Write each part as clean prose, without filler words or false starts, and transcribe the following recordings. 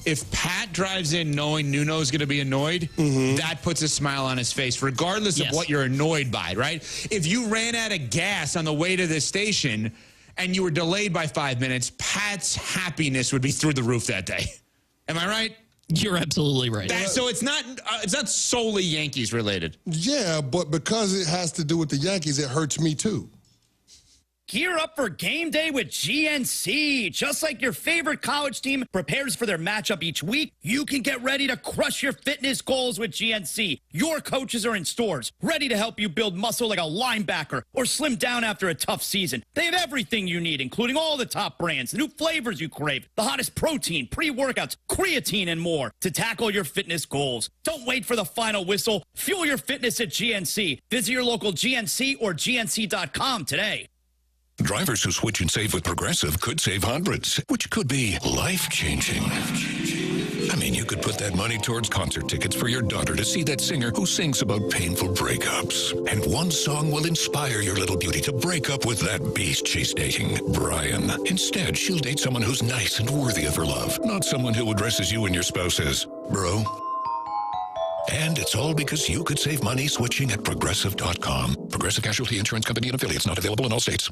if Pat drives in knowing Nuno's going to be annoyed, that puts a smile on his face, regardless of what you're annoyed by, right? If you ran out of gas on the way to the station and you were delayed by 5 minutes, Pat's happiness would be through the roof that day. Am I right? You're absolutely right. So it's not solely Yankees related. Yeah, but because it has to do with the Yankees, it hurts me too. Gear up for game day with GNC. Just like your favorite college team prepares for their matchup each week, you can get ready to crush your fitness goals with GNC. Your coaches are in stores, ready to help you build muscle like a linebacker or slim down after a tough season. They have everything you need, including all the top brands, the new flavors you crave, the hottest protein, pre-workouts, creatine, and more to tackle your fitness goals. Don't wait for the final whistle. Fuel your fitness at GNC. Visit your local GNC or GNC.com today. Drivers who switch and save with Progressive could save hundreds, which could be life-changing. I mean, you could put that money towards concert tickets for your daughter to see that singer who sings about painful breakups. And one song will inspire your little beauty to break up with that beast she's dating, Brian. Instead, she'll date someone who's nice and worthy of her love, not someone who addresses you and your spouse as, bro. And it's all because you could save money switching at Progressive.com. Progressive Casualty Insurance Company and affiliates, not available in all states.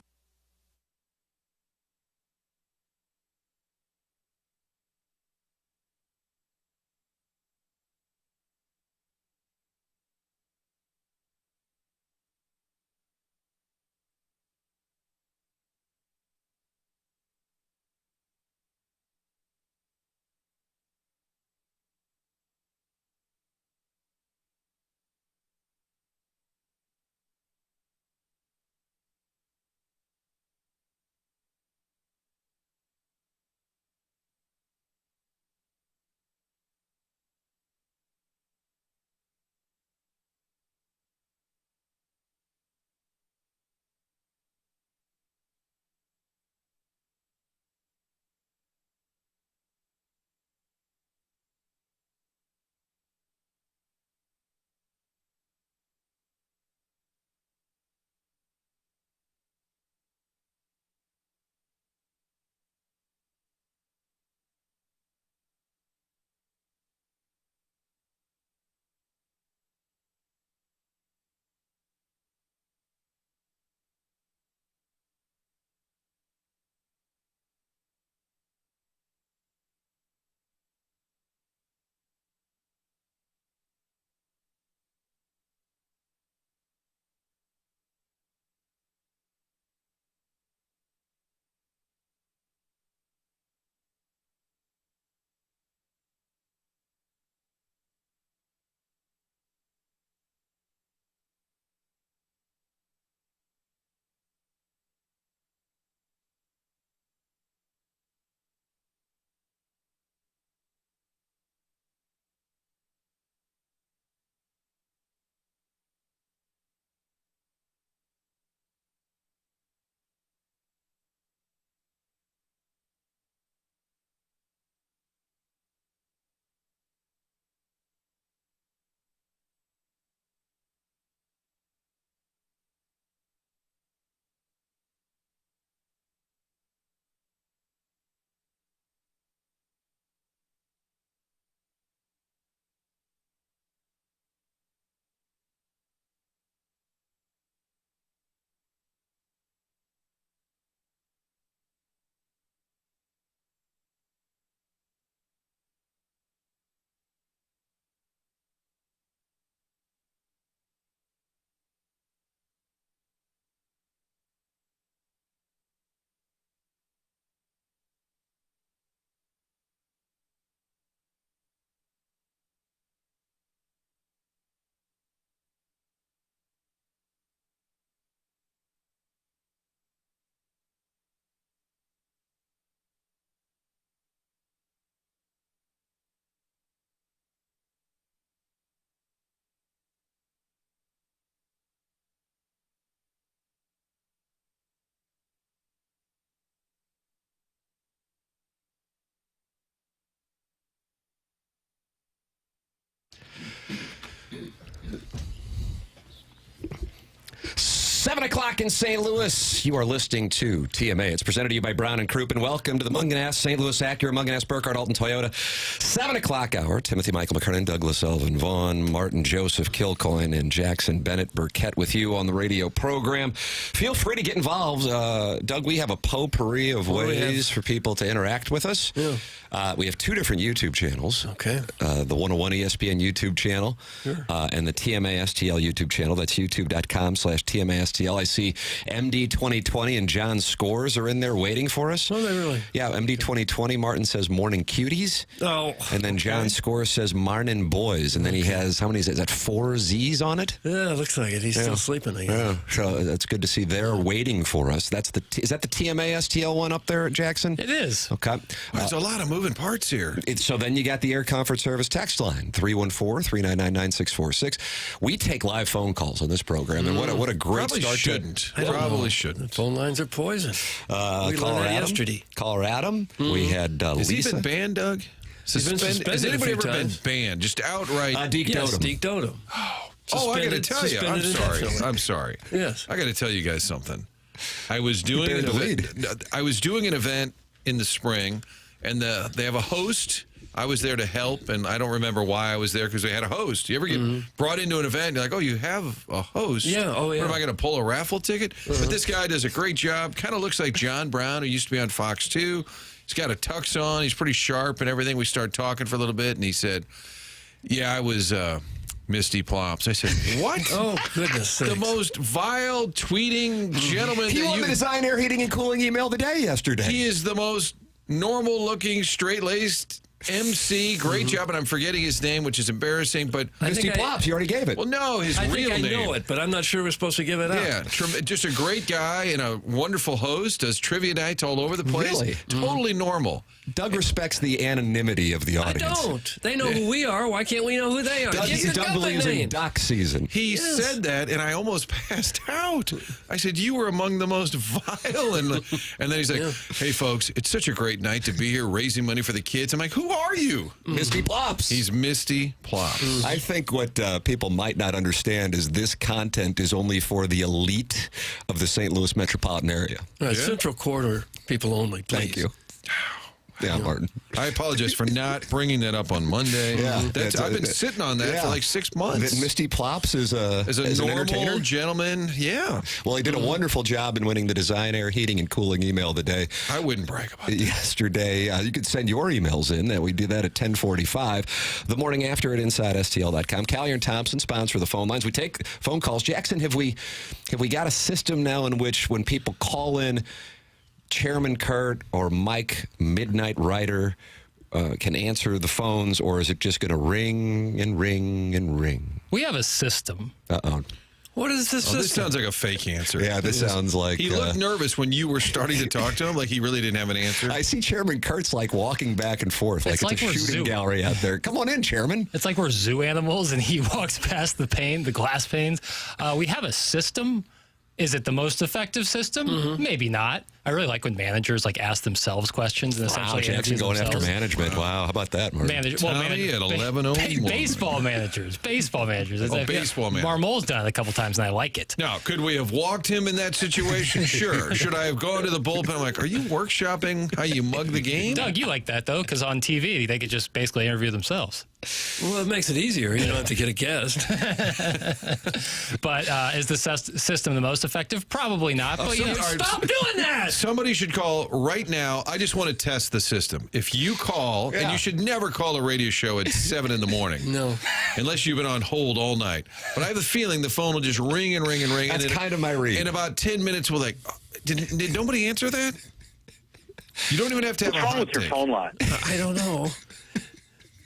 7 o'clock in St. Louis. You are listening to TMA. It's presented to you by Brown and Crouppen. Welcome to the Munganess St. Louis Acura, Munganess Burkett, Alton Toyota. 7 o'clock hour. Timothy Michael McKernan, Douglas Elvin Vaughn, Martin Joseph Kilcoyne, and Jackson Burkett with you on the radio program. Feel free to get involved. Doug, we have a potpourri of ways for people to interact with us. Yeah. We have two different YouTube channels. Okay. The 101 ESPN YouTube channel and the TMA STL YouTube channel. That's youtube.com/TMA STL. I see MD 2020 and John Scores are in there waiting for us. Oh, they really? Yeah, MD 2020. Martin says morning cuties. Oh. And then John Scores says marnin boys. And then he has, how many is that 4 Z's on it? Yeah, looks like it. He's still sleeping. Yeah, so that's good to see. They're waiting for us. That's is that the TMA STL one up there, Jackson? It is. Okay. There's a lot of moving parts here. So then you got the Air Comfort Service text line, 314-399-9646. We take live phone calls on this program, and what a great Probably start. Probably shouldn't. The phone lines are poison. We learned that yesterday. Call Adam. We had Has Lisa. he been banned, Doug? Suspended Has anybody a few ever times. been banned? Just outright? Deke Dotem. Deke Dotem. I got to tell you. I'm sorry. I'm sorry. Yes. I got to tell you guys something. I was doing buried the lead. I was doing an event in the spring, and they have a host. I was there to help, and I don't remember why I was there because they had a host. You ever get brought into an event, you're like, oh, you have a host. Yeah, oh, yeah. What, am I going to pull a raffle ticket? But this guy does a great job. Kind of looks like John Brown, who used to be on Fox 2. He's got a tux on. He's pretty sharp and everything. We started talking for a little bit, and he said, yeah, I was Misty Plops. I said, what? Oh, goodness sakes. The most vile tweeting gentleman He that won the Design Air Heating and Cooling email the day yesterday. He is the most normal-looking, straight-laced MC. Great job, and I'm forgetting his name, which is embarrassing, but... Misty Plops, you already gave it. Well, no, his real name. I know it, but I'm not sure we're supposed to give it up. Yeah, just a great guy and a wonderful host, does trivia nights all over the place. Really? Totally normal. Doug respects the anonymity of the I audience. don't. They know who we are. Why can't we know who they are? Doug believes in duck season. He said that, and I almost passed out. I said, you were among the most vile. And then he's like, hey, folks, it's such a great night to be here raising money for the kids. I'm like, who are you? Misty Plops. He's Misty Plops. I think what people might not understand is this content is only for the elite of the St. Louis metropolitan area. Central Corridor people only, please. Thank you. Yeah, Martin. I apologize for not bringing that up on Monday. Yeah, I've been sitting on that for like 6 months. That Misty Plops is an normal entertainer? gentleman. Yeah. Well, he did a wonderful job in winning the Design Air Heating and Cooling email of the day. I wouldn't brag about that. Yesterday, you could send your emails in. We do that at 10:45. The morning after at InsideSTL.com. Callier and Thompson sponsor the phone lines. We take phone calls. Jackson, have we got a system now in which when people call in, Chairman Kurt or Mike, Midnight Rider, can answer the phones, or is it just going to ring and ring and ring? We have a system. Uh-oh. What is this system? This sounds like a fake answer. Yeah, this sounds like... He looked nervous when you were starting to talk to him, like he really didn't have an answer. I see Chairman Kurt's like walking back and forth, like it's a shooting gallery out there. Come on in, Chairman. It's like we're zoo animals, and he walks past the glass panes. We have a system. Is it the most effective system? Maybe not. I really like when managers ask themselves questions and essentially Jackson going after management. Wow, how about that, Martin? Tommy at 11:01. Baseball managers. Baseball managers. Baseball managers. Marmol's done it a couple times, and I like it. Now, could we have walked him in that situation? Sure. Should I have gone to the bullpen? I'm like, are you workshopping how you mug the game? Doug, you like that, though, because on TV, they could just basically interview themselves. Well, it makes it easier. You don't have to get a guest. But is the system the most effective? Probably not. But Stop doing that! Somebody should call right now. I just want to test the system. If you call, and you should never call a radio show at 7 in the morning. No. Unless you've been on hold all night. But I have the feeling the phone will just ring and ring and ring. That's kind of my read. In about 10 minutes, we're like, did nobody answer that? You don't even have to have What's wrong with your phone line? I don't know.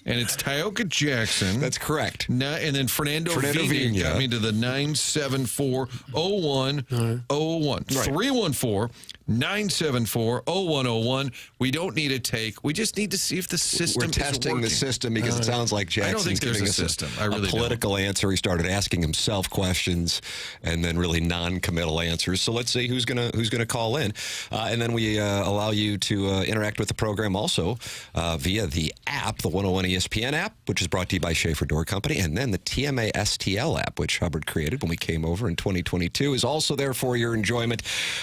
And it's Tioka Jackson. That's correct. And then Fernando Vigna got me to the 974-0101. 314 974-0101. We don't need a take. We just need to see if the system We're testing is the working. system because it sounds like Jackson's I don't think there's giving a us system. I really a political answer. He started asking himself questions and then really non-committal answers. So let's see who's gonna call in, and then we allow you to interact with the program also via the app, the 101 ESPN app, which is brought to you by Schaefer Door Company, and then the TMA STL app, which Hubbard created when we came over in 2022, is also there for your enjoyment.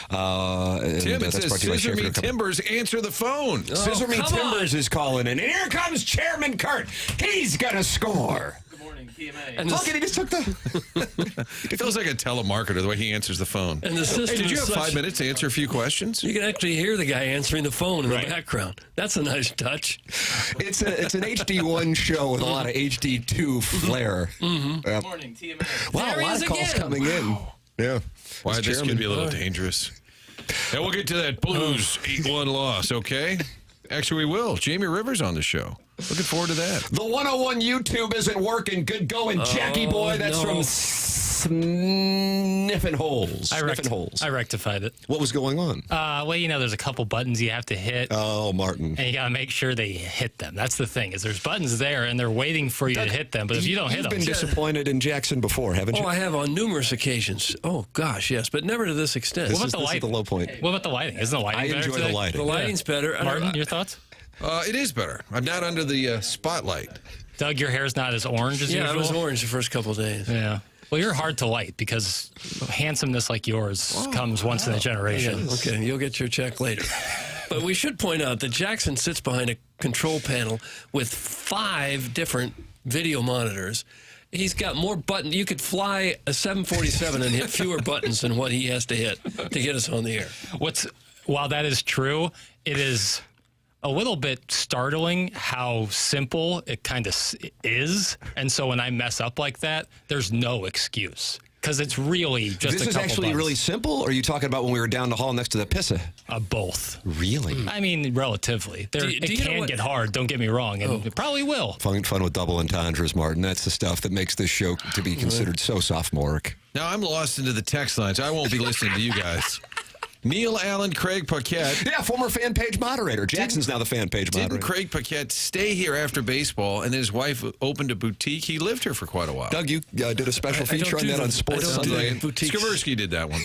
Tim, it says, Scissor Me Timbers, answer the phone. Scissor Me Timbers is calling in. And here comes Chairman Kurt. He's going to score. Good morning, TMA. And look, he just took the... It feels like a telemarketer, the way he answers the phone. And the system Hey, did you is have 5 such- minutes to answer a few questions? You can actually hear the guy answering the phone in the background. That's a nice touch. It's an HD1 show with a lot of HD2 flair. Good morning, TMA. Wow, There a he lot is of calls again. coming in. Yeah. Why, It's this Chairman. could be a little dangerous. And we'll get to that Blues 8-1 loss, okay? Actually, we will. Jamie Rivers on the show. Looking forward to that. The 101 YouTube isn't working. Good going, Jackie boy. That's no. from Sniffin' Holes. Sniffin' Holes. I rectified it. What was going on? Well, there's a couple buttons you have to hit, Oh, Martin. and you got to make sure they hit them. That's the thing, is there's buttons there, and they're waiting for you to hit them. But if you don't hit You've them, been disappointed in Jackson before, haven't you? Oh, I have on numerous occasions. Oh, gosh, yes, but never to this extent. This about is the the lighting? low point. what about the lighting? Isn't the lighting I better enjoy today? the lighting. The lighting's better. Martin, your thoughts? It is better. I'm not under the spotlight. Doug, your hair's not as orange as Yeah, usual? I was orange the first couple of days. Yeah. Well, you're hard to light because handsomeness like yours comes once in a generation. Okay, you'll get your check later. But we should point out that Jackson sits behind a control panel with 5 different video monitors. He's got more buttons. You could fly a 747 and hit fewer buttons than what he has to hit to get us on the air. While that is true, it is a little bit startling how simple it kind of is. And so when I mess up like that, there's no excuse. Because it's really just This a is couple actually buttons. really simple, or are you talking about when we were down the hall next to the pissa? Both. Really? I mean, relatively. Do It you know can what- get hard, don't get me wrong, and it probably will. Fun with double entendres, Martin. That's the stuff that makes this show to be considered so sophomoric. Now, I'm lost into the text lines. I won't be listening to you guys. Neil Allen, Craig Paquette. Yeah, former fan page moderator. Jackson's now the fan page moderator. Didn't Craig Paquette stay here after baseball, and then his wife opened a boutique? He lived here for quite a while. Doug, you did a special I don't feature on do that the- on Sports I don't do Sunday. the boutiques. Skaversky did that one.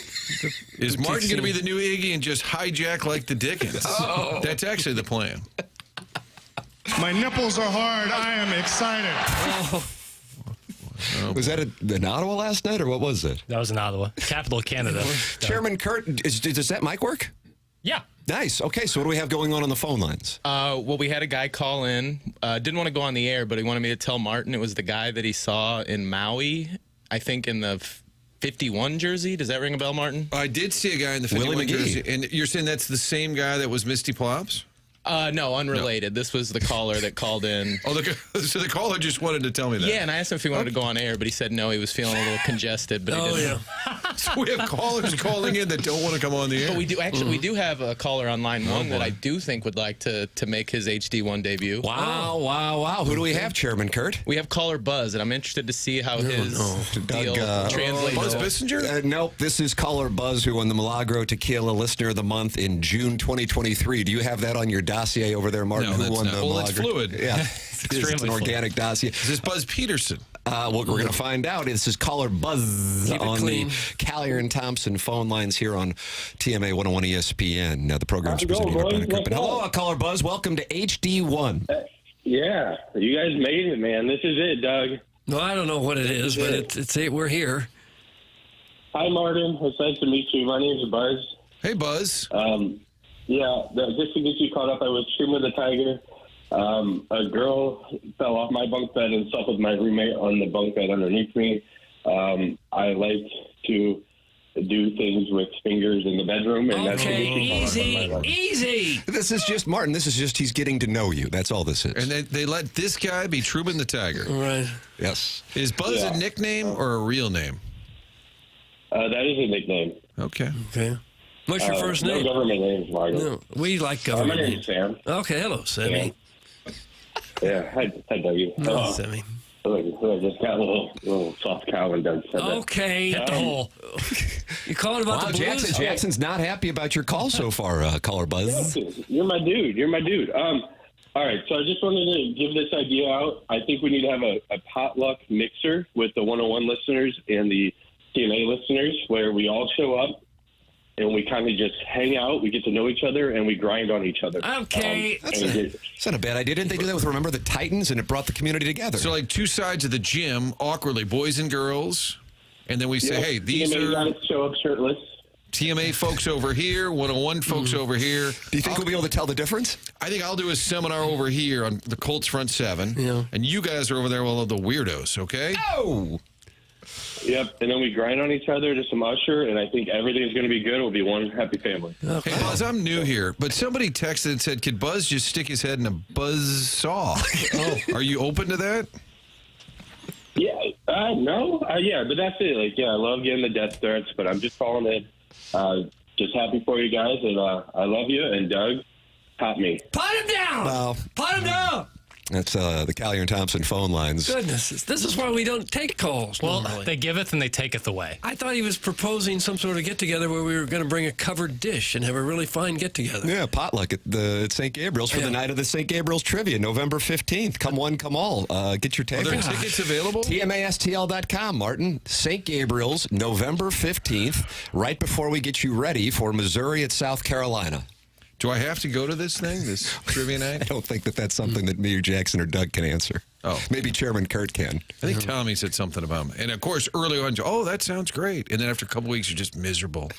Is Martin going to be the new Iggy and just hijack like the Dickens? Oh. That's actually the plan. My nipples are hard. I am excited. Was that in Ottawa last night, or what was it? That was in Ottawa, capital of Canada. Chairman Kurt, does that mic work? Yeah. Nice. Okay, so what do we have going on the phone lines? Well, we had a guy call in. Didn't want to go on the air, but he wanted me to tell Martin it was the guy that he saw in Maui, I think in the 51 jersey. Does that ring a bell, Martin? I did see a guy in the Willie 51 McGee. jersey, and you're saying that's the same guy that was Misty Plops? No, unrelated. This was the caller that called in. Oh, so the caller just wanted to tell me that. Yeah, and I asked him if he wanted to go on air, but he said no, he was feeling a little congested. But he Oh, didn't. yeah. So we have callers calling in that don't want to come on the air. But we do actually. We do have a caller on line 1 that I do think would like to make his HD1 debut. Wow. Who do we have, Chairman Kurt? We have caller Buzz, and I'm interested to see how his deal translates. Buzz Bissinger? Nope, this is caller Buzz, who won the Milagro Tequila Listener of the Month in June 2023. Do you have that on your dossier over there, Martin? No, who that's won not. the Well, it's Milagro? fluid. Yeah, it's extremely an organic dossier. Is this Buzz Peterson? Well, we're going to find out. This is caller Buzz Keep it on clean. the Callier and Thompson phone lines here on TMA 101 ESPN. Now, the program's presented by Banter Group. And hello, caller Buzz. Welcome to HD1. Yeah, you guys made it, man. This is it, Doug. No, I don't know what it is, but it's we're here. Hi, Martin. It's nice to meet you. My name's Buzz. Hey, Buzz. Just to get you caught up, I was streaming the Tiger. A girl fell off my bunk bed and slept with my roommate on the bunk bed underneath me. I like to do things with fingers in the bedroom. And that's Okay, what easy. This is just, Martin, this is just he's getting to know you. That's all this is. And they let this guy be Truman the Tiger. Right. Yes. Is Buzz a nickname or a real name? That is a nickname. Okay. What's your first name? No government names, Martin. No, we like My government name's names. Sam. Okay, hello, Sammy. Yeah, hi Dougie. Hello, Sammy. I just got a little soft cow and Doug said that. Okay. Hit the hole. You calling about the Blues? Jackson's not happy about your call so far, caller Buzz. You're my dude. All right, so I just wanted to give this idea out. I think we need to have a potluck mixer with the 101 listeners and the TNA listeners where we all show up and we kind of just hang out, we get to know each other, and we grind on each other. Okay. That's not a bad idea. Didn't they do that with Remember the Titans, and it brought the community together? So like two sides of the gym, awkwardly, boys and girls, and then we say, hey, these TNA are... guys show up shirtless. TMA folks over here, 101 folks over here. Do you think we'll be able to tell the difference? I think I'll do a seminar over here on the Colts front seven, and you guys are over there with all the weirdos, okay? Oh! Yep, and then we grind on each other to some Usher, and I think everything's going to be good. We'll be one happy family. Okay. Hey, Buzz, I'm new here, but somebody texted and said, could Buzz just stick his head in a buzz saw? Are you open to that? Yeah, no. Yeah, but that's it. Like, I love getting the death threats, but I'm just calling it. Just happy for you guys, and I love you. And Doug, pot me. Pot him down! Well, pot him down! That's the Callier and Thompson phone lines. Goodness, this is why we don't take calls. Well, normally. they giveth and they taketh away. I thought he was proposing some sort of get-together where we were going to bring a covered dish and have a really fine get-together. Yeah, potluck at St. Gabriel's for the night of the St. Gabriel's Trivia, November 15th. Come one, come all. Get your tickets. Are there tickets available? TMASTL.com, Martin. St. Gabriel's, November 15th, right before we get you ready for Missouri at South Carolina. Do I have to go to this thing, this trivia night? I don't think that's something that me or Jackson or Doug can answer. Oh. Maybe Chairman Kurt can. I think Tommy said something about me. And, of course, early on, that sounds great. And then after a couple weeks, you're just miserable.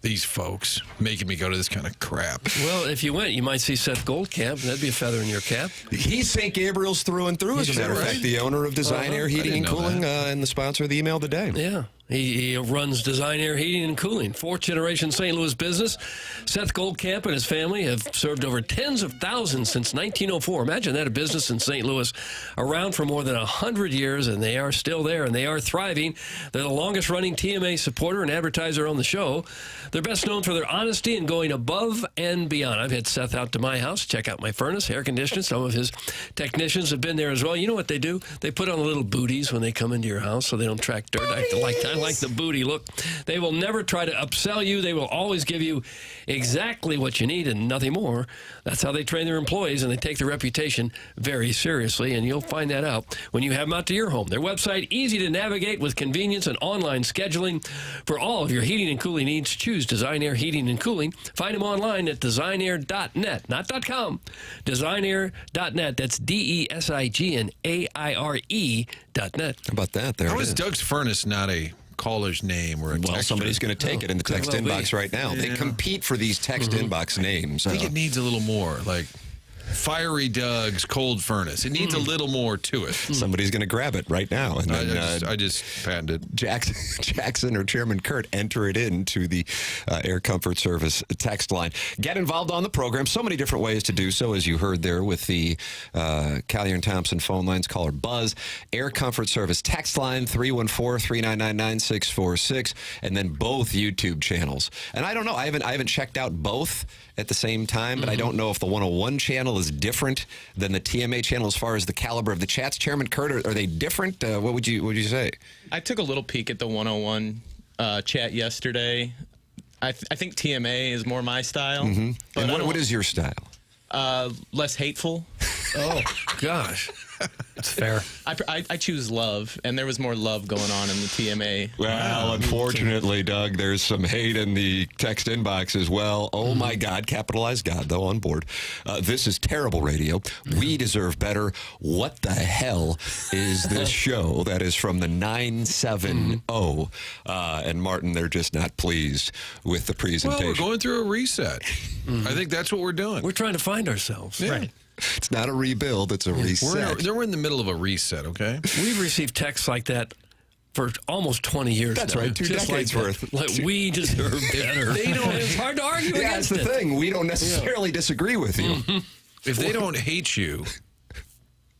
These folks making me go to this kind of crap. Well, if you went, you might see Seth Goldcamp. That'd be a feather in your cap. He's St. Gabriel's through and through, as a matter of fact. The owner of Design Air Heating and Cooling and the sponsor of the email today. Yeah. He runs Design Air Heating and Cooling, fourth-generation St. Louis business. Seth Goldcamp and his family have served over tens of thousands since 1904. Imagine that, a business in St. Louis around for more than 100 years, and they are still there, and they are thriving. They're the longest-running TMA supporter and advertiser on the show. They're best known for their honesty and going above and beyond. I've had Seth out to my house, check out my furnace, air conditioning. Some of his technicians have been there as well. You know what they do? They put on little booties when they come into your house so they don't track dirt. I like the booty look. They will never try to upsell you. They will always give you exactly what you need and nothing more. That's how they train their employees, and they take their reputation very seriously, and you'll find that out when you have them out to your home. Their website, easy to navigate with convenience and online scheduling. For all of your heating and cooling needs, choose Design Air Heating and Cooling. Find them online at designair.net, not .com, designair.net. That's DESIGNAIRE.net. How about that? How is Doug's Furnace not a caller's name or a Well, somebody's going to take it in the text inbox right now. They compete for these text inbox names. I think it needs a little more, like Fiery Doug's Cold Furnace. It needs a little more to it. Somebody's going to grab it right now. And then, I just patented Jackson or Chairman Kurt enter it into the Air Comfort Service text line. Get involved on the program. So many different ways to do so, as you heard there with the Callier and Thompson phone lines. Caller Buzz. Air Comfort Service text line 314-399-9646, and then both YouTube channels. And I don't know. I haven't checked out both at the same time, but I don't know if the 101 channel is different than the TMA channel as far as the caliber of the chats. Chairman Kurt, are they different? What would you say? I took a little peek at the 101 chat yesterday. I think TMA is more my style. But and what is your style? Less hateful. Oh, gosh. It's fair. I choose love, and there was more love going on in the TMA. Well, unfortunately, Doug, there's some hate in the text inbox as well. Oh, my God. Capitalized God, though, on board. This is terrible radio. We deserve better. What the hell is this show? That is from the 970. And, Martin, they're just not pleased with the presentation. Well, we're going through a reset. I think that's what we're doing. We're trying to find ourselves. Yeah. Right. It's not a rebuild, it's a reset. We're in the middle of a reset, okay? We've received texts like that for almost 20 years That's now. right, 2 decades worth. Like, we deserve better. It's hard to argue against that's the thing. We don't necessarily disagree with you. If they don't hate you,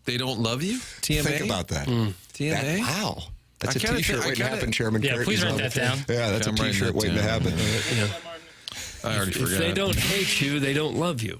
they don't love you? TMA? Think about that. TMA? Wow. That's a T-shirt waiting to happen, Chairman Kurt. Yeah, please write that down. Yeah, that's a T-shirt waiting to happen. I already forgot. If they don't hate you, they don't love you.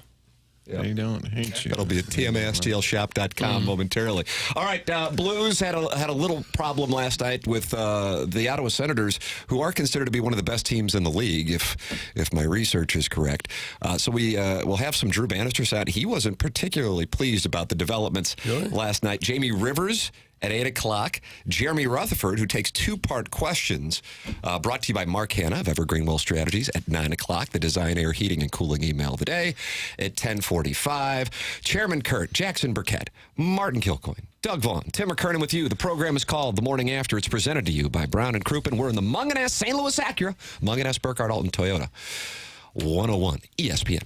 They don't hate you. That'll be at tmastlshop.com momentarily. All right, Blues had a little problem last night with the Ottawa Senators, who are considered to be one of the best teams in the league, if my research is correct. So we'll have some Drew Bannister out. He wasn't particularly pleased about the developments last night. Jamie Rivers at 8 o'clock. Jeremy Rutherford, who takes two-part questions, brought to you by Mark Hanna of Evergreen Well Strategies at 9 o'clock. The Design, Air, Heating, and Cooling email of the day at 10:45. Chairman Kurt, Jackson Burkett, Martin Kilcoyne, Doug Vaughn, Tim McKernan with you. The program is called The Morning After. It's presented to you by Brown & Crouppen. We're in the Munganess St. Louis Acura, Munganess Burkhardt Alton Toyota, 101 ESPN.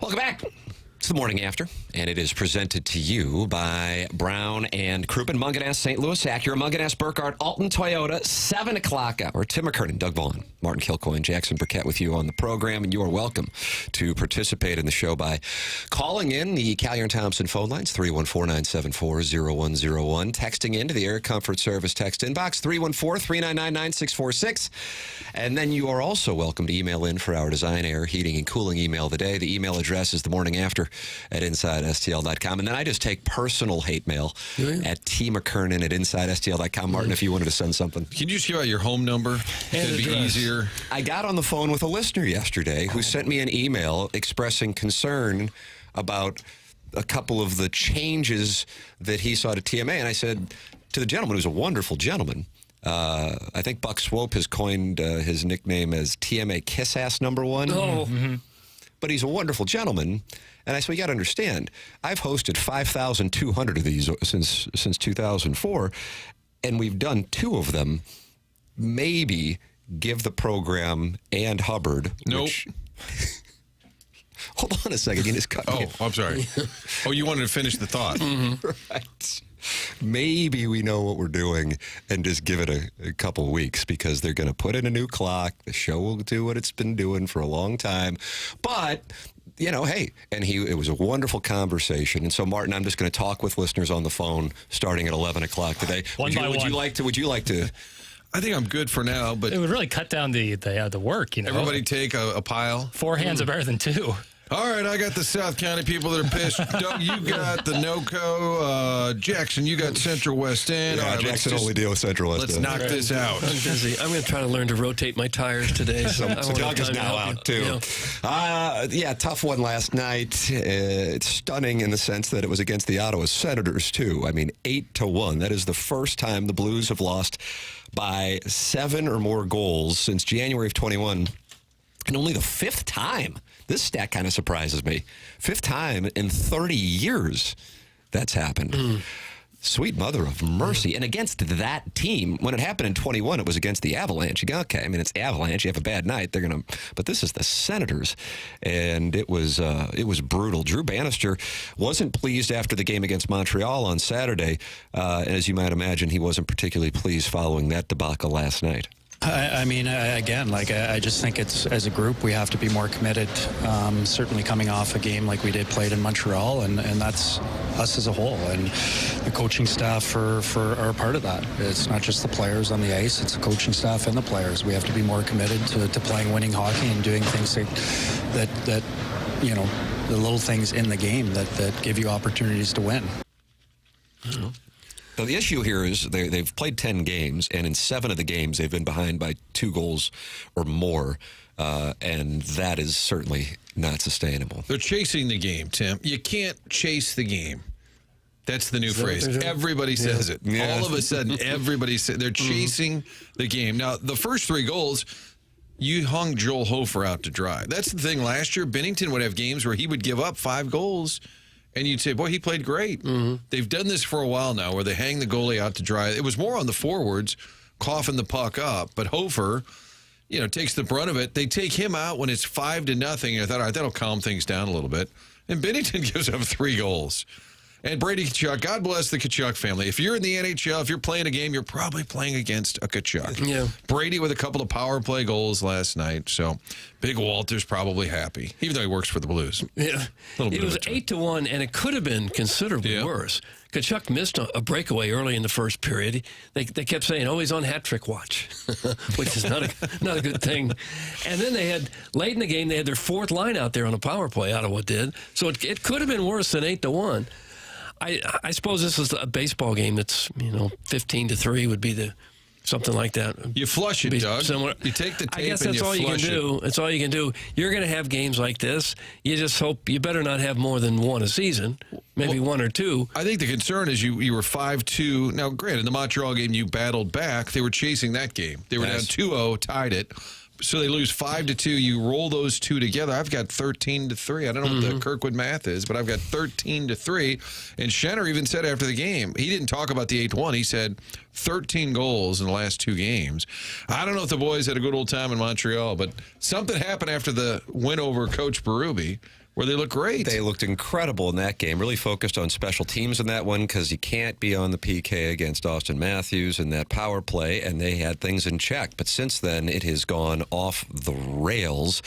Welcome back. It's the Morning After, and it is presented to you by Brown and Crouppen, Munganess, St. Louis Acura, Munganess, Burkhardt, Alton Toyota, 7 o'clock hour. Tim McKernan, Doug Vaughn, Martin Kilcoyne, Jackson Burkett with you on the program, and you are welcome to participate in the show by calling in the Callier and Thompson phone lines, 314-974-0101, texting into the Air Comfort Service text inbox, 314-399-9646, and then you are also welcome to email in for our Design, Air, Heating, and Cooling email of the day. The email address is the Morning After at InsideSTL.com. And then I just take personal hate mail at tmckernan at InsideSTL.com. Martin, if you wanted to send something. Can you just give out your home number? It'd be easier. I got on the phone with a listener yesterday who sent me an email expressing concern about a couple of the changes that he saw to TMA. And I said to the gentleman, who's a wonderful gentleman, I think Buck Swope has coined his nickname as TMA Kiss Ass Number 1. Oh. Mm-hmm. But he's a wonderful gentleman. And I said, you got to understand, I've hosted 5,200 of these since 2004, and we've done 2 of them. Maybe give the program and Hubbard. Nope. Hold on a second. You just cut me. Oh, I'm sorry. Oh, you wanted to finish the thought. Mm-hmm. Right. Maybe we know what we're doing and just give it a couple weeks, because they're going to put in a new clock. The show will do what it's been doing for a long time. But hey, and it was a wonderful conversation. And so, Martin, I'm just going to talk with listeners on the phone starting at 11 o'clock today. Would you like to? I think I'm good for now, but it would really cut down the work. Everybody take a pile. 4 hands are better than 2. All right, I got the South County people that are pissed. Doug, you got the NOCO. Jackson, you got Central West End. Yeah, Jackson only deal with Central West Let's End. knock this out. I'm busy. I'm going to try to learn to rotate my tires today. So Doug is now out, too. Tough one last night. It's stunning in the sense that it was against the Ottawa Senators, too. I mean, 8-1. That is the first time the Blues have lost by 7 or more goals since January of 21. And only the 5th time. This stat kind of surprises me. 5th time in 30 years that's happened. Sweet mother of mercy. And against that team, when it happened in 21, it was against the Avalanche. You go, okay, I mean, it's Avalanche. You have a bad night. But this is the Senators. And it was brutal. Drew Bannister wasn't pleased after the game against Montreal on Saturday. As you might imagine, he wasn't particularly pleased following that debacle last night. I just think it's, as a group, we have to be more committed, certainly coming off a game like we played in Montreal, and that's us as a whole. And the coaching staff are a part of that. It's not just the players on the ice, it's the coaching staff and the players. We have to be more committed to playing winning hockey and doing things that the little things in the game that give you opportunities to win. So the issue here is they've played 10 games, and in 7 of the games they've been behind by 2 goals or more, and that is certainly not sustainable. They're chasing the game, Tim. You can't chase the game. That's the new phrase. Everybody says it. Yeah. All of a sudden, everybody says they're chasing the game. Now, the first 3 goals, you hung Joel Hofer out to dry. That's the thing. Last year, Binnington would have games where he would give up 5 goals. And you'd say, boy, he played great. They've done this for a while now where they hang the goalie out to dry. It was more on the forwards, coughing the puck up. But Hofer, takes the brunt of it. They take him out when it's 5-0. I thought, all right, that'll calm things down a little bit. And Binnington gives up 3 goals. And Brady Tkachuk, God bless the Tkachuk family. If you're in the NHL, if you're playing a game, you're probably playing against a Tkachuk. Yeah. Brady with a couple of power play goals last night. So Big Walter's probably happy, even though he works for the Blues. Yeah. It was 8-1, and it could have been considerably worse. Tkachuk missed a breakaway early in the first period. They kept saying, he's on hat trick watch, which is not a good thing. And then they had, late in the game, they had their 4th line out there on a power play, Ottawa did. So it could have been worse than 8-1. I suppose this is a baseball game that's, 15-3 would be something like that. You flush it, Doug. Similar. You take the tape I guess that's all you can do. That's all you can do. You're going to have games like this. You just hope you better not have more than 1 a season, maybe 1 or 2. I think the concern is you were 5-2. Now, granted, the Montreal game you battled back. They were chasing that game. They were down 2-0, tied it. So they lose 5-2. You roll those 2 together. I've got 13-3. I don't know what the Kirkwood math is, but I've got 13-3. And Schenner even said after the game, he didn't talk about the 8-1. He said 13 goals in the last 2 games. I don't know if the boys had a good old time in Montreal, but something happened after the win over Coach Berube, where they look great. They looked incredible in that game. Really focused on special teams in that one because you can't be on the PK against Austin Matthews in that power play, and they had things in check. But since then, it has gone off the rails.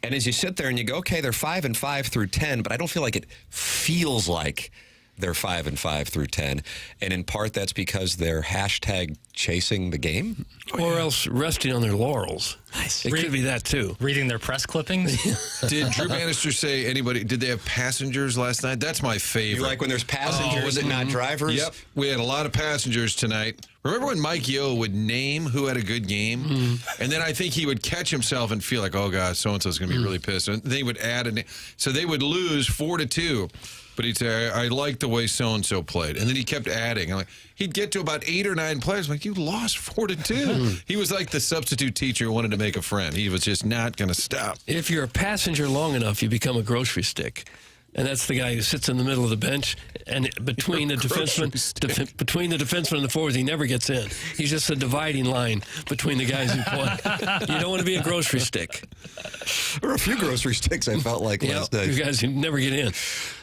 And as you sit there and you go, okay, they're 5-5 through 10, but I don't feel like it feels like they're 5-5 through 10. And in part, that's because they're hashtag chasing the game. Or else resting on their laurels. Nice. It could be that, too. Reading their press clippings. Did Drew Bannister say did they have passengers last night? That's my favorite. You like when there's passengers and not drivers? Yep. We had a lot of passengers tonight. Remember when Mike Yeo would name who had a good game? And then I think he would catch himself and feel like, oh, God, so-and-so's going to be really pissed. And they would add a name. So they would lose 4-2. But he'd say, I like the way so-and-so played. And then he kept adding. He'd get to about 8 or 9 players. I'm like, you lost 4-2. He was like the substitute teacher who wanted to make a friend. He was just not going to stop. If you're a passenger long enough, you become a grocery stick. And that's the guy who sits in the middle of the bench, and between the defenseman and the forwards, he never gets in. He's just a dividing line between the guys who play. You don't want to be a grocery stick. There were a few grocery sticks I felt like last night. You guys never get in.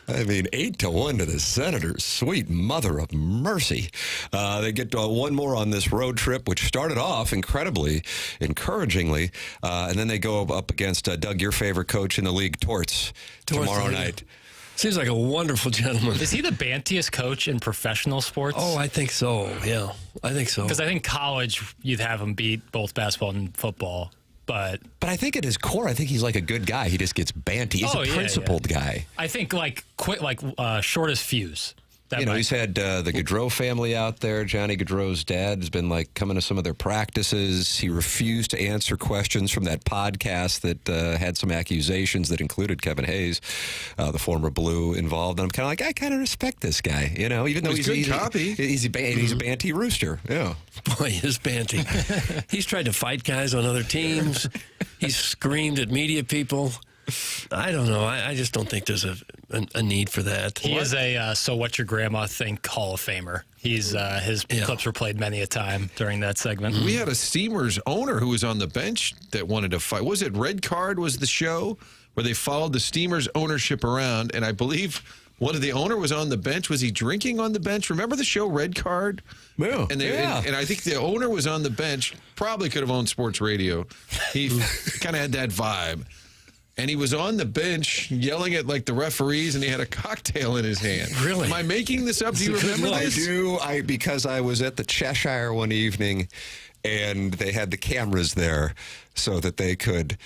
I mean, 8-1 to the Senators. Sweet mother of mercy. They get one more on this road trip, which started off incredibly, encouragingly, and then they go up against Doug, your favorite coach in the league, Torts, tomorrow night. Seems like a wonderful gentleman. Is he the bantiest coach in professional sports? Oh, I think so. Yeah, I think so. Because I think college, you'd have him beat both basketball and football. But I think at his core, I think he's like a good guy. He just gets banty. He's a principled guy. I think short as fuse. He's had the Gaudreau family out there. Johnny Gaudreau's dad has been coming to some of their practices. He refused to answer questions from that podcast that had some accusations that included Kevin Hayes, the former Blue, involved. And I'm kind of I kind of respect this guy, even though he's a banty rooster. Yeah. Boy, he is banty. He's tried to fight guys on other teams. He's screamed at media people. I don't know. I just don't think there's a need for that. He is a So What Your Grandma Think Hall of Famer. His clips were played many a time during that segment. We had a Steamers owner who was on the bench that wanted to fight. Was it Red Card was the show where they followed the Steamers ownership around, and I believe one of the owner was on the bench. Was he drinking on the bench? Remember the show Red Card? Yeah. And I think the owner was on the bench. Probably could have owned sports radio. He kind of had that vibe. And he was on the bench yelling at the referees, and he had a cocktail in his hand. Really? Am I making this up? Do you remember this? I do. Because I was at the Cheshire one evening, and they had the cameras there so that they could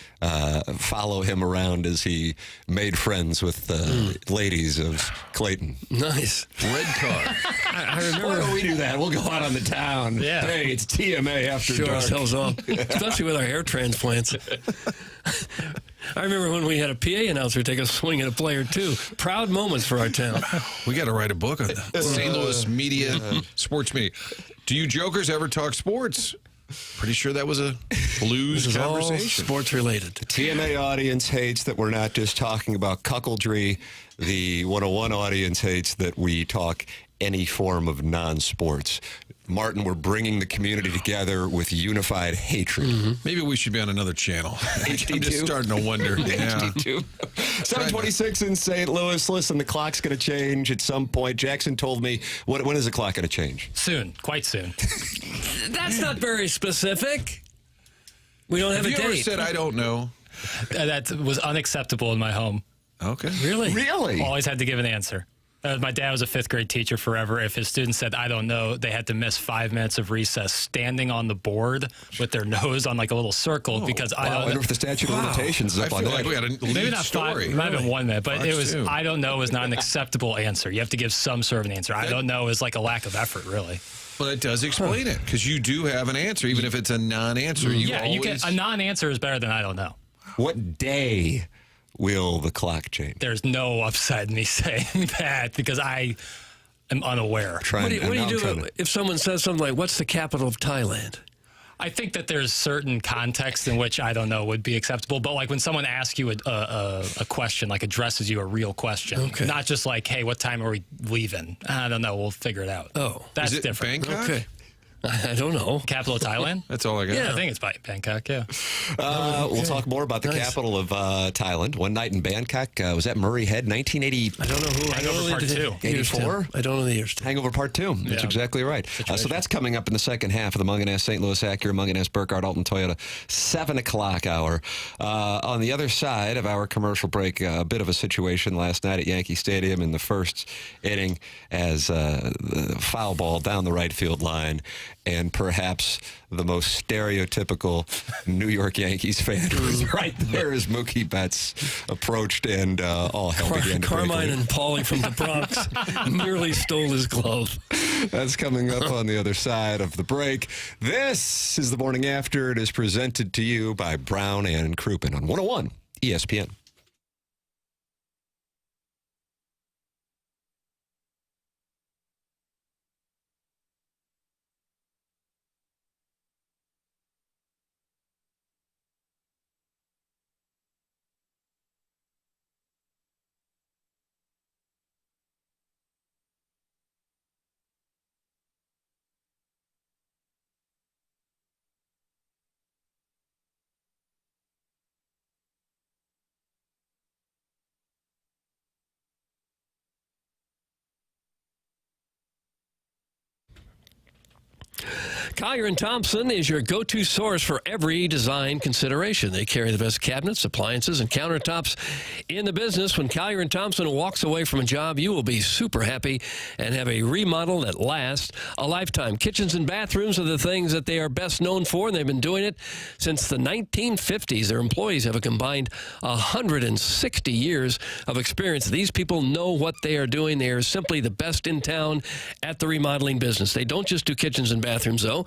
follow him around as he made friends with the ladies of Clayton. Nice. Red Card. I remember. Why don't we do that? We'll go out on the town. Yeah. Hey, it's TMA after Show dark. ourselves off, especially with our hair transplants. I remember when we had a PA announcer take a swing at a player, too. Proud moments for our town. We got to write a book on that. St. Louis media, sports media. Do you jokers ever talk sports? Pretty sure that was a Blues This is all conversation. sports related. The TMA audience hates that we're not just talking about cuckoldry. The 101 audience hates that we talk any form of non-sports. Martin, we're bringing the community together with unified hatred. Maybe we should be on another channel. HD2? I'm just starting to wonder. Yeah. HD2. 7:26 in St. Louis. Listen, the clock's going to change at some point. Jackson told me, when is the clock going to change? Soon. Quite soon. That's not very specific. We don't have a you ever date. said, I don't know? That was unacceptable in my home. Okay. Really? Really? Always had to give an answer. My dad was a fifth grade teacher forever. If his students said, I don't know, they had to miss 5 minutes of recess standing on the board with their nose on a little circle because I I don't wonder know. if the statute of limitations is I up feel on like that. we had a Maybe lead not story. five, might have been 1 minute, but Fox it was, 2. I don't know is not an acceptable answer. You have to give some sort of an answer. I don't know is a lack of effort, really. Well, it does explain it because you do have an answer, even if it's a non-answer. You a non-answer is better than I don't know. What day will the clock change? There's no upside in me saying that because I am unaware. What do you do if someone says something like, what's the capital of Thailand? I think that there's certain contexts in which I don't know would be acceptable, but when someone asks you a question, addresses you a real question, not just hey, what time are we leaving? I don't know. We'll figure it out. Oh, that's is it different. Bangkok? Okay. I don't know. Capital of Thailand? That's all I got. I think it's Bangkok, yeah. We'll talk more about the capital of Thailand. One night in Bangkok. Was that Murray Head, 1980? I don't know who. Hangover Part 2. 84? I don't know the years. Hangover Part 2. That's exactly right. So that's coming up in the second half of the Munganess St. Louis Acura, Munganess Burkhardt Alton Toyota 7 o'clock hour. On the other side of our commercial break, a bit of a situation last night at Yankee Stadium in the first inning as the foul ball down the right field line, and perhaps the most stereotypical New York Yankees fan was right there as Mookie Betts approached and all hell began to break Carmine loose. and Paulie from the Bronx nearly stole his glove. That's coming up on the other side of the break. This is the Morning After. It is presented to you by Brown and Crouppen on 101 ESPN. Collier & Thompson is your go-to source for every design consideration. They carry the best cabinets, appliances, and countertops in the business. When Collier & Thompson walks away from a job, you will be super happy and have a remodel that lasts a lifetime. Kitchens and bathrooms are the things that they are best known for, and they've been doing it since the 1950s. Their employees have a combined 160 years of experience. These people know what they are doing. They are simply the best in town at the remodeling business. They don't just do kitchens and bathrooms, though.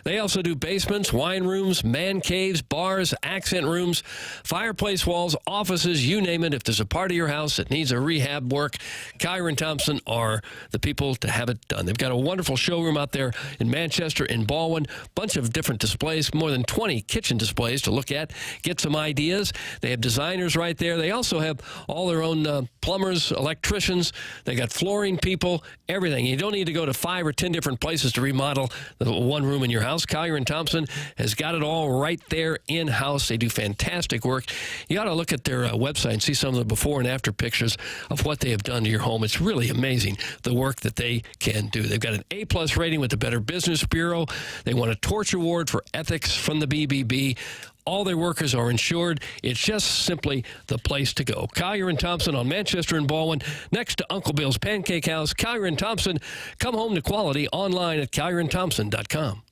They also do basements, wine rooms, man caves, bars, accent rooms, fireplace walls, offices, you name it. If there's a part of your house that needs a rehab work, Collier & Thompson are the people to have it done. They've got a wonderful showroom out there in Manchester, in Baldwin, bunch of different displays, more than 20 kitchen displays to look at, get some ideas. They have designers right there. They also have all their own plumbers, electricians. They got flooring people, everything. You don't need to go to 5 or 10 different places to remodel the one room in your house. Collier & Thompson has got it all right there in-house. They do fantastic work. You ought to look at their website and see some of the before and after pictures of what they have done to your home. It's really amazing, the work that they can do. They've got an A+ rating with the Better Business Bureau. They won a Torch Award for ethics from the BBB. All their workers are insured. It's just simply the place to go. Collier & Thompson on Manchester and Baldwin, next to Uncle Bill's Pancake House. Collier & Thompson, come home to quality online at collierandthompson.com.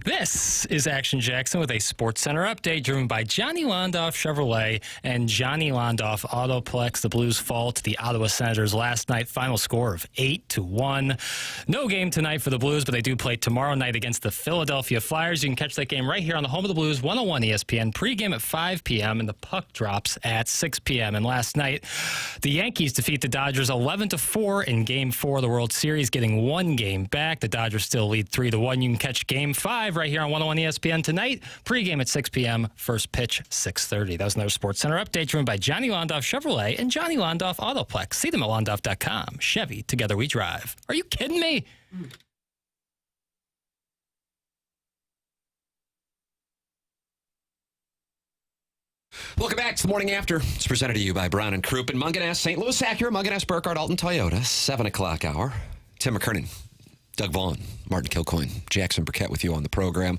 This is Action Jackson with a Sports Center update driven by Johnny Londoff Chevrolet and Johnny Londoff Autoplex. The Blues fall to the Ottawa Senators last night. Final score of 8-1. No game tonight for the Blues, but they do play tomorrow night against the Philadelphia Flyers. You can catch that game right here on the home of the Blues, 101 ESPN. Pregame at 5 p.m. and the puck drops at 6 p.m. And last night, the Yankees defeat the Dodgers 11-4 in Game 4 of the World Series, getting one game back. The Dodgers still lead 3-1. You can catch Game 5 right here on 101 ESPN tonight. Pre-game at 6 p.m. First pitch 6:30. That was another Sports Center update driven by Johnny Londoff Chevrolet and Johnny Londoff Autoplex. See them at londoff.com. Chevy, together we drive. Are you kidding me? Welcome back to the Morning After. It's presented to you by Brown and Croup and Munganass, St. Louis Acura, Munganass, Burkhardt, Alton, Toyota. 7 o'clock hour. Tim McKernan, Doug Vaughn, Martin Kilcoyne, Jackson Burkett with you on the program.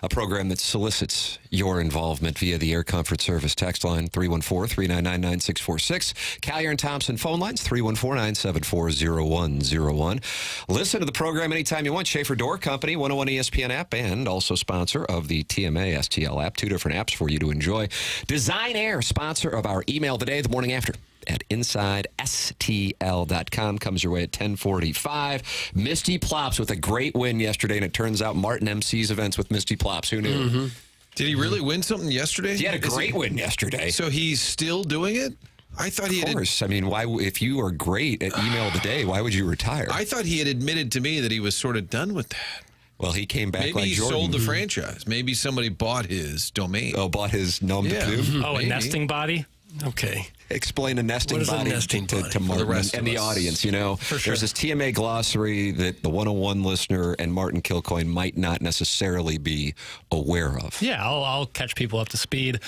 A program that solicits your involvement via the Air Comfort Service text line 314-399-9646. Collier and Thompson phone lines 314-974-0101. Listen to the program anytime you want. Schaefer Door Company, 101 ESPN app, and also sponsor of the TMA STL app. 2 different apps for you to enjoy. Design Air, sponsor of our email today, the Morning After at InsideSTL.com. Comes your way at 10:45. Misty Plops with a great win yesterday, and it turns out Martin MC's events with Misty Plops. Who knew? Mm-hmm. Did he really win something yesterday? He had a great win yesterday. So he's still doing it? I thought he had. Of course. I mean, why? If you are great at email of the day, why would you retire? I thought he had admitted to me that he was sort of done with that. Well, he came back Maybe like he Jordan. sold the franchise. Maybe somebody bought his domain. Oh, bought his nom de plume? Oh, a nesting body? Okay. Explain a nesting What is a body, nesting body? to Martin the rest and of the us. audience. You know, there's this TMA glossary that the 101 listener and Martin Kilcoyne might not necessarily be aware of. Yeah, I'll catch people up to speed.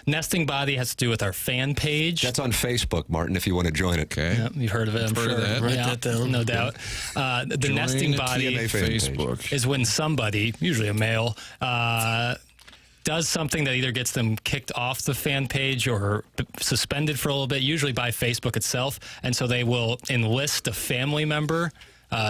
Nesting body has to do with our fan page. That's on Facebook, Martin, if you want to join it. Okay. Yeah, you've heard of it, I'm Heard sure. of that. Write Yeah, that down. no doubt. The Join nesting a body TMA fan Facebook. is when somebody, usually a male, does something that either gets them kicked off the fan page or suspended for a little bit, usually by Facebook itself. And so they will enlist a family member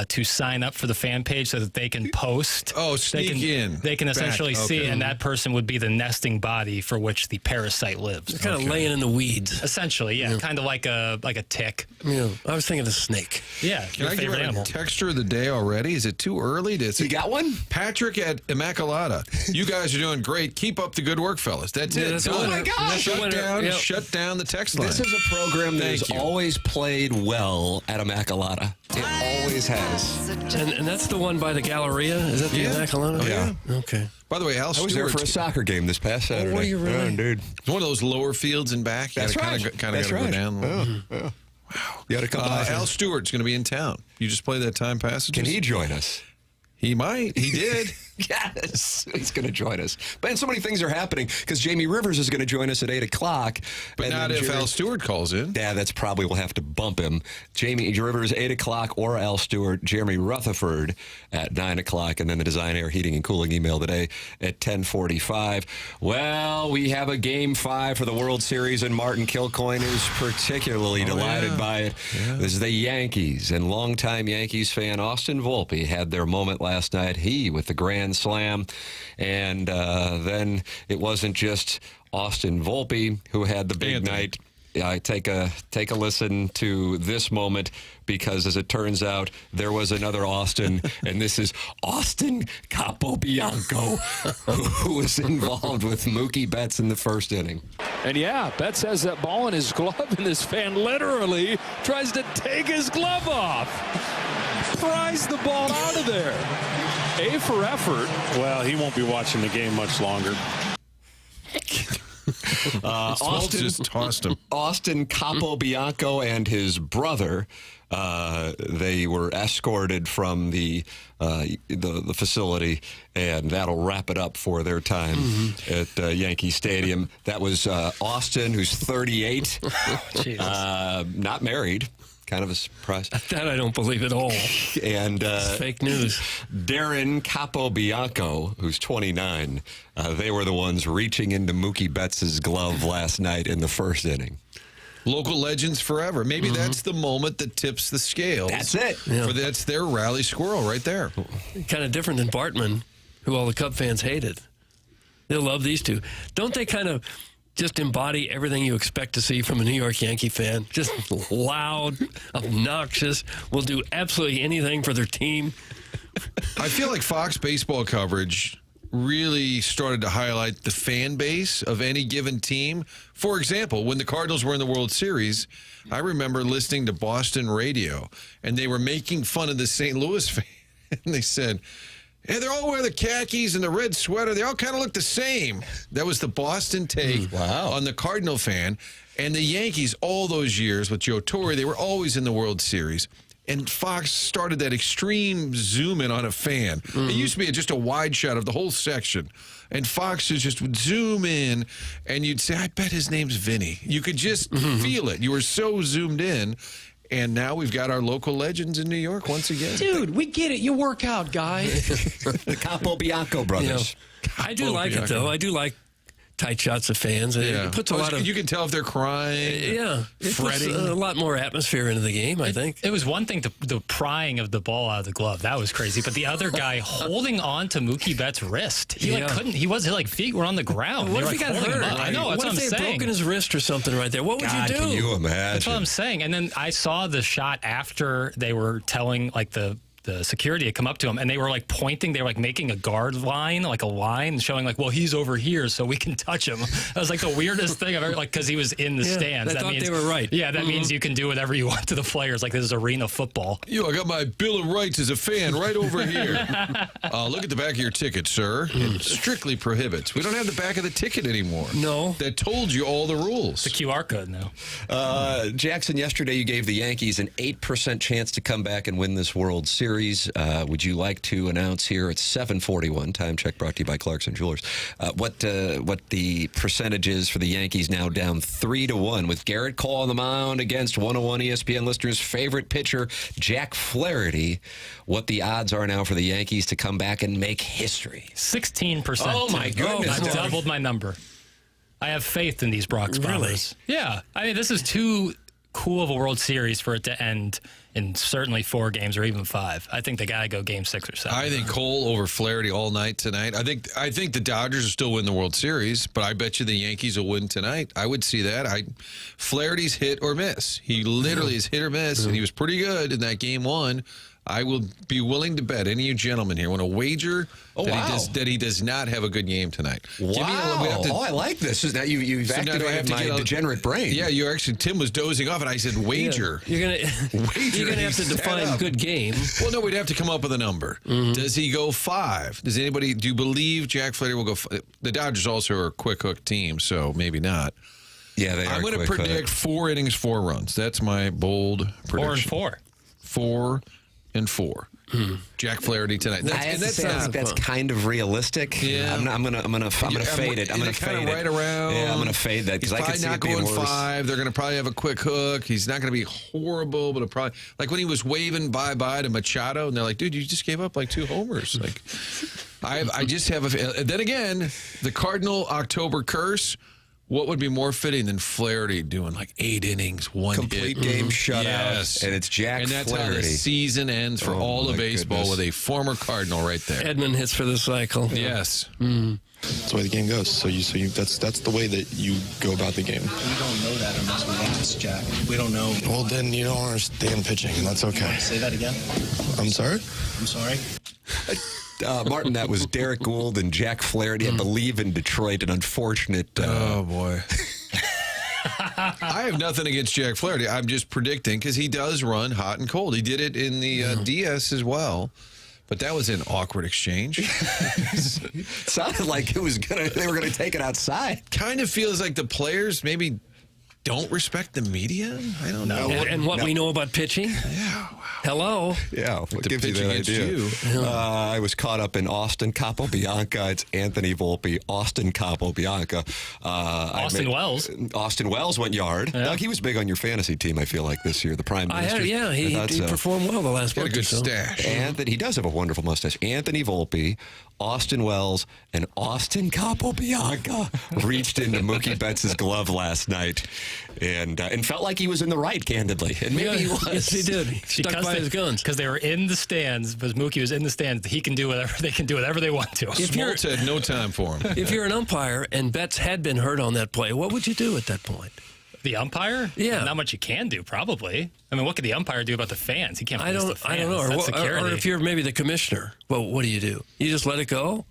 to sign up for the fan page so that they can post. Oh, sneak in. They can essentially Back, see, okay. and that person would be the nesting body for which the parasite lives. They're kind of laying in the weeds. Essentially, yeah, kind of like a tick. Yeah, I was thinking of a snake. Yeah, Can your I give favorite a animal. texture of the day already? Is it too early? You got one? Patrick at Immaculata. You guys are doing great. Keep up the good work, fellas. That's Yeah, it. that's Done. the winner. That's the winner. Yep. Shut down the text line. This is a program that Thank has you. always played well at Immaculata. It always has. And that's the one by the Galleria? Is that the Yeah. Immaculata? Oh, yeah. Okay. By the way, Al I was there Stewart. for a soccer game this past Saturday. were you really? Yeah, dude. It's one of those lower fields in back. You That's gotta right. Kind of That's got to right. go down. Yeah. You had a couple Al Stewart's going to be in town. You just play that time passages? Can he join us? He might. He did. Yes, he's going to join us. But so many things are happening because Jamie Rivers is going to join us at 8 o'clock. But not if Al Stewart calls in. Yeah, that's probably, we'll have to bump him. Jamie Rivers, 8 o'clock, or Al Stewart. Jeremy Rutherford at 9 o'clock. And then the Design Air Heating and Cooling email today at 10:45. Well, we have a Game 5 for the World Series, and Martin Kilcoyne is particularly delighted by it. Yeah. This is the Yankees, and longtime Yankees fan Austin Volpe had their moment last night. He with the grand slam, and then it wasn't just Austin Volpe who had the big night. Take a listen to this moment, because as it turns out, there was another Austin, and this is Austin Capobianco, who was involved with Mookie Betts in the first inning. And yeah, Betts has that ball in his glove, and this fan literally tries to take his glove off. Pries the ball out of there. A for effort. Well, he won't be watching the game much longer. Austin just tossed him. Austin Capobianco and his brother, they were escorted from the facility, and that'll wrap it up for their time at Yankee Stadium. That was Austin, who's 38, not married. Kind of a surprise. That I don't believe at all. And It's fake news. Darren Capobianco, who's 29, they were the ones reaching into Mookie Betts' glove last night in the first inning. Local legends forever. Maybe that's the moment that tips the scales. That's it. Yeah. That's their rally squirrel right there. Kind of different than Bartman. who all the Cub fans hated. They'll love these two. Don't they kind of just embody everything you expect to see from a New York Yankee fan? Just loud, obnoxious, will do absolutely anything for their team. I feel like Fox baseball coverage really started to highlight the fan base of any given team. For example, when the Cardinals were in the World Series, I remember listening to Boston radio, and they were making fun of the St. Louis fan. And they said, hey, they're all wearing the khakis and the red sweater. They all kind of look the same. That was the Boston take on the Cardinal fan. And the Yankees, all those years with Joe Torre, they were always in the World Series. And Fox started that extreme zoom in on a fan. It used to be just a wide shot of the whole section. And Fox just would zoom in, and you'd say, I bet his name's Vinny. You could just feel it. You were so zoomed in. And now we've got our local legends in New York once again. Dude, we get it. You work out, guy. The Capo Bianco brothers. I do like it, though. I do like tight shots of fans. And it puts a lot of... You can tell if they're crying. It fretting. puts a lot more atmosphere into the game, I think. It was one thing, the prying of the ball out of the glove. That was crazy. But the other guy holding on to Mookie Betts' wrist. He couldn't. He wasn't feet were on the ground. What if he got hurt? I know. That's what I'm saying. What if they broken his wrist or something right there? What would you do? Can you imagine? That's what I'm saying. And then I saw the shot after they were telling the security had come up to him, and they were pointing. They were making a guard line, like a line, showing well, he's over here, so we can touch him. That was the weirdest thing I've ever because he was in the stands. I thought they were right. Yeah, that means you can do whatever you want to the players. This is arena football. I got my Bill of Rights as a fan right over here. Look at the back of your ticket, sir. It strictly prohibits. We don't have the back of the ticket anymore. No. That told you all the rules. The QR code now. Jackson, yesterday you gave the Yankees an 8% chance to come back and win this World Series. Would you like to announce here at 7:41, time check brought to you by Clarkson Jewelers, what the percentage is for the Yankees now down 3-1 with Garrett Cole on the mound against 101 ESPN listeners' favorite pitcher, Jack Flaherty. What the odds are now for the Yankees to come back and make history? 16%. Oh, my goodness. I've doubled my number. I have faith in these Bronx Bombers. Really? Yeah. I mean, this is too cool of a World Series for it to end in certainly 4 games or even 5. I think they got to go game 6 or 7. I think Cole over Flaherty all night tonight. I think the Dodgers will still win the World Series, but I bet you the Yankees will win tonight. I would see that. Flaherty's hit or miss. He literally is hit or miss, and he was pretty good in that game 1. I will be willing to bet any of you gentlemen here want to wager that he does not have a good game tonight. Wow. I like this. Now you've activated my degenerate brain. Yeah, Tim was dozing off, and I said wager. Yeah. You're gonna have to define good game. Well, no, we'd have to come up with a number. Does he go 5? Do you believe Jack Flaherty will go 5? The Dodgers also are a quick hook team, so maybe not. Yeah, they are. I'm going to predict 4 innings, 4 runs. That's my bold prediction. 4 and 4. 4 and 4. Jack Flaherty tonight. That's kind of realistic. Yeah, I'm gonna fade it. I'm gonna fade it. Right around. Yeah, I'm gonna fade that because I can see it being worse. He's probably not going 5. They're gonna probably have a quick hook. He's not gonna be horrible, but it'll probably when he was waving bye to Machado, and they're like, dude, you just gave up 2 homers. I just have then again, the Cardinal October curse. What would be more fitting than Flaherty doing 8 innings, 1 complete game shutout? Yes. And it's Jack Flaherty. And that's Flaherty. how the season ends for all of baseball with a former Cardinal right there. Edmund hits for the cycle. Yes. That's the way the game goes. So that's the way that you go about the game. We don't know that unless we ask Jack. We don't know. Well, then you don't understand pitching, and that's okay. Say that again. I'm sorry? I'm sorry. Martin, that was Derek Gould and Jack Flaherty, I believe, in Detroit. An unfortunate... Oh, boy. I have nothing against Jack Flaherty. I'm just predicting because he does run hot and cold. He did it in the DS as well. But that was an awkward exchange. Sounded like they were gonna take it outside. Kind of feels like the players maybe don't respect the media. I don't know. And what we know about pitching? Yeah. Wow. Hello. Yeah. What to gives you pitch that against idea? you. I was caught up in Austin Capobianca. It's Anthony Volpe. Austin Capobianca. Austin Wells. Austin Wells went yard. Yeah. Doug, he was big on your fantasy team, I feel like, this year. The Prime Minister. He performed well the last month. Got a good stash. Anthony, he does have a wonderful mustache. Anthony Volpe, Austin Wells, and Austin Capobianca reached into Mookie Betts' glove last night and felt like he was in the right, candidly. And maybe he was. Yes, he did. He stuck by his guns. Because they were in the stands, because Mookie was in the stands, they can do whatever they want to. Smoltz had no time for him. If you're an umpire and Betts had been hurt on that play, what would you do at that point? The umpire? Yeah. Not much you can do, probably. I mean, what could the umpire do about the fans? He can't police the fans. I don't know. Or if you're maybe the commissioner, well, what do? You just let it go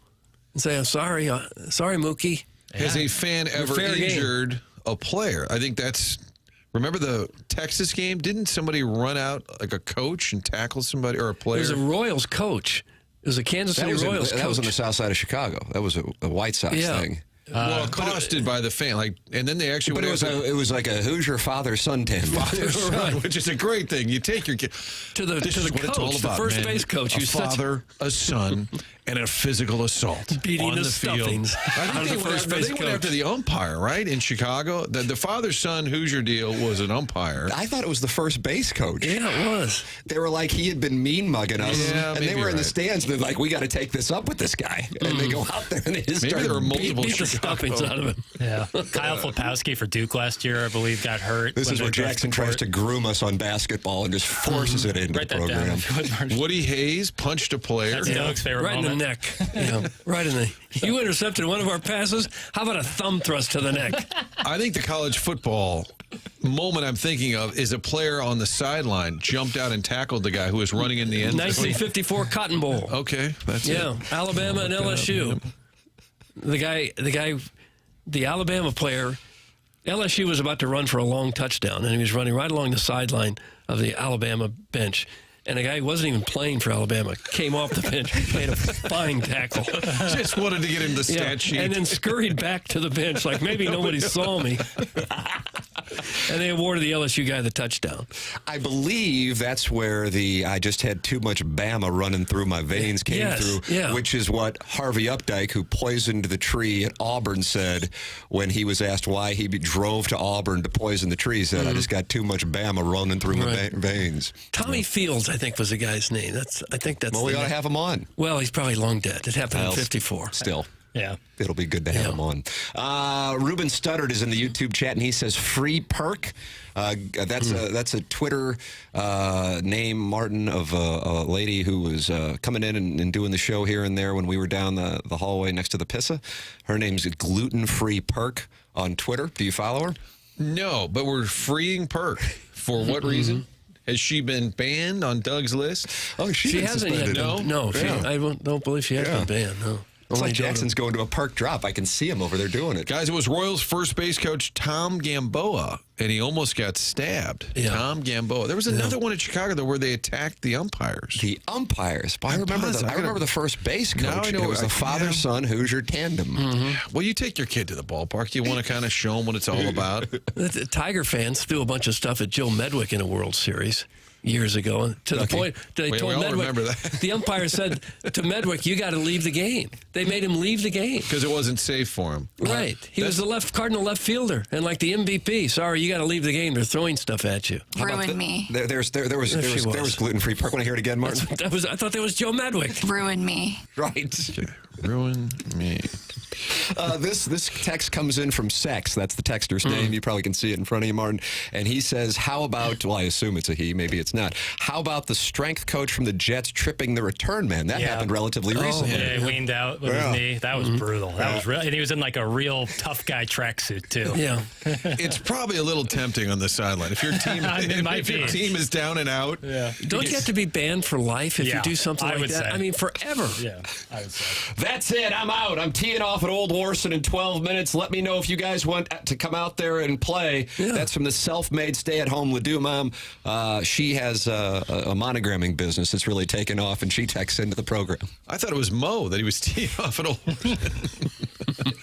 and say, I'm sorry. Sorry, Mookie. Yeah. Has a fan ever injured a player? I think that's... Remember the Texas game? Didn't somebody run out like a coach and tackle somebody or a player? It was a Royals coach. It was a Kansas City Royals coach. That was on the south side of Chicago. That was a White Sox thing. Well, accosted by the fan, and then they actually. But it was like a Hoosier father-son tandem. Father-son, which is a great thing. You take your kid to the coach, it's all about, the first base coach. A father, a son, and a physical assault beating on the field. I think they went after the umpire, right, in Chicago. The father-son Hoosier deal was an umpire. I thought it was the first base coach. Yeah, it was. They were like, he had been mean mugging us, and they were in the stands. They're like, we got to take this up with this guy, and they go out there and they just maybe there were multiple stuffings out of him. Yeah, Kyle Filipowski for Duke last year, I believe, got hurt. This is where Jackson tries to groom us on basketball and just forces it into the program. Woody Hayes punched a player. That's Doug's favorite right moment. In the neck. Right in the. You intercepted one of our passes. How about a thumb thrust to the neck? I think the college football moment I'm thinking of is a player on the sideline jumped out and tackled the guy who was running in the end zone. 1954 Cotton Bowl. Okay, that's it. Yeah, Alabama and LSU. The Alabama player, LSU was about to run for a long touchdown, and he was running right along the sideline of the Alabama bench. And a guy who wasn't even playing for Alabama came off the bench, made a fine tackle. Just wanted to get him the stat sheet. And then scurried back to the bench like maybe nobody saw me. And they awarded the LSU guy the touchdown. I believe that's where I just had too much Bama running through my veins came through, which is what Harvey Updike, who poisoned the tree at Auburn, said when he was asked why he drove to Auburn to poison the tree. He said, I just got too much Bama running through my veins. Tommy Fields, I think, was the guy's name. I think that's. Well, we ought to have him on. Well, he's probably long dead. It happened in '54. Still. Yeah. It'll be good to have him on. Ruben Studdard is in the YouTube chat, and he says, free perk. That's a Twitter name, Martin, of a lady who was coming in and doing the show here and there when we were down the hallway next to the Pissa. Her name's Gluten Free Perk on Twitter. Do you follow her? No, but we're freeing Perk. For what reason? Has she been banned on Doug's list? Oh, she hasn't yet. No, I don't believe she has been banned, no. It's like Jackson's going to a park drop. I can see him over there doing it. Guys, it was Royals first base coach Tom Gamboa, and he almost got stabbed. Yeah. Tom Gamboa. There was another one in Chicago, though, where they attacked the umpires. The umpires? I remember the first base coach. It was the father-son Hoosier tandem. Well, you take your kid to the ballpark. You want to kind of show them what it's all about. The Tiger fans threw a bunch of stuff at Joe Medwick in a World Series years ago, to the point they told Medwick, the umpire said to Medwick, you got to leave the game. They made him leave the game. Because it wasn't safe for him. Right. He was the Cardinal left fielder and like the MVP. Sorry, you got to leave the game. They're throwing stuff at you. Ruin me. There was gluten-free Perk. Want to hear it again, Martin? I thought that was Joe Medwick. Ruin me. Right. Ruin me. This text comes in from Sex. That's the texter's name. You probably can see it in front of you, Martin. And he says, how about, well, I assume it's a he, maybe it's not. How about the strength coach from the Jets tripping the return man? That happened relatively recently. Yeah, he weaned out with his knee. That was brutal. That was real. And he was in like a real tough guy tracksuit, too. Yeah. It's probably a little tempting on the sideline. If your team, your team is down and out. Yeah. Don't you have to be banned for life if you do something like that? Say. I mean, forever. Yeah, I would say. That's it. I'm out. I'm teeing off at Old Warson in 12 minutes. Let me know if you guys want to come out there and play. Yeah. That's from the self-made stay-at-home Ledoux mom. She has a monogramming business that's really taken off, and she texts into the program. I thought it was Mo that he was teeing off at Old Warson.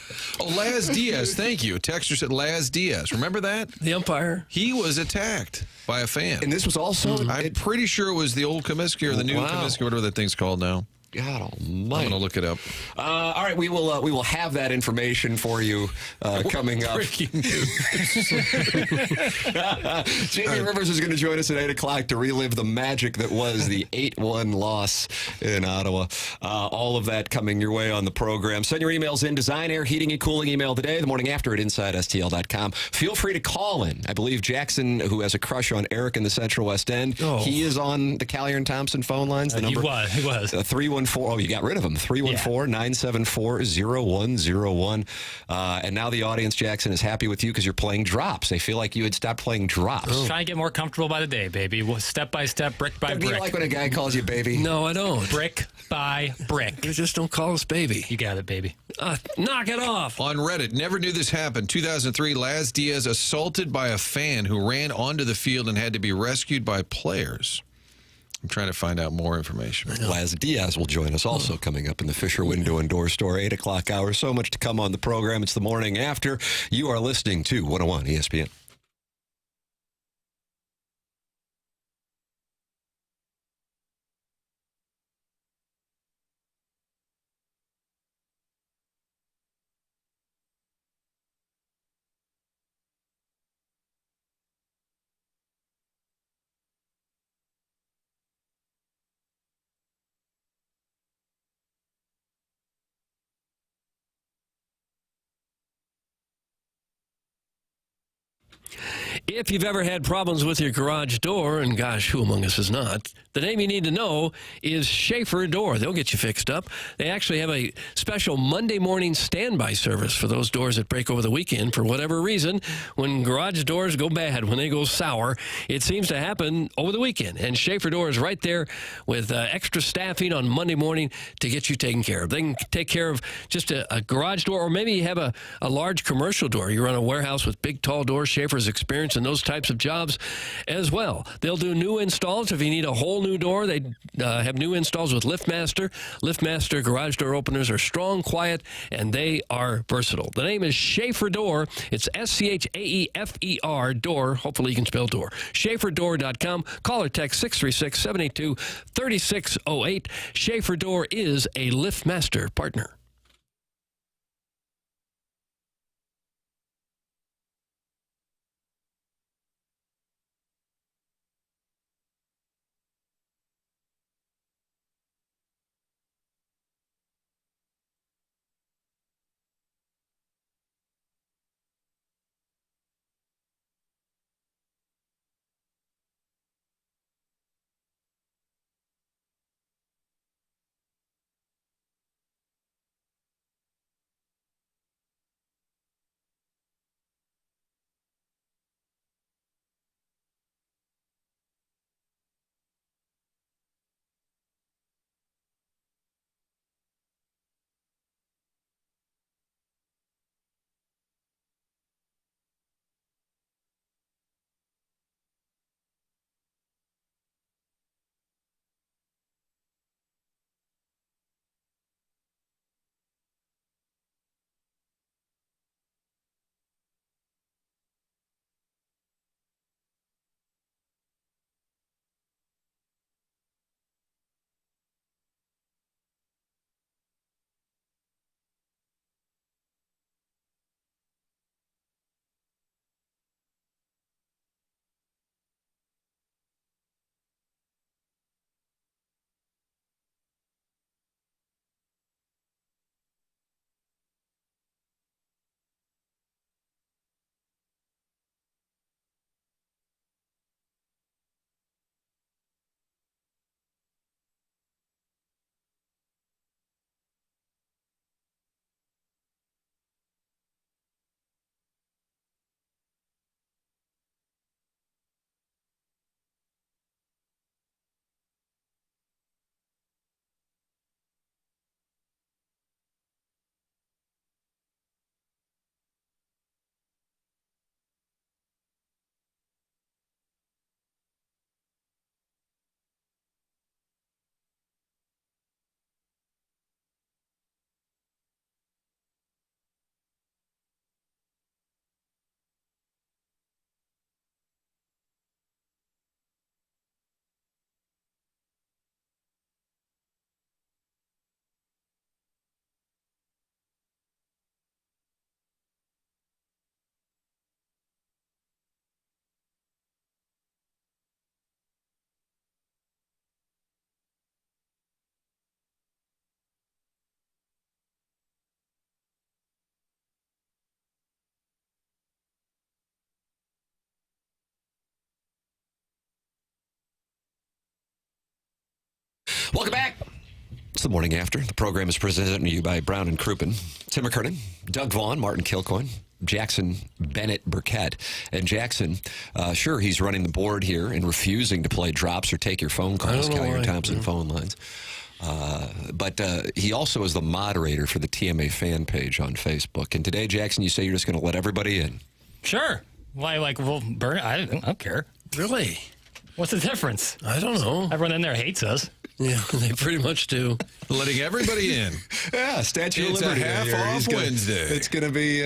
Oh, Laz Diaz, thank you. A texter said Laz Diaz. Remember that? The umpire. He was attacked by a fan. And this was also... I'm pretty sure it was the old Comiskey or the new Comiskey, whatever that thing's called now. God almighty. I'm going to look it up. All right, we will have that information for you coming up. Breaking news. Jamie Rivers is going to join us at 8 o'clock to relive the magic that was the 8-1 loss in Ottawa. All of that coming your way on the program. Send your emails in. Design, air, heating, and cooling email today. The morning after at InsideSTL.com. Feel free to call in. I believe Jackson, who has a crush on Eric in the Central West End, he is on the Callier and Thompson phone lines. The number, he was. 314. Oh, you got rid of him. 314-974-0101. And now the audience, Jackson, is happy with you because you're playing drops. They feel like you had stopped playing drops. Trying to get more comfortable by the day, baby. Step by step, brick by brick. Do you like when a guy calls you baby? No, I don't. Brick by brick. You just don't call us baby. You got it, baby. Knock it off. On Reddit, never knew this happened. 2003, Laz Diaz assaulted by a fan who ran onto the field and had to be rescued by players. I'm trying to find out more information. Laz Diaz will join us also coming up in the Fisher Window and Door Store, 8 o'clock hour. So much to come on the program. It's the morning after. You are listening to 101 ESPN. If you've ever had problems with your garage door, and gosh, who among us is not, the name you need to know is Schaefer Door. They'll get you fixed up. They actually have a special Monday morning standby service for those doors that break over the weekend for whatever reason. When garage doors go bad, when they go sour, it seems to happen over the weekend. And Schaefer Door is right there with extra staffing on Monday morning to get you taken care of. They can take care of just a garage door, or maybe you have a large commercial door. You run a warehouse with big, tall doors. Schaefer's experience in those types of jobs as well. They'll do new installs. If you need a whole new door, they have new installs with LiftMaster. LiftMaster garage door openers are strong, quiet, and they are versatile. The name is Schaefer Door. It's SCHAEFER Door. Hopefully you can spell door. SchaeferDoor.com. Call or text 636-782-3608. Schaefer Door is a LiftMaster partner. Welcome back. It's the Morning After. The program is presented to you by Brown and Crouppen, Tim McKernan, Doug Vaughn, Martin Kilcoyne, Jackson Burkett. And Jackson, sure, he's running the board here and refusing to play drops or take your phone calls, Kelly Thompson phone lines. But he also is the moderator for the TMA fan page on Facebook. And today, Jackson, you say you're just going to let everybody in. Sure. Why, I don't care. Really? What's the difference? I don't know. Everyone in there hates us. Yeah, they pretty much do. Letting everybody in. Yeah, Statue of It's Liberty. a half-off Wednesday. It's going to be,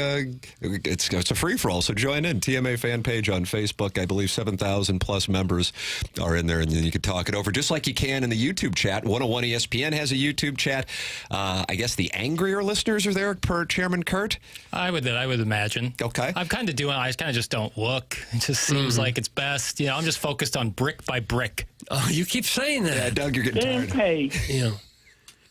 it's a free-for-all, so join in. TMA fan page on Facebook. I believe 7,000-plus members are in there, and then you can talk it over just like you can in the YouTube chat. 101 ESPN has a YouTube chat. I guess the angrier listeners are there per Chairman Kurt? I would imagine. Okay. I kind of just don't look. It just seems like it's best. You know, I'm just focused on brick by brick. Oh, you keep saying that. Yeah, Doug, you're getting tired. You know,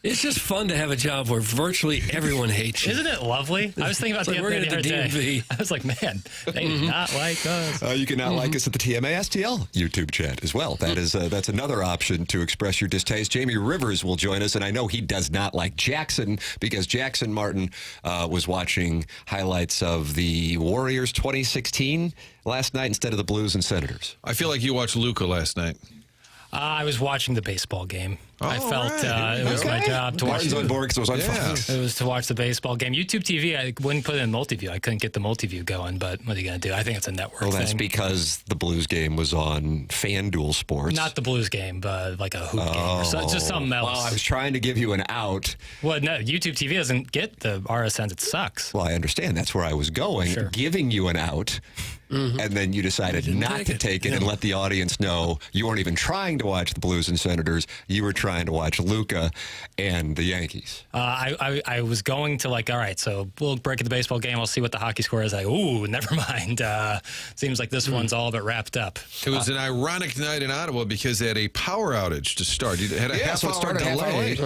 it's just fun to have a job where virtually everyone hates you. Isn't it lovely? I was thinking about the other day. I was like, man, they do not like us. You can not like us at the TMA STL YouTube chat as well. That is that's another option to express your distaste. Jamie Rivers will join us, and I know he does not like Jackson because Jackson Martin was watching highlights of the Warriors 2016 last night instead of the Blues and Senators. I feel like you watched Luka last night. I was watching the baseball game. I felt right. it was my job to watch. Martin's on board because it was on Fox. It was to watch the baseball game. YouTube TV, I wouldn't put it in multiview. I couldn't get the multiview going, but what are you going to do? I think it's a network thing. Well, that's because the Blues game was on FanDuel Sports. Not the Blues game, but like a hoop game or just something else. Well, I was trying to give you an out. Well, no, YouTube TV doesn't get the RSNs. It sucks. Well, I understand. That's where I was going, giving you an out. And then you decided not to take it and let the audience know you weren't even trying to watch the Blues and Senators. You were trying to watch Luka and the Yankees. I was going to all right, so we'll break at the baseball game. I'll see what the hockey score is. Ooh, never mind. Seems like this one's all but wrapped up. It was an ironic night in Ottawa because they had a power outage to start. You had a half-hour delay.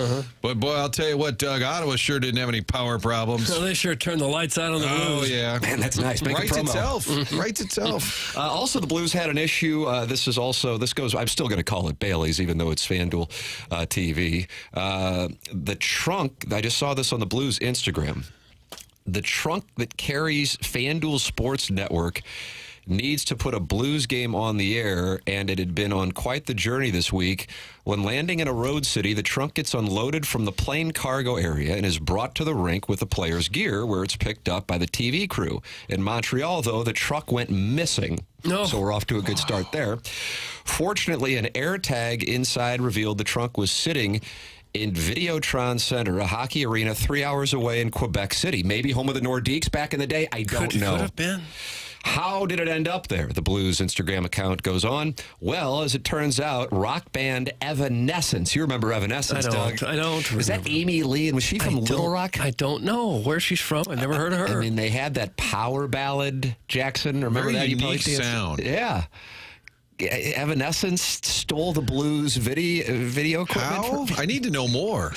But, boy, I'll tell you what, Doug, Ottawa sure didn't have any power problems. So they sure turned the lights out on the Blues. Oh, yeah. Man, that's nice. Make Writes a promo. itself. Writes itself. Also, the Blues had an issue. This goes, I'm still going to call it Bailey's, even though it's FanDuel TV. The trunk, I just saw this on the Blues Instagram. The trunk that carries FanDuel Sports Network needs to put a Blues game on the air, and it had been on quite the journey this week. When landing in a road city, the trunk gets unloaded from the plane cargo area and is brought to the rink with the player's gear, where it's picked up by the TV crew. In Montreal, though, the truck went missing. So we're off to a good start there. Fortunately, an air tag inside revealed the trunk was sitting in Videotron Center, a hockey arena 3 hours away in Quebec City. Maybe home of the Nordiques back in the day. I don't know. Could have been. How did it end up there? The Blues Instagram account goes on. Well, as it turns out, rock band Evanescence. You remember Evanescence, Doug? I don't. Was that Amy Lee? And was she from Little Rock? I don't know where she's from. I've never heard of her. I mean, they had that power ballad, Jackson. Remember Very that? unique sound. Yeah. Evanescence stole the Blues video equipment. How? I need to know more.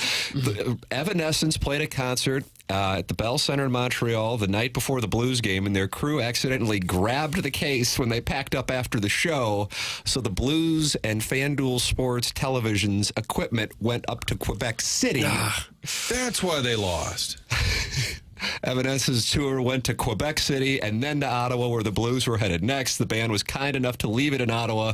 Evanescence played a concert at the Bell Center in Montreal the night before the Blues game, and their crew accidentally grabbed the case when they packed up after the show. So the Blues and FanDuel Sports Television's equipment went up to Quebec City. That's why they lost. Evanescence's tour went to Quebec City and then to Ottawa, where the Blues were headed next. The band was kind enough to leave it in Ottawa,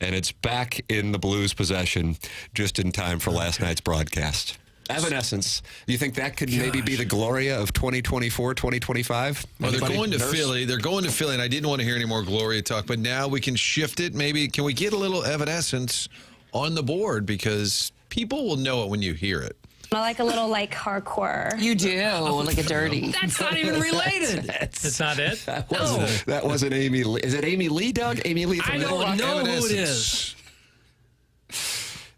and it's back in the Blues' possession just in time for last night's broadcast. Evanescence. You think that could maybe be the Gloria of 2024, 2025? Well, they're going to Philly. They're going to Philly, and I didn't want to hear any more Gloria talk, but now we can shift it. Maybe can we get a little Evanescence on the board, because people will know it when you hear it. I like a little hardcore. You do, like a dirty. That's not even related. That's not it? That wasn't Amy Lee. Is it Amy Lee, Doug? Amy Lee from I Little Rock? don't know who it is.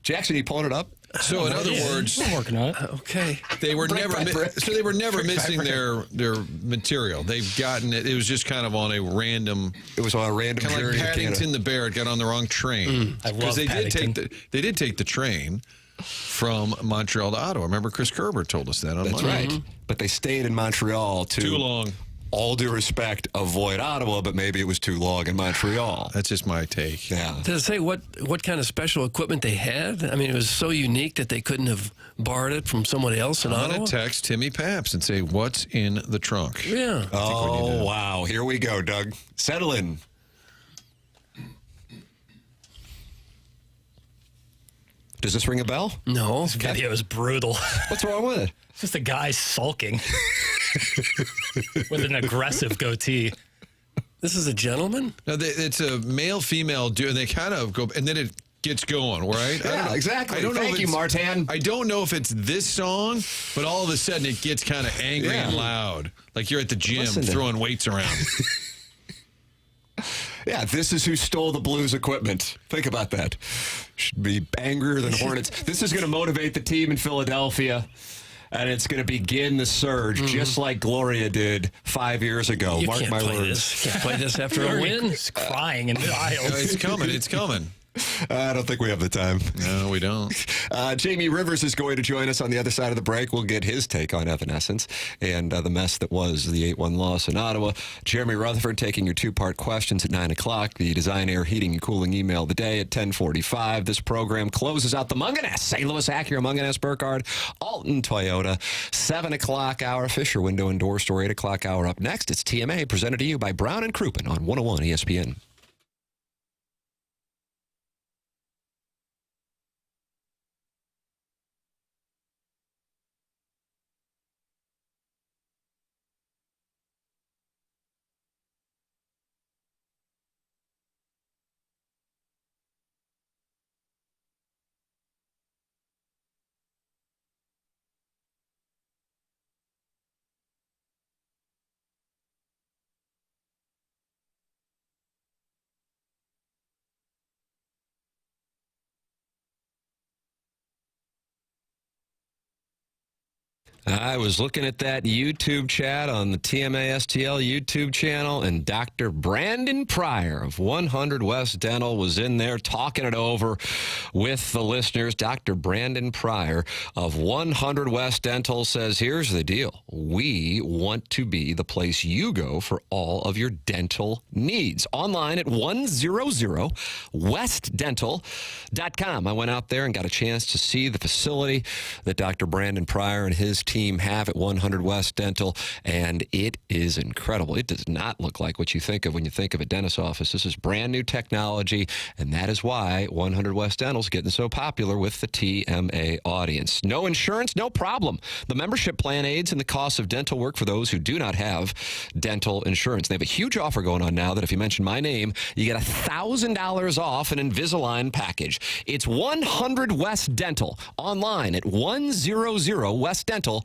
Jackson, you pulling it up? So in other words, I'm working on it. Okay. They were never missing their material. They've gotten it. It was just kind of on a random. It was on a random kind of like Paddington the Bear got on the wrong train. I love Paddington. They did take the train from Montreal to Ottawa. Remember, Chris Kerber told us that on That's Monday. right. But they stayed in Montreal Too long. all due respect, avoid Ottawa, but maybe it was too long in Montreal. That's just my take. Yeah. Does it say what kind of special equipment they had? I mean, it was so unique that they couldn't have borrowed it from somebody else in I'm Ottawa? going to text Timmy Paps and say, what's in the trunk? Yeah. Oh, wow. Here we go, Doug. Settle in. Does this ring a bell? No. This video is brutal. What's wrong with it? It's just a guy sulking with an aggressive goatee. This is a gentleman? No, it's a male-female dude, and they kind of go, and then it gets going, right? Yeah, exactly. Thank you, Martin. I don't know if it's this song, but all of a sudden it gets kind of angry and loud, like you're at the gym throwing weights around. Yeah, this is who stole the Blues equipment. Think about that. Should be angrier than Hornets. This is going to motivate the team in Philadelphia, and it's going to begin the surge, just like Gloria did 5 years ago. You Mark can't my play words. this. Can't play this after a win. He's crying in the aisles. It's coming. It's coming. I don't think we have the time. No, we don't. Jamie Rivers is going to join us on the other side of the break. We'll get his take on Evanescence and the mess that was the 8-1 loss in Ottawa. Jeremy Rutherford taking your two-part questions at 9 o'clock. The Design, Air, Heating, and Cooling email of the day at 10:45. This program closes out the Munganess, St. Louis Acura, Munganess, Burkhardt, Alton, Toyota. 7 o'clock hour, Fisher Window and Door Store. 8 o'clock hour up next. It's TMA, presented to you by Brown and Crouppen on 101 ESPN. I was looking at that YouTube chat on the TMA STL YouTube channel, and Dr. Brandon Pryor of 100 West Dental was in there talking it over with the listeners. Dr. Brandon Pryor of 100 West Dental says, here's the deal. We want to be the place you go for all of your dental needs. Online at 100westdental.com. I went out there and got a chance to see the facility that Dr. Brandon Pryor and his team have at 100 West Dental, and it is incredible. It does not look like what you think of when you think of a dentist's office. This is brand new technology, and that is why 100 West Dental is getting so popular with the TMA audience. No insurance, no problem. The membership plan aids in the cost of dental work for those who do not have dental insurance. They have a huge offer going on now that if you mention my name, you get $1,000 off an Invisalign package. It's 100 West Dental, online at 100westdental.com.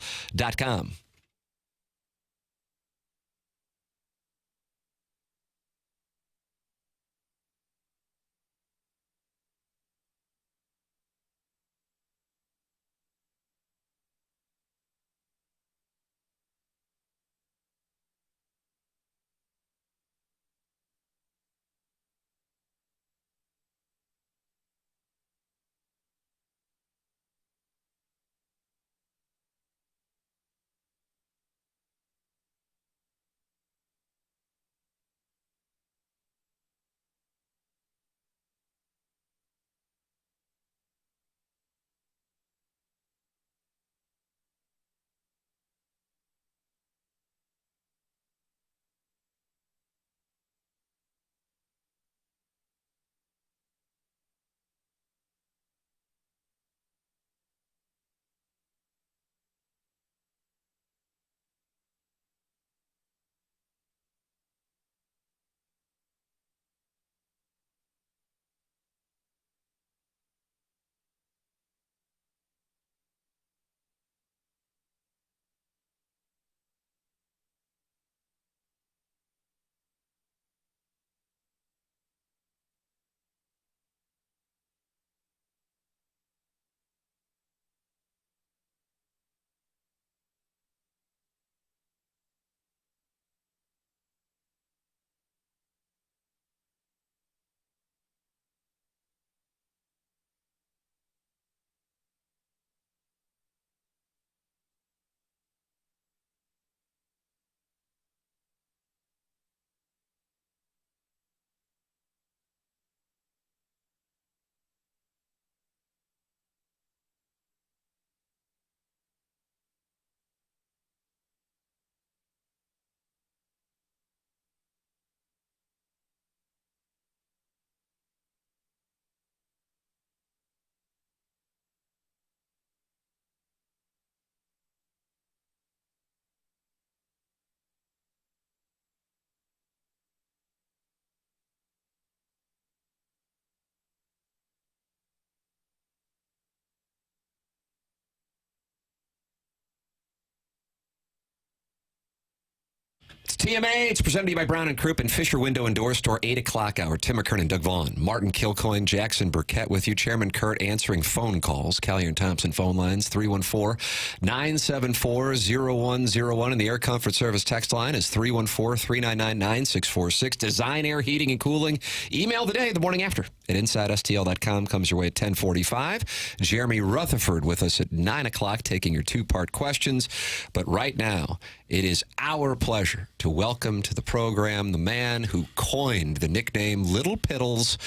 It's TMA. It's presented to you by Brown and Croup and Fisher Window and Door Store, 8 o'clock hour. Tim McKernan, Doug Vaughn, Martin Kilcoyne, Jackson Burkett with you. Chairman Kurt answering phone calls. Callier and Thompson phone lines, 314-974-0101. And the Air Comfort Service text line is 314-399-9646. Design Air Heating and Cooling. Email today, the morning after at InsideSTL.com. Comes your way at 10:45. Jeremy Rutherford with us at 9 o'clock, taking your two-part questions. But right now, it is our pleasure to welcome to the program the man who coined the nickname Little Piddles.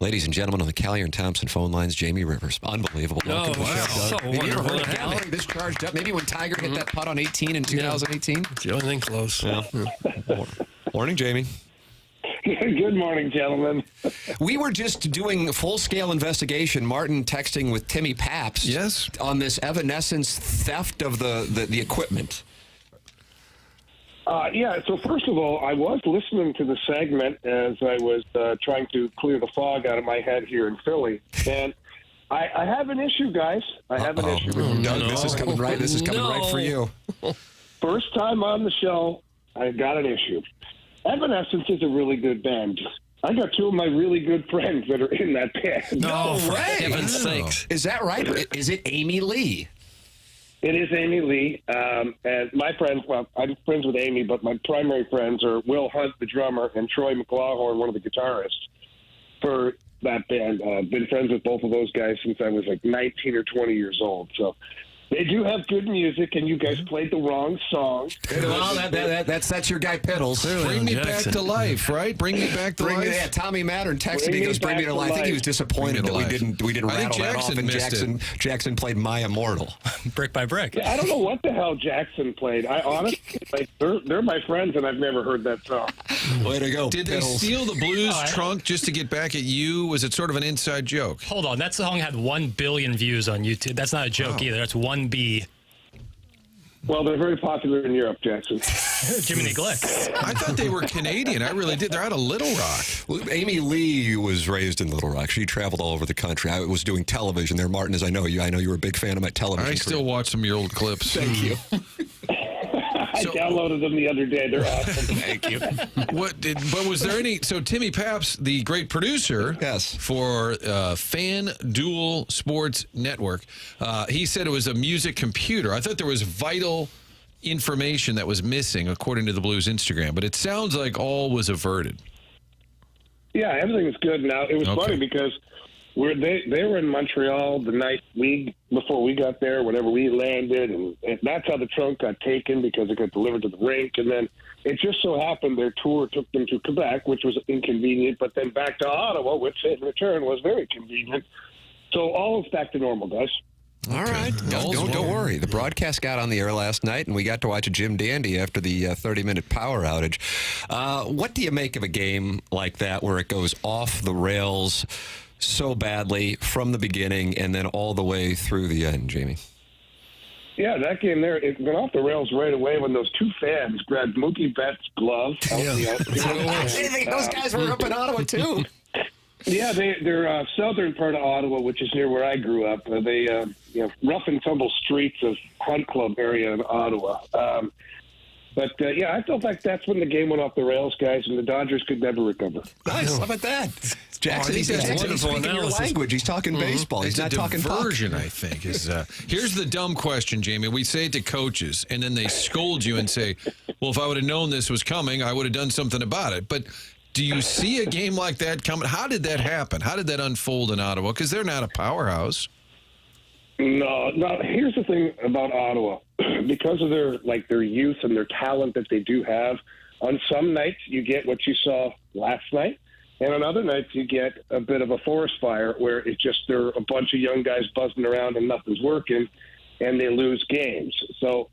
Ladies and gentlemen, on the Callier and Thompson phone lines, Jamie Rivers. Unbelievable. Welcome to the show, Doug. So Have you ever heard wonderful. a gallery this charged up? Maybe when Tiger hit that putt on 18 in 2018? It's the only thing close. Yeah. Morning, Jamie. Good morning, gentlemen. We were just doing a full-scale investigation. Martin texting with Timmy Paps. Yes. On this Evanescence theft of the equipment. Yeah, so first of all, I was listening to the segment as I was trying to clear the fog out of my head here in Philly. And I have an issue, guys. I have an issue. Doug, this is coming right. This is coming right for you. First time on the show, I got an issue. Evanescence is a really good band. I got two of my really good friends that are in that band. No way. Heaven's sakes. Is that right? Is it Amy Lee? It is Amy Lee. And my friends, well, I'm friends with Amy, but my primary friends are Will Hunt, the drummer, and Troy McLaughlin, one of the guitarists for that band. I've been friends with both of those guys since I was like 19 or 20 years old. So they do have good music, and you guys played the wrong song. Well, that's your guy, Piddles. Bring me back to life, right? Bring me back to life. Yeah, Tommy Mattern texted me, goes, bring me to life. I think he was disappointed that we didn't rattle that off, and Jackson played My Immortal. Brick by brick. Yeah, I don't know what the hell Jackson played. I honestly, like, they're my friends, and I've never heard that song. Way to go, Did they steal the blues trunk just to get back at you? Was it sort of an inside joke? Hold on. That song had 1 billion views on YouTube. That's not a joke either. That's 1B. Well, they're very popular in Europe, Jackson. Jiminy Glick. I thought they were Canadian. I really did. They're out of Little Rock. Well, Amy Lee was raised in Little Rock. She traveled all over the country. I was doing television there. Martin, as I know you were a big fan of my television. I still watch some of your old clips. Thank you. I downloaded them the other day. They're awesome. Thank you. But was there any? So Timmy Paps, the great producer, yes, for FanDuel Sports Network, he said it was a music computer. I thought there was vital information that was missing, according to the Blues Instagram. But it sounds like all was averted. Yeah, everything was good. Now it was funny because they were in Montreal the night before we got there, whenever we landed, and that's how the trunk got taken because it got delivered to the rink. And then it just so happened their tour took them to Quebec, which was inconvenient, but then back to Ottawa, which in return was very convenient. So all is back to normal, guys. All right. Don't worry. The broadcast got on the air last night, and we got to watch a Jim Dandy after the 30-minute power outage. What do you make of a game like that where it goes off the rails so badly from the beginning and then all the way through the end, Jamie? Yeah, that game there, it went off the rails right away when those two fans grabbed Mookie Betts' glove. Those guys were up in Ottawa, too. Yeah, they're southern part of Ottawa, which is near where I grew up. They rough and tumble streets of Hunt Club area in Ottawa. But I felt like that's when the game went off the rails, guys, and the Dodgers could never recover. Nice. How about that? Jackson, he's speaking your language. He's talking baseball. He's not talking diversion, I think. Here's the dumb question, Jamie. We say it to coaches, and then they scold you and say, well, if I would have known this was coming, I would have done something about it. But do you see a game like that coming? How did that happen? How did that unfold in Ottawa? Because they're not a powerhouse. No. Here's the thing about Ottawa. Because of their youth and their talent that they do have, on some nights you get what you saw last night, and on other nights you get a bit of a forest fire where it's just they're a bunch of young guys buzzing around and nothing's working, and they lose games. So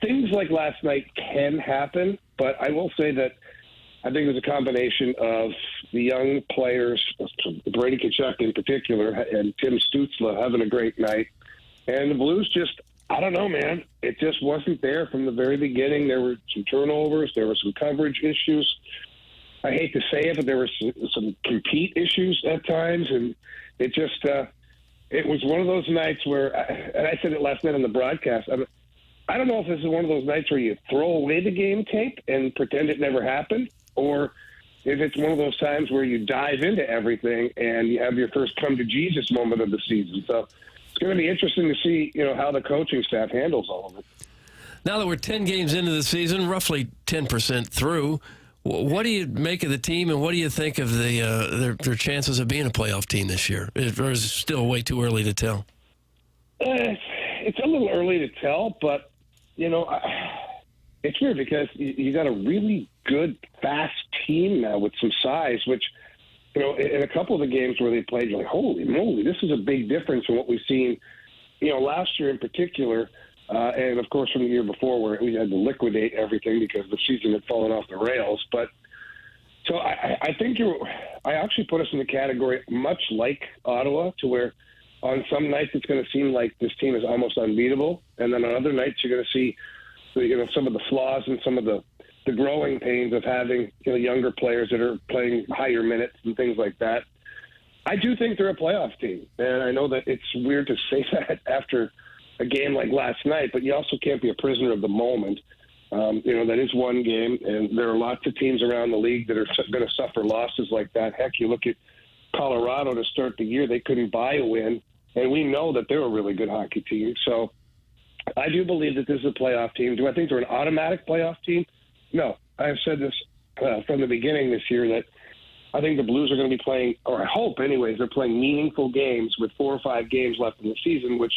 things like last night can happen, but I will say that I think it was a combination of the young players, Brady Tkachuk in particular, and Tim Stützle having a great night. And the Blues just, I don't know, man. It just wasn't there from the very beginning. There were some turnovers. There were some coverage issues. I hate to say it, but there were some compete issues at times. And it just, it was one of those nights where, and I said it last night on the broadcast, I don't know if this is one of those nights where you throw away the game tape and pretend it never happened, or if it's one of those times where you dive into everything and you have your first come-to-Jesus moment of the season. So it's going to be interesting to see, how the coaching staff handles all of it. Now that we're 10 games into the season, roughly 10% through, what do you make of the team, and what do you think of their chances of being a playoff team this year? Or is it still way too early to tell? It's a little early to tell, but, it's weird because you got a really good, fast team now with some size, which, in a couple of the games where they played, you're like, holy moly, this is a big difference from what we've seen, last year in particular. And, of course, from the year before where we had to liquidate everything because the season had fallen off the rails. But so I think I actually put us in the category much like Ottawa, to where on some nights it's going to seem like this team is almost unbeatable. And then on other nights you're going to see some of the flaws and some of the growing pains of having younger players that are playing higher minutes and things like that. I do think they're a playoff team. And I know that it's weird to say that after a game like last night, but you also can't be a prisoner of the moment. That is one game, and there are lots of teams around the league that are going to suffer losses like that. Heck, you look at Colorado to start the year, they couldn't buy a win, and we know that they're a really good hockey team. So I do believe that this is a playoff team. Do I think they're an automatic playoff team? No. I have said this from the beginning this year, that I think the Blues are going to be playing, or I hope anyways, they're playing meaningful games with 4 or 5 games left in the season, which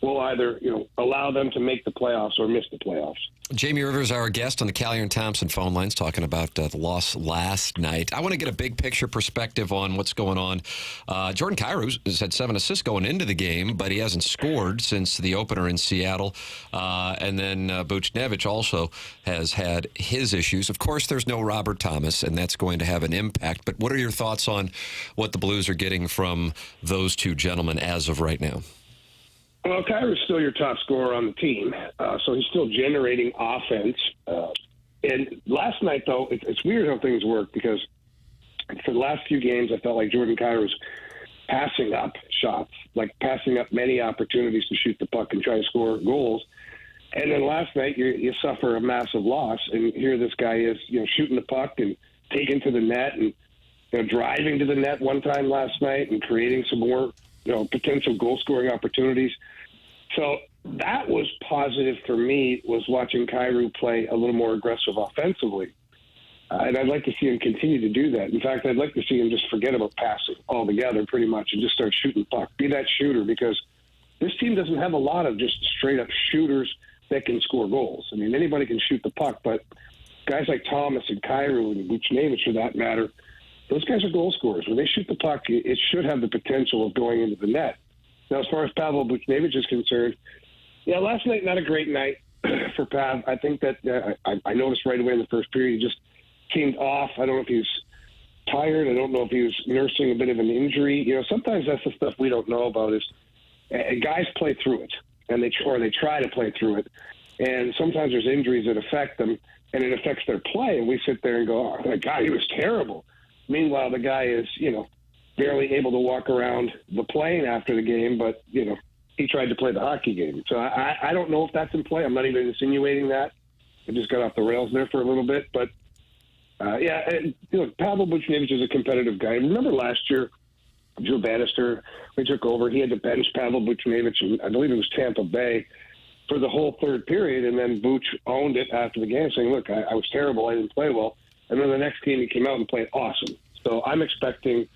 will either, allow them to make the playoffs or miss the playoffs. Jamie Rivers, our guest on the Callier and Thompson phone lines, talking about the loss last night. I want to get a big picture perspective on what's going on. Jordan Kyrou has had 7 assists going into the game, but he hasn't scored since the opener in Seattle. And then Buchnevich also has had his issues. Of course, there's no Robert Thomas, and that's going to have an impact. But what are your thoughts on what the Blues are getting from those two gentlemen as of right now? Well, Kyrou's still your top scorer on the team, so he's still generating offense. And last night, though, it's weird how things work, because for the last few games, I felt like Jordan Kyrou's passing up shots, like passing up many opportunities to shoot the puck and try to score goals. And then last night, you suffer a massive loss, and here this guy is, shooting the puck and taking to the net and driving to the net one time last night and creating some more potential goal-scoring opportunities. So that was positive for me, was watching Kyrou play a little more aggressive offensively. And I'd like to see him continue to do that. In fact, I'd like to see him just forget about passing altogether pretty much and just start shooting the puck. Be that shooter, because this team doesn't have a lot of just straight-up shooters that can score goals. I mean, anybody can shoot the puck, but guys like Thomas and Kyrou and Buchnevich, for that matter, those guys are goal scorers. When they shoot the puck, it should have the potential of going into the net. Now, as far as Pavel Buchnevich is concerned, last night, not a great night for Pav. I think that I noticed right away in the first period, he just seemed off. I don't know if he was tired. I don't know if he was nursing a bit of an injury. Sometimes that's the stuff we don't know about, is guys play through it, and they try to play through it. And sometimes there's injuries that affect them, and it affects their play. And we sit there and go, oh, God, he was terrible. Meanwhile, the guy is, barely able to walk around the plane after the game, but, he tried to play the hockey game. So I don't know if that's in play. I'm not even insinuating that. I just got off the rails there for a little bit. But, Pavel Buchnevich is a competitive guy. Remember last year, Drew Bannister, we took over, he had to bench Pavel Buchnevich, and I believe it was Tampa Bay, for the whole third period, and then Buch owned it after the game, saying, look, I was terrible, I didn't play well. And then the next game he came out and played awesome. So I'm expecting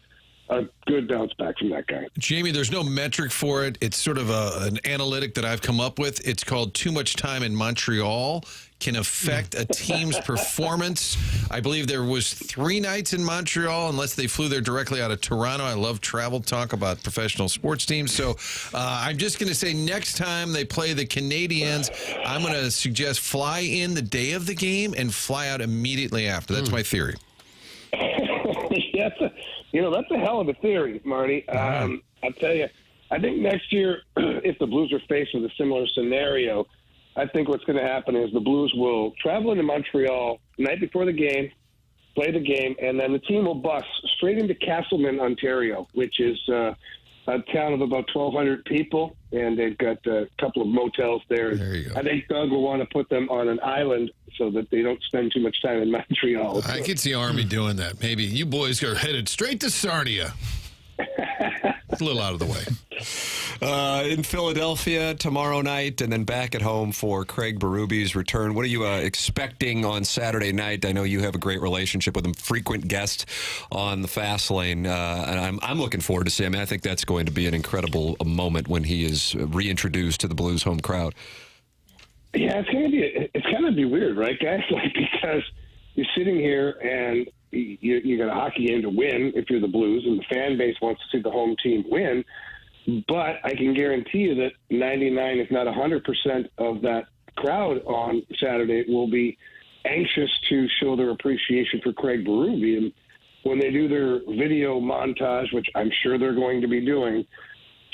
a good bounce back from that guy. Jamie, there's no metric for it. It's sort of an analytic that I've come up with. It's called too much time in Montreal can affect a team's performance. I believe there was 3 nights in Montreal, unless they flew there directly out of Toronto. I love travel talk about professional sports teams. So I'm just going to say next time they play the Canadiens, I'm going to suggest fly in the day of the game and fly out immediately after. That's my theory. That's a hell of a theory, Marty. I'll tell you, I think next year, if the Blues are faced with a similar scenario, I think what's going to happen is the Blues will travel into Montreal the night before the game, play the game, and then the team will bus straight into Castleman, Ontario, which is a a town of about 1,200 people, and they've got a couple of motels there. There you go. I think Doug will want to put them on an island so that they don't spend too much time in Montreal. I could see Army doing that. Maybe you boys are headed straight to Sarnia. It's a little out of the way. In Philadelphia tomorrow night, and then back at home for Craig Berube's return. What are you expecting on Saturday night? I know you have a great relationship with him, frequent guest on the Fast Lane, and I'm looking forward to seeing him. I think that's going to be an incredible moment when he is reintroduced to the Blues home crowd. Yeah, it's gonna be weird, right, guys? Like, because you're sitting here and you got a hockey game to win if you're the Blues, and the fan base wants to see the home team win. But I can guarantee you that 99, if not 100% of that crowd on Saturday will be anxious to show their appreciation for Craig Berube. And when they do their video montage, which I'm sure they're going to be doing,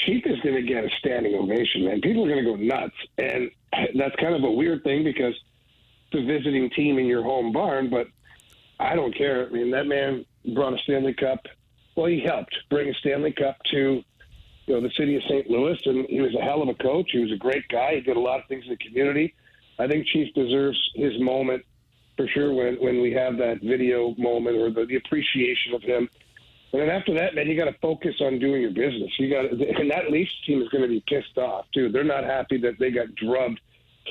Chief is going to get a standing ovation, man. People are going to go nuts. And that's kind of a weird thing because it's a visiting team in your home barn, but I don't care. I mean, that man brought a Stanley Cup. Well, he helped bring a Stanley Cup to the city of St. Louis, and he was a hell of a coach. He was a great guy. He did a lot of things in the community. I think Chief deserves his moment for sure when we have that video moment or the appreciation of him. And then after that, man, you got to focus on doing your business. And that Leafs team is going to be pissed off too. They're not happy that they got drubbed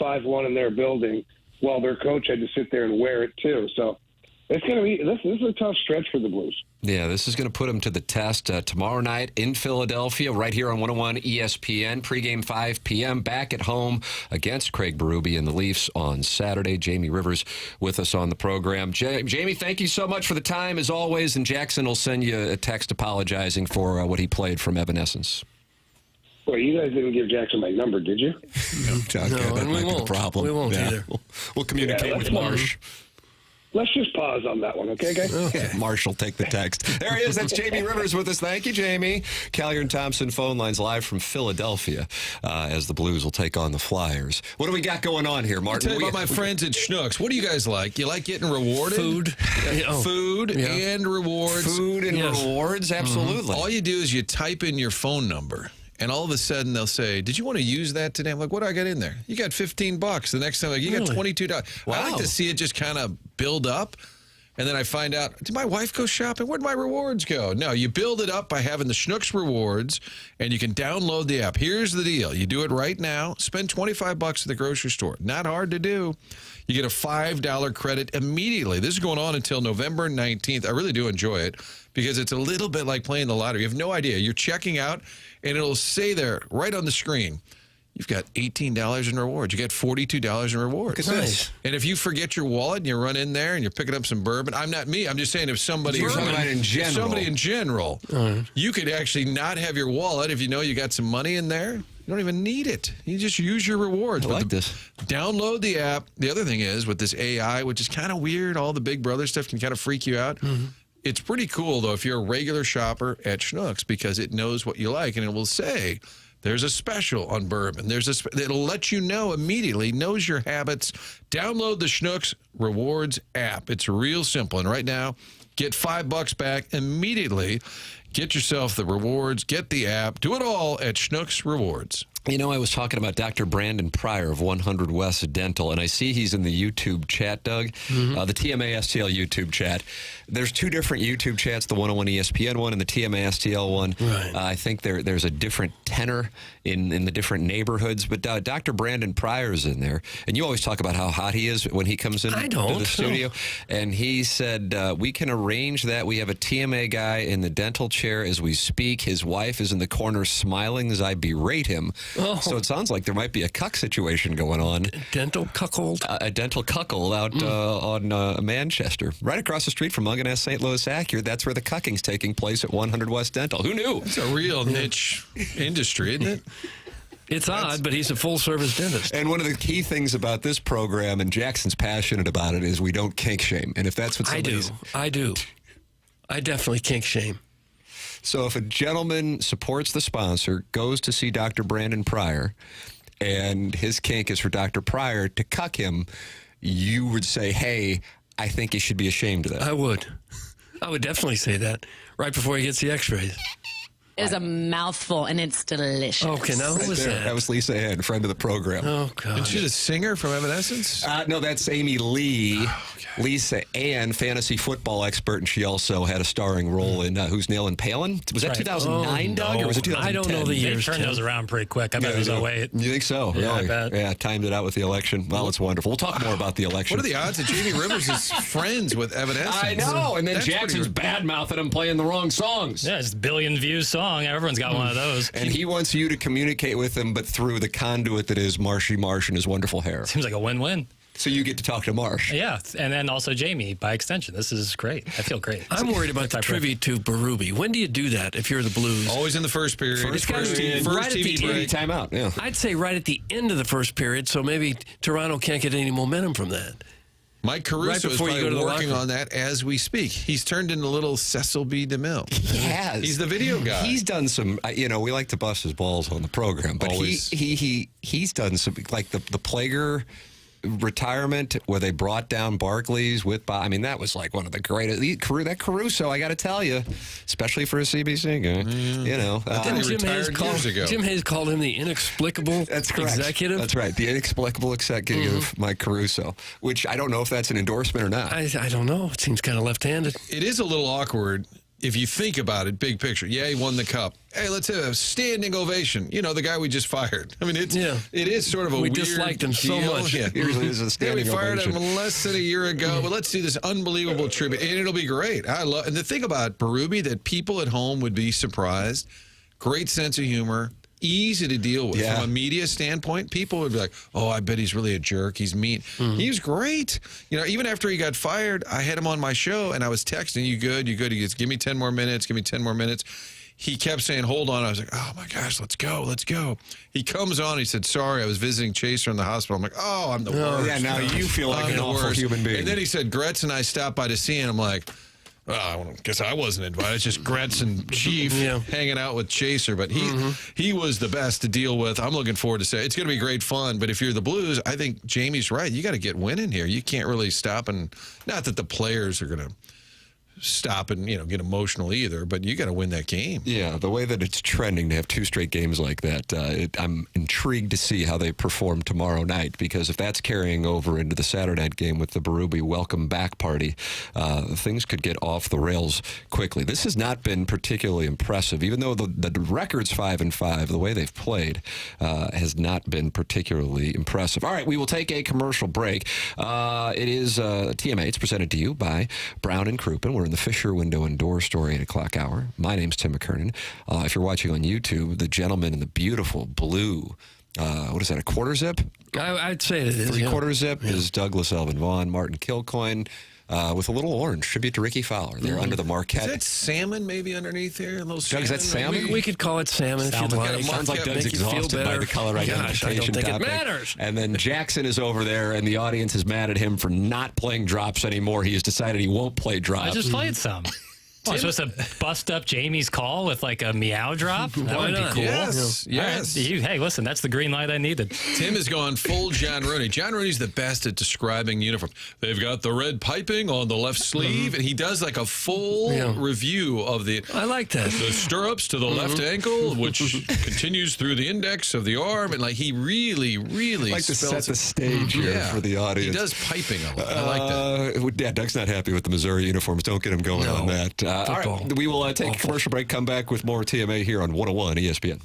5-1 in their building while their coach had to sit there and wear it too. So it's going to be this is a tough stretch for the Blues. Yeah, this is going to put them to the test tomorrow night in Philadelphia, right here on 101 ESPN. Pregame 5 p.m. Back at home against Craig Berube and the Leafs on Saturday. Jamie Rivers with us on the program. Jamie, thank you so much for the time, as always. And Jackson will send you a text apologizing for what he played from Evanescence. Well, you guys didn't give Jackson my number, did you? No, that might be the problem. We won't either. We'll communicate with Marsh. Let's just pause on that one, okay, guys? Okay. Marshall, take the text. There he is. That's Jamie Rivers with us. Thank you, Jamie. Callier and Thompson phone lines live from Philadelphia as the Blues will take on the Flyers. What do we got going on here, Martin? I'll tell you about my friends at Schnucks. What do you guys like? You like getting rewarded? Food and rewards. Food and rewards, absolutely. Mm-hmm. All you do is you type in your phone number. And all of a sudden, they'll say, did you want to use that today? I'm like, what do I got in there? You got $15. The next time, like, you got $22. Wow. I like to see it just kind of build up. And then I find out, did my wife go shopping? Where'd my rewards go? No, you build it up by having the Schnucks rewards, and you can download the app. Here's the deal. You do it right now. Spend $25 at the grocery store. Not hard to do. You get a $5 credit immediately. This is going on until November 19th. I really do enjoy it because it's a little bit like playing the lottery. You have no idea. You're checking out, and it'll say there right on the screen, you've got $18 in rewards. You got $42 in rewards. Nice. And if you forget your wallet and you run in there and you're picking up some bourbon, I'm not me. I'm just saying if somebody in general, you could actually not have your wallet if you know you got some money in there. You don't even need it. You just use your rewards. I like this. Download the app. The other thing is with this AI, which is kind of weird, all the Big Brother stuff can kind of freak you out. Mm-hmm. It's pretty cool, though, if you're a regular shopper at Schnucks because it knows what you like, and it will say, there's a special on bourbon. It'll let you know immediately, knows your habits. Download the Schnucks Rewards app. It's real simple. And right now, get $5 back immediately. Get yourself the rewards. Get the app. Do it all at Schnucks Rewards. You know, I was talking about Dr. Brandon Pryor of 100 West Dental, and I see he's in the YouTube chat, Doug, the TMA STL YouTube chat. There's two different YouTube chats, the 101 ESPN one and the TMA STL one. Right. I think there's a different tenor in the different neighborhoods, but Dr. Brandon Pryor's in there, and you always talk about how hot he is when he comes in to the studio, and he said, we can arrange that. We have a TMA guy in the dental chair as we speak. His wife is in the corner smiling as I berate him. Oh. So it sounds like there might be a cuck situation going on. Dental cuckold? A dental cuckold out on Manchester. Right across the street from Munganess St. Louis Acura. That's where the cucking's taking place at 100 West Dental. Who knew? It's a real niche industry, isn't it? It's odd, but he's a full-service dentist. And one of the key things about this program, and Jackson's passionate about it, is we don't kink shame. And if that's what somebody's... I do. I definitely kink shame. So if a gentleman supports the sponsor, goes to see Dr. Brandon Pryor, and his kink is for Dr. Pryor to cuck him, you would say, hey, I think he should be ashamed of that. I would. I would definitely say that right before he gets the x-rays. It is a mouthful, and it's delicious. Okay, now who was that? That was Lisa Ann, friend of the program. Oh, God. Isn't she the singer from Evanescence? No, that's Amy Lee. Lisa Ann, fantasy football expert, and she also had a starring role in Who's Nailing Palin? Was that 2009, Doug, or was it 2010? I don't know the years. They turned those around pretty quick. I bet it was 08. You think so? Yeah, I really? bet. Yeah, timed it out with the election. Well, it's wonderful. We'll talk more about the election. What are the odds that Jamie Rivers is friends with Evanescence? I know, and then That's Jackson's bad-mouthing him playing the wrong songs. Yeah, it's a billion-views song. Everyone's got one of those. And he wants you to communicate with him, but through the conduit that is Marshy Marsh and his wonderful hair. Seems like a win-win. So you get to talk to Marsh. Yeah, and then also Jamie by extension. This is great. I feel great. I'm worried about the tribute to Berube. When do you do that if you're the Blues? Always in the first period. First TV break. Timeout. Yeah. I'd say right at the end of the first period, so maybe Toronto can't get any momentum from that. Mike Caruso is probably the working locker. on that as we speak. He's turned into little Cecil B. DeMille. He has. He's the video guy. He's done some, we like to bust his balls on the program, but he's done some, like the Plager retirement where they brought down Barclays with Bob. I mean, that was like one of the greatest. That Caruso, I got to tell you, especially for a CBC guy, Jim Hayes called him the inexplicable executive. That's right, the inexplicable executive, Mike Caruso, which I don't know if that's an endorsement or not. I don't know. It seems kind of left-handed. It is a little awkward if you think about it, big picture. Yeah, he won the cup. Hey, let's have a standing ovation. The guy we just fired. I mean, it is sort of a we weird disliked him so deal. much. Yeah. Usually it's a standing we fired ovation. him less than a year ago, but let's do this unbelievable tribute, and it'll be great. And the thing about Berube that people at home would be surprised. Great sense of humor. Easy to deal with from a media standpoint. People would be like, "Oh, I bet he's really a jerk. He's mean." He was great. Even after he got fired, I had him on my show, and I was texting, "You good? You good?" He goes, "Give me 10 more minutes. Give me 10 more minutes." He kept saying, "Hold on." I was like, "Oh my gosh, let's go, let's go." He comes on. He sauld, "Sorry, I was visiting Chaser in the hospital." I'm like, "Oh, I'm the worst." Yeah, now you feel like an awful human being. And then he said, "Gretz and I stopped by to see," and I'm like, I guess I wasn't invited. It's just Gretz and Chief hanging out with Chaser. But he was the best to deal with. I'm looking forward to say it's going to be great fun. But if you're the Blues, I think Jamie's right. You got to get winning here. You can't really stop. And not that the players are going to stop and get emotional either, but you got to win that game. Yeah, the way that it's trending to have 2 straight games like that, I'm intrigued to see how they perform tomorrow night, because if that's carrying over into the Saturday night game with the Berube welcome back party, things could get off the rails quickly. This has not been particularly impressive, even though the record's 5-5. The way they've played has not been particularly impressive. All right, we will take a commercial break. It is TMA. It's presented to you by Brown and Crouppen. We're in the Fisher Window and Door Store 8 o'clock hour. My name's Tim McKernan. If you're watching on YouTube, the gentleman in the beautiful blue, what is that, a quarter zip? I'd say it is. 3/4 zip is Douglas Elvin Vaughn, Martin Kilcoyne, with a little orange. Tribute to Ricky Fowler. They're under the Marquette. Is that salmon maybe underneath there? A little salmon? Doug, is that salmon? We could call it salmon if you'd like. Sounds like Doug's exhausted by the color identification I don't think topic. it matters. And then Jackson is over there, and the audience is mad at him for not playing drops anymore. He has decided he won't play drops. I just played some. I'm supposed to bust up Jamie's call with like a meow drop? That would be cool. Yes. Right. Hey, listen, that's the green light I needed. Tim has gone full John Rooney. John Rooney's the best at describing uniform. They've got the red piping on the left sleeve, and he does like a full review of the... I like that. The stirrups to the left ankle, which continues through the index of the arm, and like he really like to set the stage here for the audience. He does piping a lot. I like that. Yeah, Doug's not happy with the Missouri uniforms. Don't get him going on that. All right, we will take a commercial break, come back with more TMA here on 101 ESPN.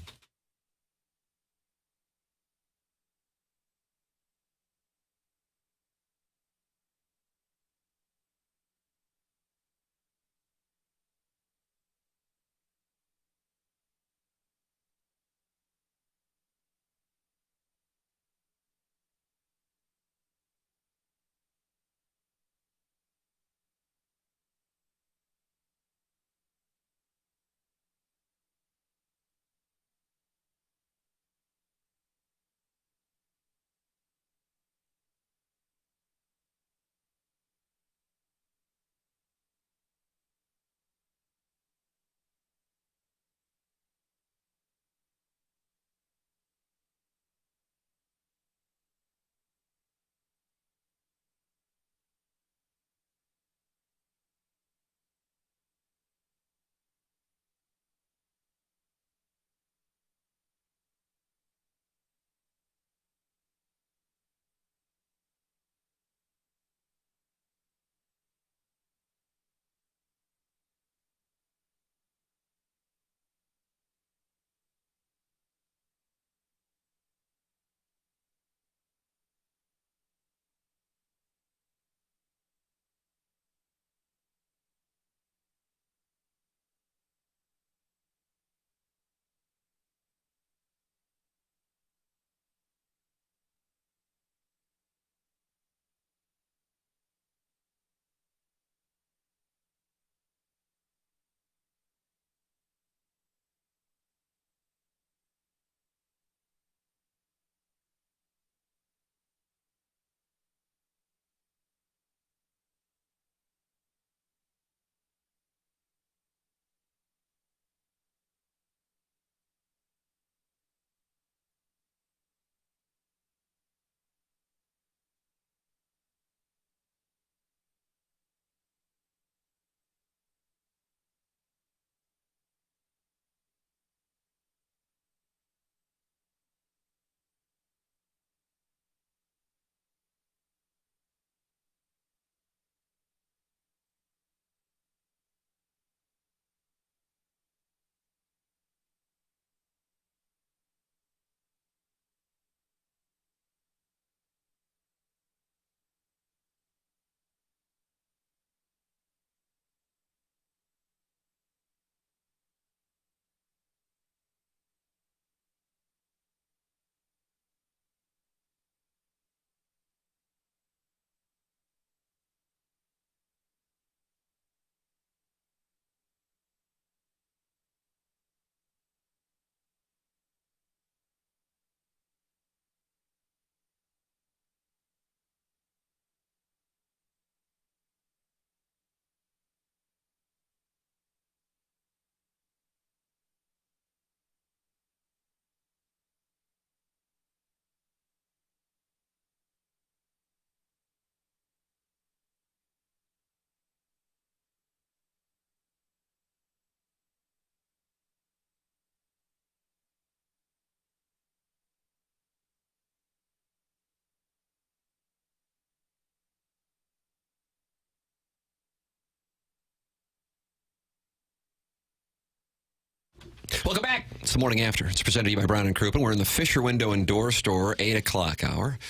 Welcome back. It's the Morning After. It's presented to you by Brown and Crouppen. We're in the Fisher Window and Door Store, 8 o'clock hour.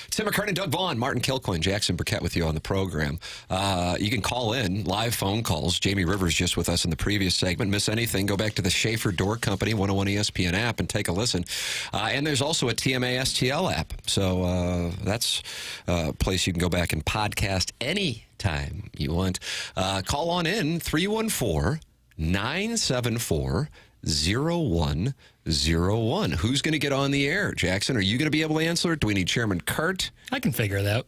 Tim McKernan, Doug Vaughn, Martin Kilcoyne, Jackson Burkett with you on the program. You can call in, live phone calls. Jamie Rivers just with us in the previous segment. Miss anything, go back to the Schaefer Door Company 101 ESPN app and take a listen. And there's also a TMA STL app. So that's a place you can go back and podcast anytime you want. Call on in, 314-974-0101. Who's going to get on the air? Jackson, are you going to be able to answer it? Do we need Chairman Kurt? I can figure it out.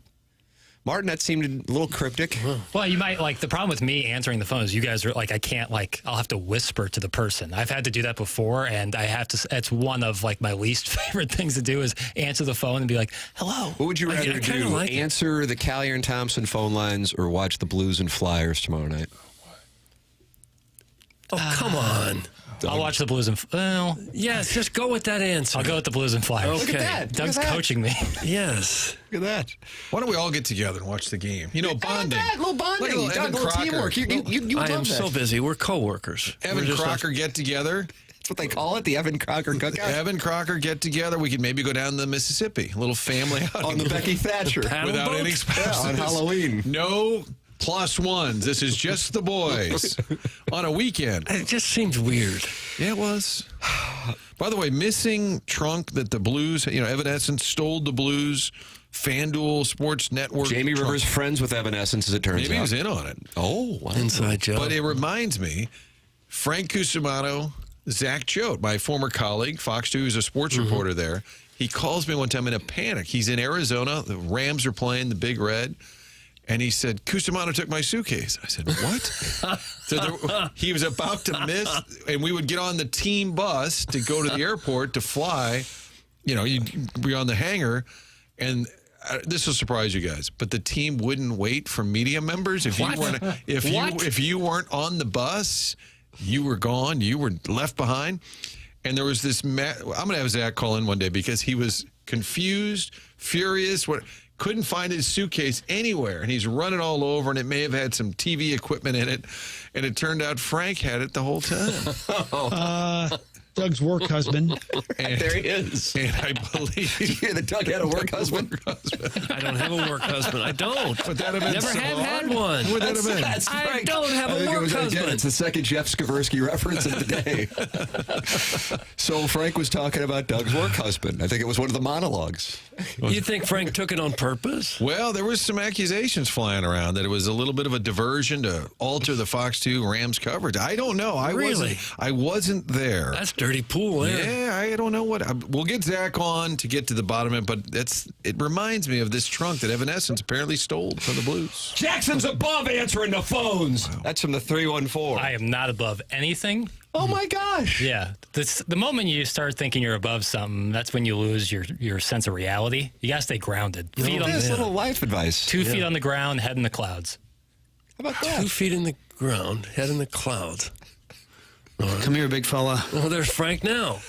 Martin, that seemed a little cryptic. Well, you might, the problem with me answering the phone is you guys are, I can't, I'll have to whisper to the person. I've had to do that before, and I have to, it's one of, my least favorite things to do is answer the phone and be like, hello. What would you rather do? Answer the Callier and Thompson phone lines or watch the Blues and Flyers tomorrow night? Oh, come on. I'll watch the Blues and... Well... Yes, just go with that answer. I'll go with the Blues and Flyers. Okay. Look at that. Doug's coaching me. Yes. Look at that. Why don't we all get together and watch the game? Bonding. That, little bonding. Little teamwork. You I am love that. so busy. We're co-workers. Evan Crocker get together. That's what they call it, the Evan Crocker cookout. Evan Crocker get together. We could maybe go down the Mississippi. A little family on the Becky Thatcher. Without any spouses. On Halloween. No plus ones. This is just the boys on a weekend. It just seems weird. Yeah, it was. By the way, missing trunk that the Blues, Evanescence stole the Blues FanDuel Sports Network. Jamie Rivers friends with Evanescence, as it turns out. Maybe he was in on it. Oh, wow. Inside joke. But it reminds me, Frank Cusimano, Zach Choate, my former colleague, Fox 2, who's a sports reporter there. He calls me one time in a panic. He's in Arizona. The Rams are playing the Big Red. And he said, Cusimano took my suitcase. I said, what? So he was about to miss, and we would get on the team bus to go to the airport to fly. You'd be on the hangar, and this will surprise you guys, but the team wouldn't wait for media members. If you weren't on the bus, you were gone. You were left behind. And there was this, I'm going to have Zach call in one day because he was confused, furious, couldn't find his suitcase anywhere, and he's running all over, and it may have had some TV equipment in it, and it turned out Frank had it the whole time. Doug's work husband. And there he is. And I believe... Did you hear that Doug had a work husband? I don't have a work husband. I don't. Would that have been Never so have hard? had one. What would that have been? I don't have a work husband. It's the second Jeff Skversky reference of the day. So Frank was talking about Doug's work husband. I think it was one of the monologues. You think Frank took it on purpose? Well, there was some accusations flying around that it was a little bit of a diversion to alter the Fox 2 Rams coverage. I don't know. I wasn't there. That's dirty pool there. Yeah, I don't know what. We'll get Zach on to get to the bottom of it, but it reminds me of this trunk that Evanescence apparently stole from the Blues. Jackson's above answering the phones. Wow. That's from the 314. I am not above anything. Oh, my gosh. Yeah. The moment you start thinking you're above something, that's when you lose your sense of reality. You got to stay grounded. Little life advice. 2 feet on the ground, head in the clouds. How about that? 2 feet in the ground, head in the clouds. Right. Come here, big fella. Oh, there's Frank now.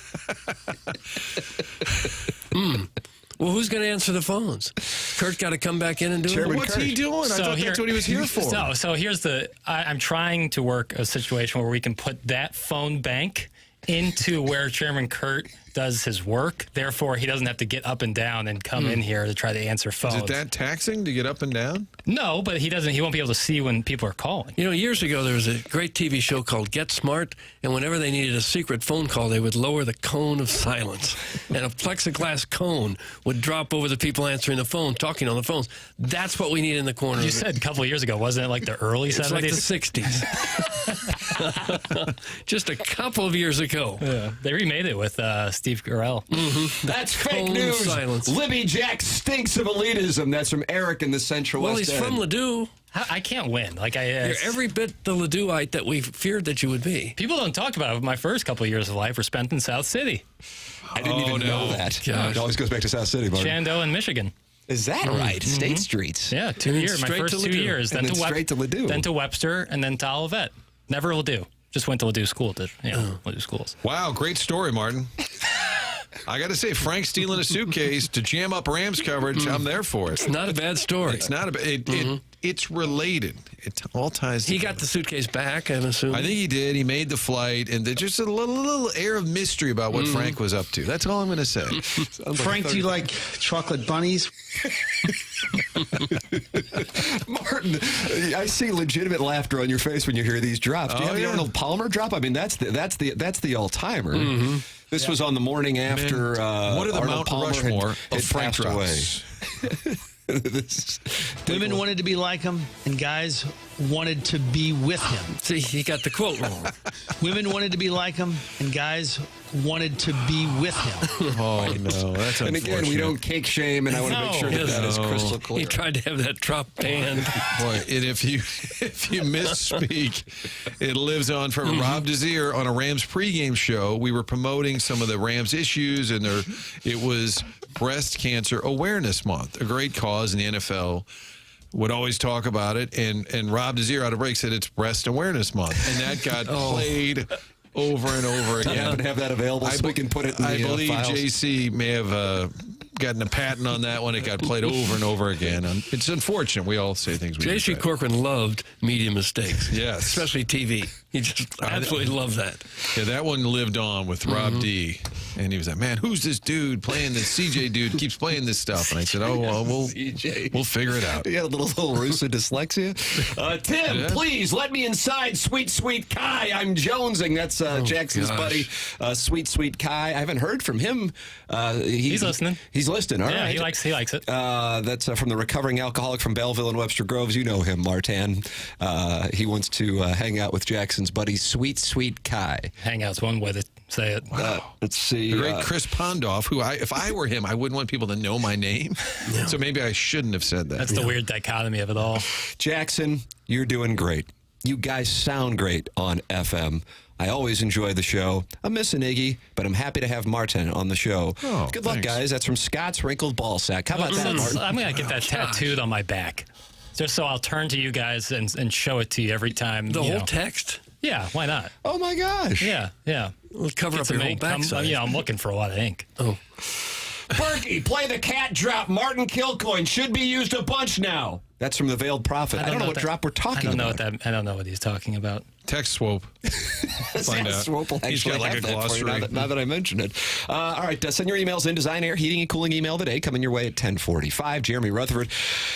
Well, who's going to answer the phones? Kurt got to come back in and do it. What's he doing? I thought that's what he was here for. So here's I'm trying to work a situation where we can put that phone bank into where Chairman Kurt does his work. Therefore, he doesn't have to get up and down and come in here to try to answer phones. Is it that taxing to get up and down? No, but he won't be able to see when people are calling. Years ago, there was a great TV show called Get Smart, and whenever they needed a secret phone call, they would lower the cone of silence, and a plexiglass cone would drop over the people answering the phone, talking on the phones. That's what we need in the corner. You said a couple of years ago, wasn't it like the early 70s? It's like the 60s. Just a couple of years ago. Yeah. They remade it with Steve Carell. Mm-hmm. That's fake news. Silence. Libby Jack stinks of elitism. That's from Eric in the Central West Well, he's from Ladue. I can't win. You're every bit the Ladueite that we feared that you would be. People don't talk about it. My first couple of years of life were spent in South City. I didn't even know that. It always goes back to South City, Martin. Shenandoah in Michigan. Is that right? Mm-hmm. State Streets. Yeah, 2 years. My first 2 years. Then straight to Ladue. Then to Webster, and then to Olivet. Never Ladue. Just went to Ladue School. Ladue schools. Wow, great story, Martin. I got to say, Frank stealing a suitcase to jam up Rams coverage, I'm there for it. It's not a bad story. It's not it's related. It all ties He together. got the suitcase back, I'm assuming. I think he did. He made the flight, and there's just a little air of mystery about what Frank was up to. That's all I'm going to say. Frank, do you like chocolate bunnies? Martin, I see legitimate laughter on your face when you hear these drops. Do you have the Arnold Palmer drop? I mean, that's the all-timer. This was on the morning after what are the Arnold Mount Palmer Rushmore had of Frank passed away. drops? Women wanted to be like him, and guys wanted to be with him. See, he got the quote wrong. Women wanted to be like him, and guys wanted to be with him. Oh, no. That's And unfortunate. again, we don't kink shame, and I want to make sure that is crystal clear. He tried to have that drop banned. Boy, and if you misspeak, it lives on forever. Rob Desir on a Rams pregame show, we were promoting some of the Rams issues, and it was Breast Cancer Awareness Month, a great cause in the NFL. Would always talk about it, and Rob Desir out of break said it's Breast Awareness Month, and that got played over and over again. I happen to have that available so we can put it in the I believe files. JC may have gotten a patent on that one. It got played over and over again. It's unfortunate. We all say things we J.C. regret. Corcoran loved media mistakes. Yes. Especially TV. He just absolutely loved that. Yeah, that one lived on with Rob D. And he was like, man, who's this dude playing this? CJ dude keeps playing this stuff. And I said, oh, well, we'll figure it out. You got a little Russo dyslexia. Tim, please let me inside, sweet, sweet Kai. I'm jonesing. That's Jackson's buddy, sweet, sweet Kai. I haven't heard from him. He's listening. He's listening. All right. Yeah, he likes it. That's from the recovering alcoholic from Belleville and Webster Groves. You know him, Martin. He wants to hang out with Jackson's buddy, sweet, sweet Kai. Hangout's one way to say it. Let's see. The great Chris Pondoff, who if I were him, I wouldn't want people to know my name. So maybe I shouldn't have said that. That's the weird dichotomy of it all. Jackson, you're doing great. You guys sound great on FM. I always enjoy the show. I'm missing Iggy, but I'm happy to have Martin on the show. Oh, good luck, guys. That's from Scott's Wrinkled Ball Sack. How about that, Martin? I'm going to get that tattooed on my back. Just so I'll turn to you guys and show it to you every time. The whole text? Yeah, why not? Oh, my gosh. Yeah. We'll cover up your whole backside. I'm looking for a lot of ink. Oh. Berkey, play the cat drop. Martin Kilcoyne should be used a bunch now. That's from the Veiled Prophet. I don't know what drop we're talking about. I don't know what he's talking about. Text swope. Find out. Swope will He's got actually like a have that for you glossary. now that I mention it. All right, send your emails in. Design, Air, Heating, and Cooling email today. Coming your way at 10:45. Jeremy Rutherford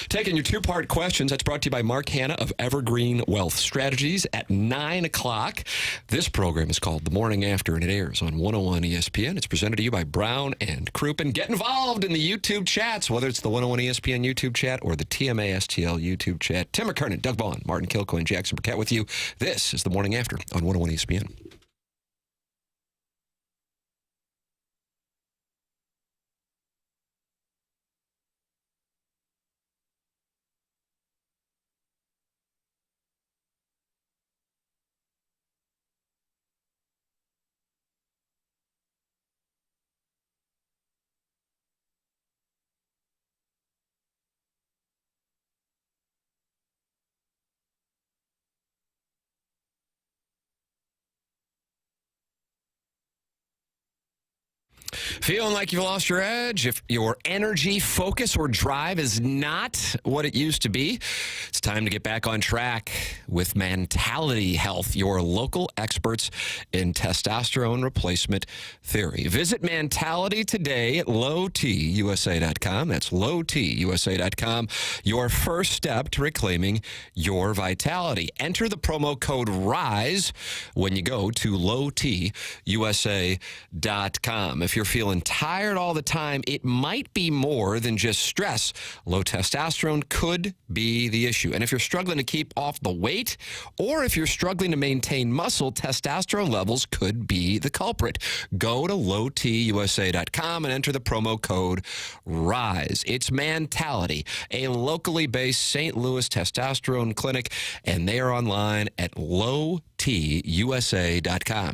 taking your two-part questions. That's brought to you by Mark Hanna of Evergreen Wealth Strategies at 9 o'clock. This program is called The Morning After, and it airs on 101 ESPN. It's presented to you by Brown and Crouppen. Get involved in the YouTube chats, whether it's the 101 ESPN YouTube chat or the TMA STL YouTube chat. Tim McKernan, Doug Vaughn, Martin Kilcoyne, Jackson Burkett with you. This is The Morning After on 101 ESPN. Feeling like you've lost your edge? If your energy, focus, or drive is not what it used to be, it's time to get back on track with Mentality Health, your local experts in testosterone replacement theory. Visit Mentality today at lowtusa.com. That's lowtusa.com. Your first step to reclaiming your vitality. Enter the promo code RISE when you go to lowtusa.com. If you're feeling tired all the time, it might be more than just stress. Low testosterone could be the issue. And if you're struggling to keep off the weight, or if you're struggling to maintain muscle, testosterone levels could be the culprit. Go to lowtusa.com and enter the promo code RISE. It's Mentality, a locally based St. Louis testosterone clinic, and they are online at lowtusa.com.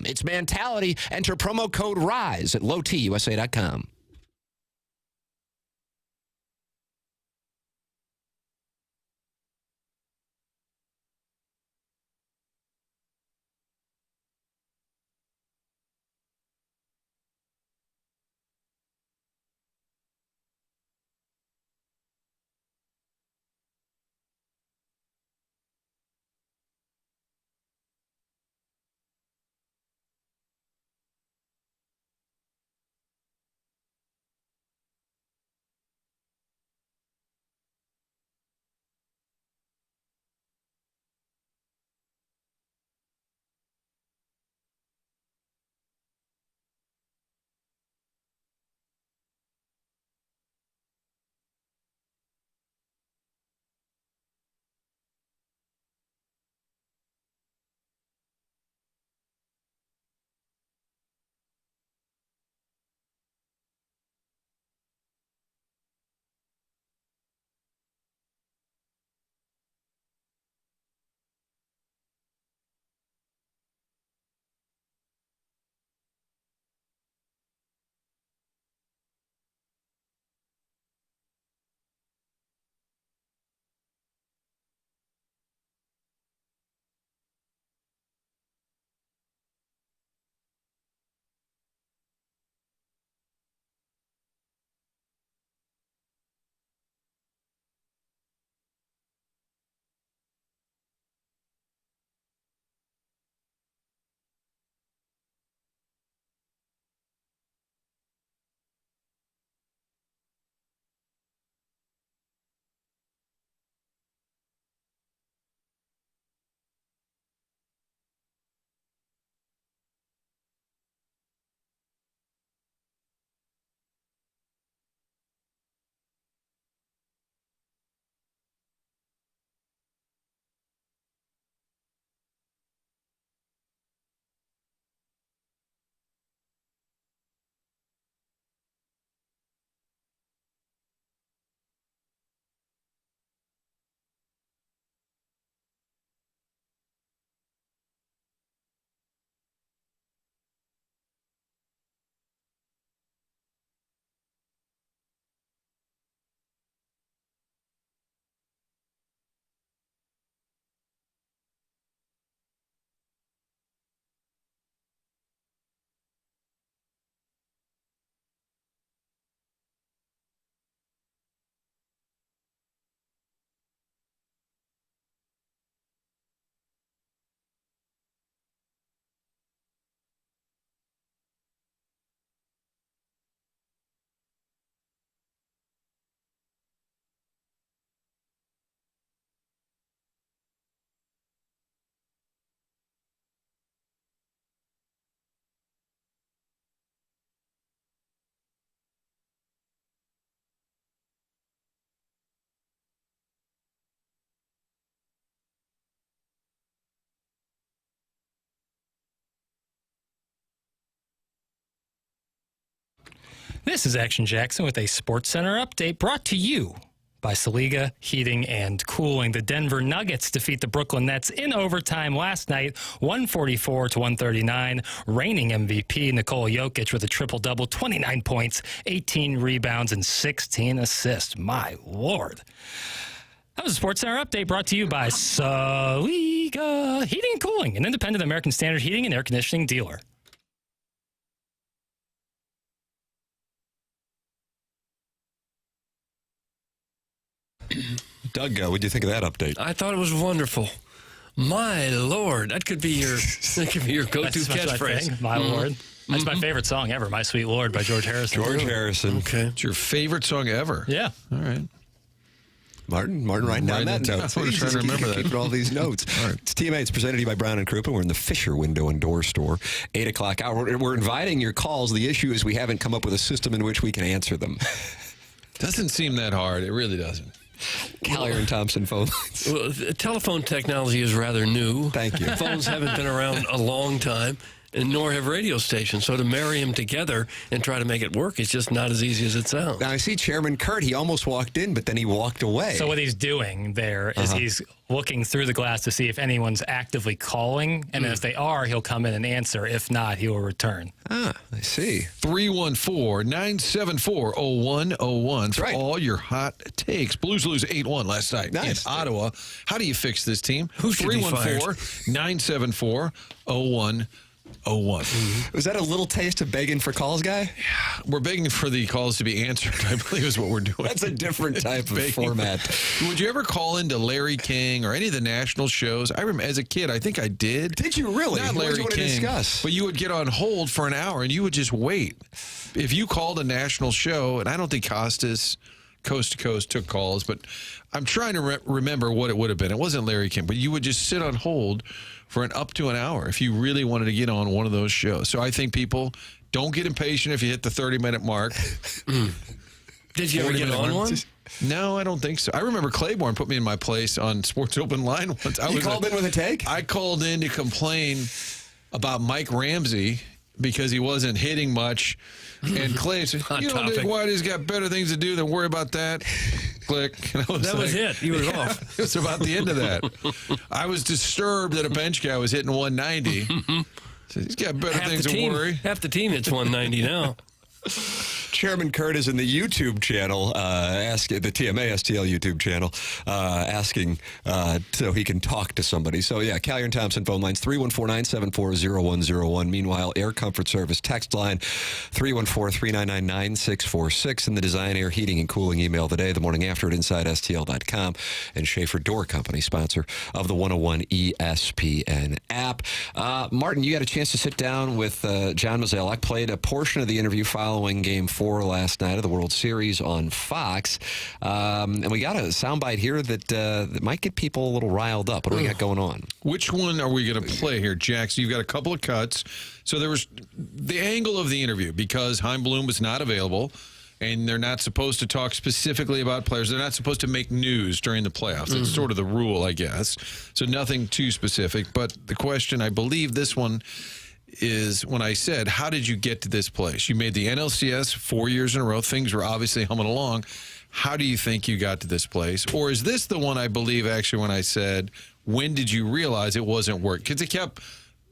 It's Mentality. Enter promo code RISE at lowtusa.com. This is Action Jackson with a SportsCenter update brought to you by Saliga Heating and Cooling. The Denver Nuggets defeat the Brooklyn Nets in overtime last night, 144-139. Reigning MVP Nikola Jokic with a triple-double, 29 points, 18 rebounds, and 16 assists. My Lord. That was a SportsCenter update brought to you by Saliga Heating and Cooling, an independent American Standard heating and air conditioning dealer. Doug, what do you think of that update? I thought it was wonderful. My Lord, that could be your go-to catchphrase. My Lord. That's my favorite song ever, My Sweet Lord by George Harrison. George Harrison. Okay. It's your favorite song ever? Yeah. All right. Martin writing down that note. I was trying to remember that. Keeping all these notes. All right. It's TMA. It's presented to you by Brown & Crouppen. We're in the Fisher Window and Door Store. 8 o'clock hour. We're inviting your calls. The issue is we haven't come up with a system in which we can answer them. Doesn't seem that hard. It really doesn't. Callier and Thompson phone lines. Well, telephone technology is rather new. Thank you. Phones haven't been around a long time, and nor have radio stations. So to marry them together and try to make it work is just not as easy as it sounds. Now, I see Chairman Kurt. He almost walked in, but then he walked away. So what he's doing there is he's looking through the glass to see if anyone's actively calling, and if they are, he'll come in and answer. If not, he will return. Ah, I see. 314-974-0101 for all your hot takes. Blues lose 8-1 last night in Ottawa. How do you fix this team? Who should be fired? 314-974-0101. Was that a little taste of begging for calls, guy? We're begging for the calls to be answered, I believe is what we're doing. That's a different type of format. Would you ever call into Larry King or any of the national shows? I remember as a kid, I think I did. Did you really? Not Larry King. Discuss? But you would get on hold for an hour and you would just wait. If you called a national show, and I don't think Costas Coast to Coast took calls, but I'm trying to remember what it would have been. It wasn't Larry King, but you would just sit on hold for up to an hour if you really wanted to get on one of those shows. So I think people don't get impatient if you hit the 30-minute mark. Did you ever get on one? No, I don't think so. I remember Claiborne put me in my place on Sports Open Line once. You called in with a take? I called in to complain about Mike Ramsey because he wasn't hitting much. And Clay said, you don't think Whitey's got better things to do than worry about that? Click. And that was it. You were off. It's about the end of that. I was disturbed that a bench guy was hitting 190. So he's got better things to worry. Half the team hits 190 now. Chairman Kurt is in the YouTube channel, the TMA STL YouTube channel, asking so he can talk to somebody. So, yeah, Callier and Thompson phone lines, 314-974-0101. Meanwhile, Air Comfort Service text line, 314-399-9646. And the Design Air Heating and Cooling email today, the morning after at InsideSTL.com. And Schaefer Door Company, sponsor of the 101 ESPN app. Martin, you had a chance to sit down with John Mozeliak. I played a portion of the interview following Game 4 last night of the World Series on Fox. And we got a soundbite here that might get people a little riled up. What do we got going on? Which one are we going to play here, Jack? So you've got a couple of cuts. So there was the angle of the interview because Chaim Bloom was not available, and they're not supposed to talk specifically about players. They're not supposed to make news during the playoffs. It's sort of the rule, I guess. So nothing too specific. But the question, I believe this one is when I said, how did you get to this place? You made the NLCS 4 years in a row. Things were obviously humming along. How do you think you got to this place? Or is this the one I believe actually when I said, when did you realize it wasn't working? Because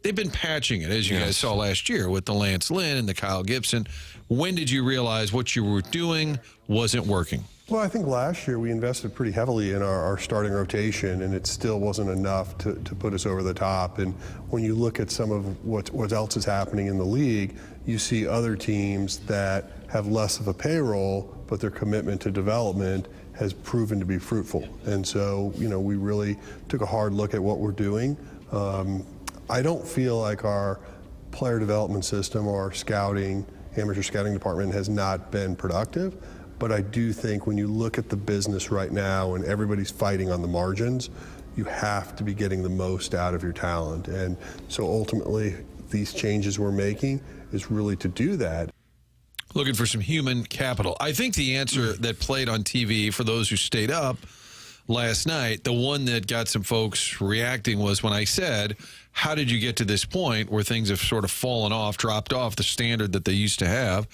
they've been patching it, as you guys saw last year with the Lance Lynn and the Kyle Gibson. When did you realize what you were doing wasn't working? Well, I think last year we invested pretty heavily in our starting rotation, and it still wasn't enough to put us over the top. And when you look at some of what else is happening in the league, you see other teams that have less of a payroll, but their commitment to development has proven to be fruitful. And so, we really took a hard look at what we're doing. I don't feel like our player development system or our amateur scouting department has not been productive. But I do think when you look at the business right now and everybody's fighting on the margins, you have to be getting the most out of your talent. And so ultimately, these changes we're making is really to do that. Looking for some human capital. I think the answer that played on TV for those who stayed up last night, the one that got some folks reacting was when I said, how did you get to this point where things have sort of fallen off, dropped off the standard that they used to have?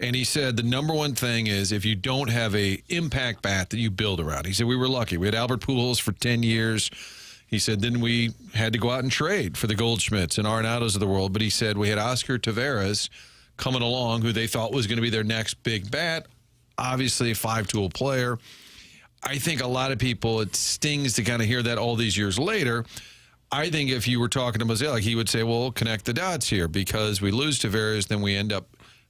And he said the number one thing is if you don't have a impact bat that you build around. He said we were lucky. We had Albert Pujols for 10 years. He said then we had to go out and trade for the Goldschmidts and Arenados of the world. But he said we had Oscar Taveras coming along who they thought was going to be their next big bat. Obviously a 5-tool player. I think a lot of people, it stings to kind of hear that all these years later. I think if you were talking to Mozeliak, he would say, well, connect the dots here because we lose Taveras, then we end up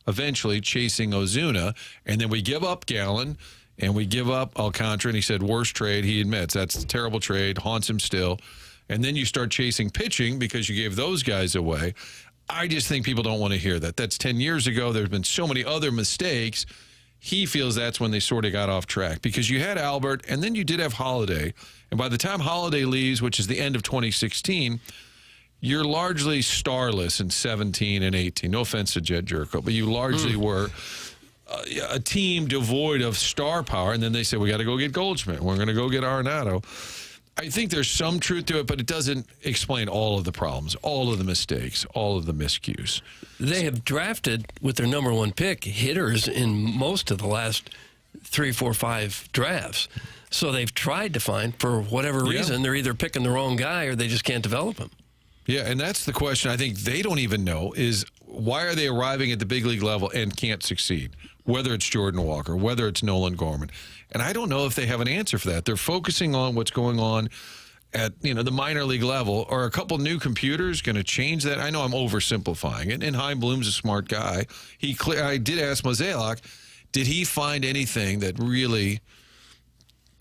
eventually chasing Ozuna, and then we give up Gallen, and we give up Alcantara, and he said, worst trade, he admits. That's a terrible trade, haunts him still. And then you start chasing pitching because you gave those guys away. I just think people don't want to hear that. That's 10 years ago. There's been so many other mistakes. He feels that's when they sort of got off track because you had Albert, and then you did have Holiday. And by the time Holiday leaves, which is the end of 2016, you're largely starless in 17 and 18. No offense to Jed Jerko, but you largely were a team devoid of star power. And then they said, we got to go get Goldschmidt. We're going to go get Arenado. I think there's some truth to it, but it doesn't explain all of the problems, all of the mistakes, all of the miscues. They have drafted, with their number one pick, hitters in most of the last 3, 4, 5 drafts. So they've tried to find, for whatever reason, they're either picking the wrong guy or they just can't develop him. Yeah, and that's the question I think they don't even know is why are they arriving at the big league level and can't succeed, whether it's Jordan Walker, whether it's Nolan Gorman. And I don't know if they have an answer for that. They're focusing on what's going on at the minor league level. Are a couple new computers going to change that? I know I'm oversimplifying it, and Chaim Bloom's a smart guy. I did ask Mozeliak, did he find anything that really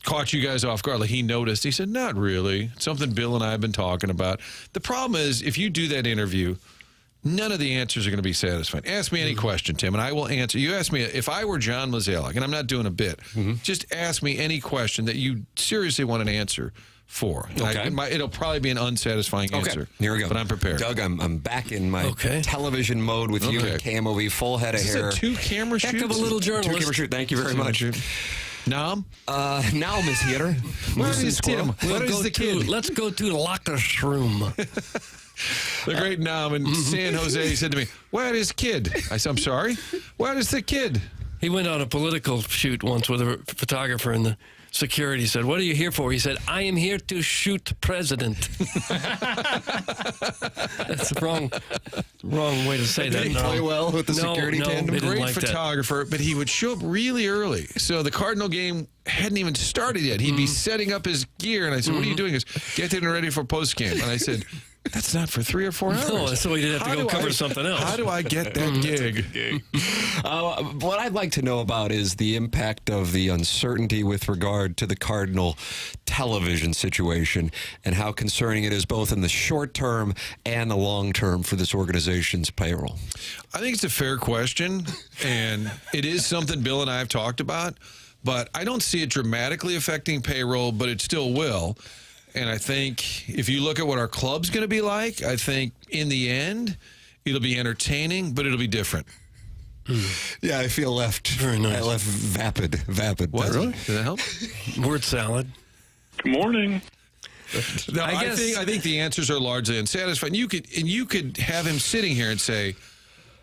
caught you guys off guard? Like he noticed. He said, not really. Something Bill and I have been talking about. The problem is if you do that interview, none of the answers are going to be satisfying. Ask me any question, Tim, and I will answer. You ask me, if I were John Mozeliak, and I'm not doing a bit, just ask me any question that you seriously want an answer for. Okay. It'll probably be an unsatisfying answer. Here we go. But I'm prepared. Doug, I'm back in my television mode with you and KMOV, full head of hair. Is it 2-camera shoot? Heck of a little journalist. 2-camera shoot. Thank you very much. Nam? Nam is here. Where is Tim? Where is the kid? Let's go to the locker room. The great Nam in San Jose said to me, where is kid? I said, I'm sorry? Where is the kid? He went on a political shoot once with a photographer, and the security said, what are you here for? He said, I am here to shoot the president. That's the wrong way to say that. Did he play well with the security tandem? Great photographer, but he would show up really early. So the Cardinal game hadn't even started yet. He'd be setting up his gear, and I said, what are you doing? He goes, getting ready for post-game. And I said, that's not for 3 or 4 hours. No, so he did have to go cover something else. How do I get that gig? What I'd like to know about is the impact of the uncertainty with regard to the Cardinal television situation and how concerning it is both in the short term and the long term for this organization's payroll. I think it's a fair question, and it is something Bill and I have talked about, but I don't see it dramatically affecting payroll, but it still will. And I think if you look at what our club's going to be like, I think in the end, it'll be entertaining, but it'll be different. Yeah, I feel left. Very nice. I left vapid. What, really? Did that help? Word salad. Good morning. No, I think the answers are largely unsatisfying. You could have him sitting here and say,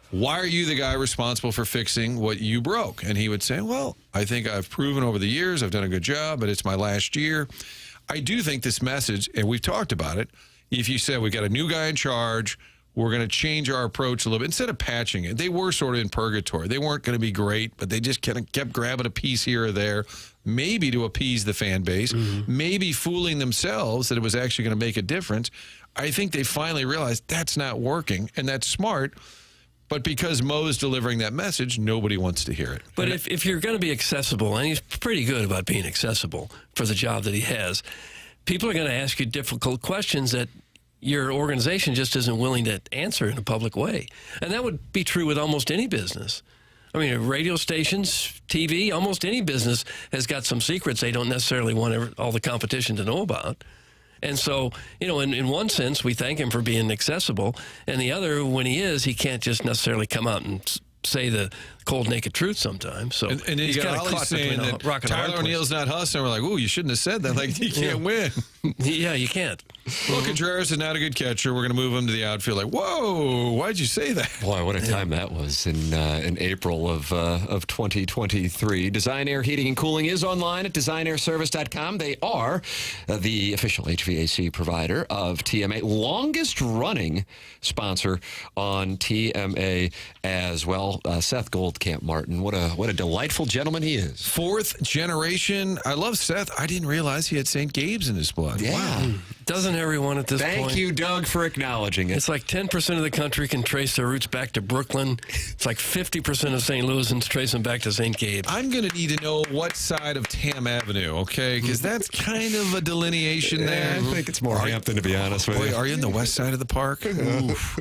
why are you the guy responsible for fixing what you broke? And he would say, well, I think I've proven over the years I've done a good job, but it's my last year. I do think this message, and we've talked about it, if you said we've got a new guy in charge, we're going to change our approach a little bit. Instead of patching it, they were sort of in purgatory. They weren't going to be great, but they just kind of kept grabbing a piece here or there, maybe to appease the fan base, maybe fooling themselves that it was actually going to make a difference. I think they finally realized that's not working, and that's smart. But because Mo's delivering that message, nobody wants to hear it. But if you're going to be accessible, and he's pretty good about being accessible for the job that he has, people are going to ask you difficult questions that your organization just isn't willing to answer in a public way. And that would be true with almost any business. I mean, radio stations, TV, almost any business has got some secrets they don't necessarily want all the competition to know about. And so, in one sense, we thank him for being accessible. And the other, when he can't just necessarily come out and say the cold, naked truth sometimes. So And then he's you got kinda Ollie caught saying between a that rock and a hard Tyler place. O'Neill's not hustling. We're like, ooh, you shouldn't have said that. Like, you can't win. Yeah, you can't. Well, Contreras is not a good catcher. We're going to move him to the outfield. Like, whoa, why'd you say that? Boy, what a time that was in April of 2023. Design Air Heating and Cooling is online at designairservice.com. They are the official HVAC provider of TMA, longest running sponsor on TMA as well. Seth Goldcamp Martin, what a delightful gentleman he is. Fourth generation. I love Seth. I didn't realize he had St. Gabe's in his blood. Yeah. Wow. Doesn't everyone at this point? Thank you, Doug, for acknowledging it. It's like 10% of the country can trace their roots back to Brooklyn. It's like 50% of St. Louisans trace them back to St. Gabe's. I'm going to need to know what side of Tam Avenue, okay? Because that's kind of a delineation there. I think it's more Hampton, to be honest with you. Are you in the west side of the park? Oof.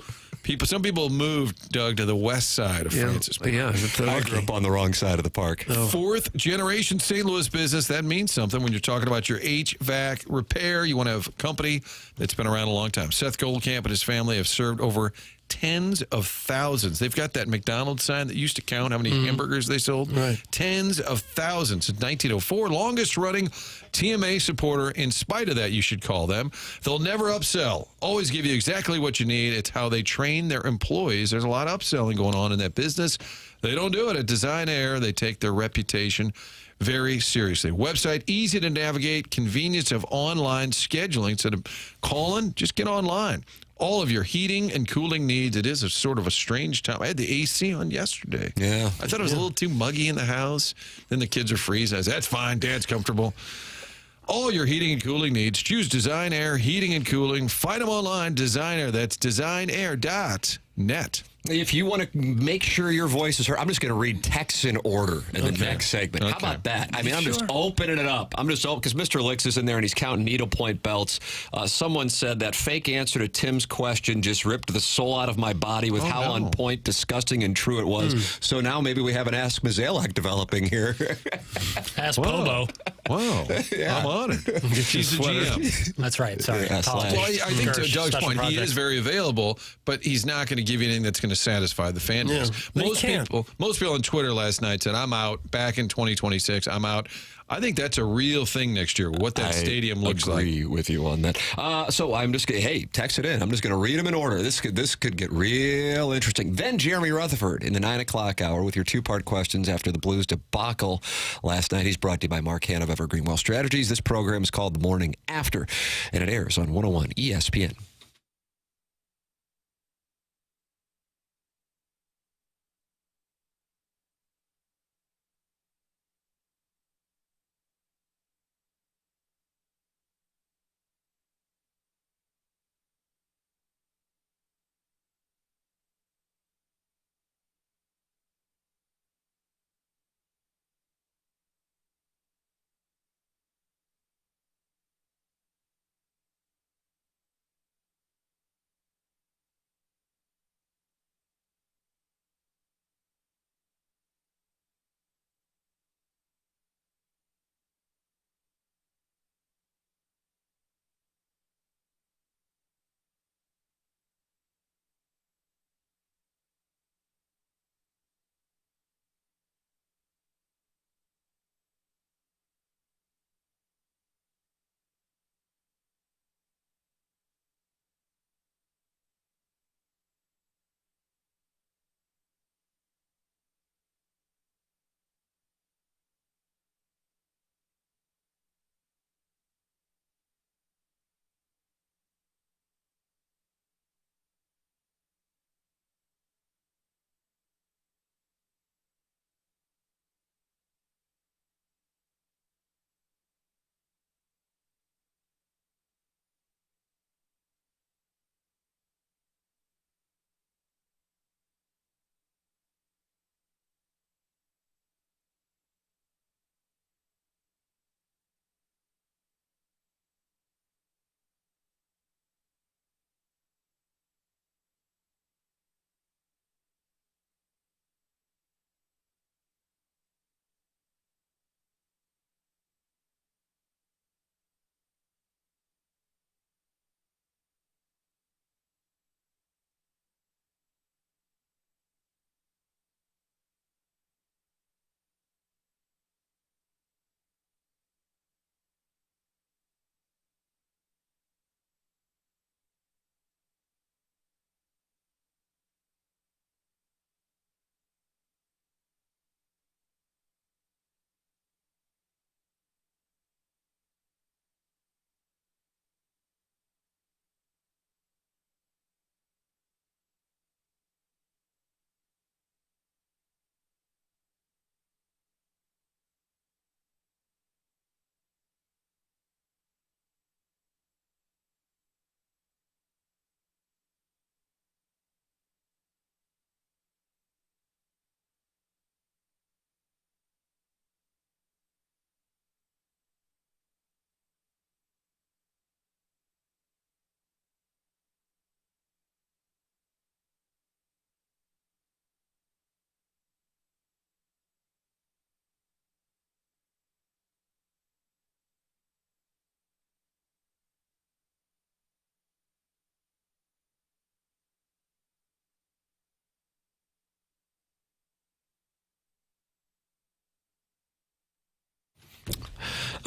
Some people moved, Doug, to the west side of Francis Park. Yeah, I grew up on the wrong side of the park. Fourth generation St. Louis business. That means something when you're talking about your HVAC repair. You want to have a company that's been around a long time. Seth Goldcamp and his family have served over tens of thousands. They've got that McDonald's sign that used to count how many hamburgers they sold. Right. Tens of thousands since 1904. Longest running TMA supporter. In spite of that, you should call them. They'll never upsell. Always give you exactly what you need. It's how they train their employees. There's a lot of upselling going on in that business. They don't do it at Design Air. They take their reputation very seriously. Website easy to navigate, convenience of online scheduling. Instead of calling, just get online. All of your heating and cooling needs. It is a sort of a strange time. I had the AC on yesterday. Yeah. I thought it was a little too muggy in the house. Then the kids are freezing. I said, that's fine. Dad's comfortable. All your heating and cooling needs. Choose Design Air Heating and Cooling. Find them online. Design Air. That's designair.net. If you want to make sure your voice is heard, I'm just going to read texts in order in the next segment. How about that? I mean, I'm just opening it up. I'm just open because Mr. Licks is in there and he's counting needlepoint belts. Someone said that fake answer to Tim's question just ripped the soul out of my body with how on point, disgusting, and true it was. So now maybe we have an Ask Mazalek developing here. Ask Pobo. Wow. I'm honored. She's the GM. That's right. Sorry. Well, I think to Doug's point, he is very available, but he's not going to give you anything that's going to satisfy the fan base. Most people on Twitter last night said, I'm out back in 2026. I'm out. I think that's a real thing next year, what that stadium looks like. I agree with you on that. So I'm just going to, hey, text it in. I'm just going to read them in order. This could get real interesting. Then Jeremy Rutherford in the 9 o'clock hour with your two-part questions after the Blues debacle last night. He's brought to you by Mark Hanna of Evergreen Wealth Strategies. This program is called The Morning After, and it airs on 101 ESPN.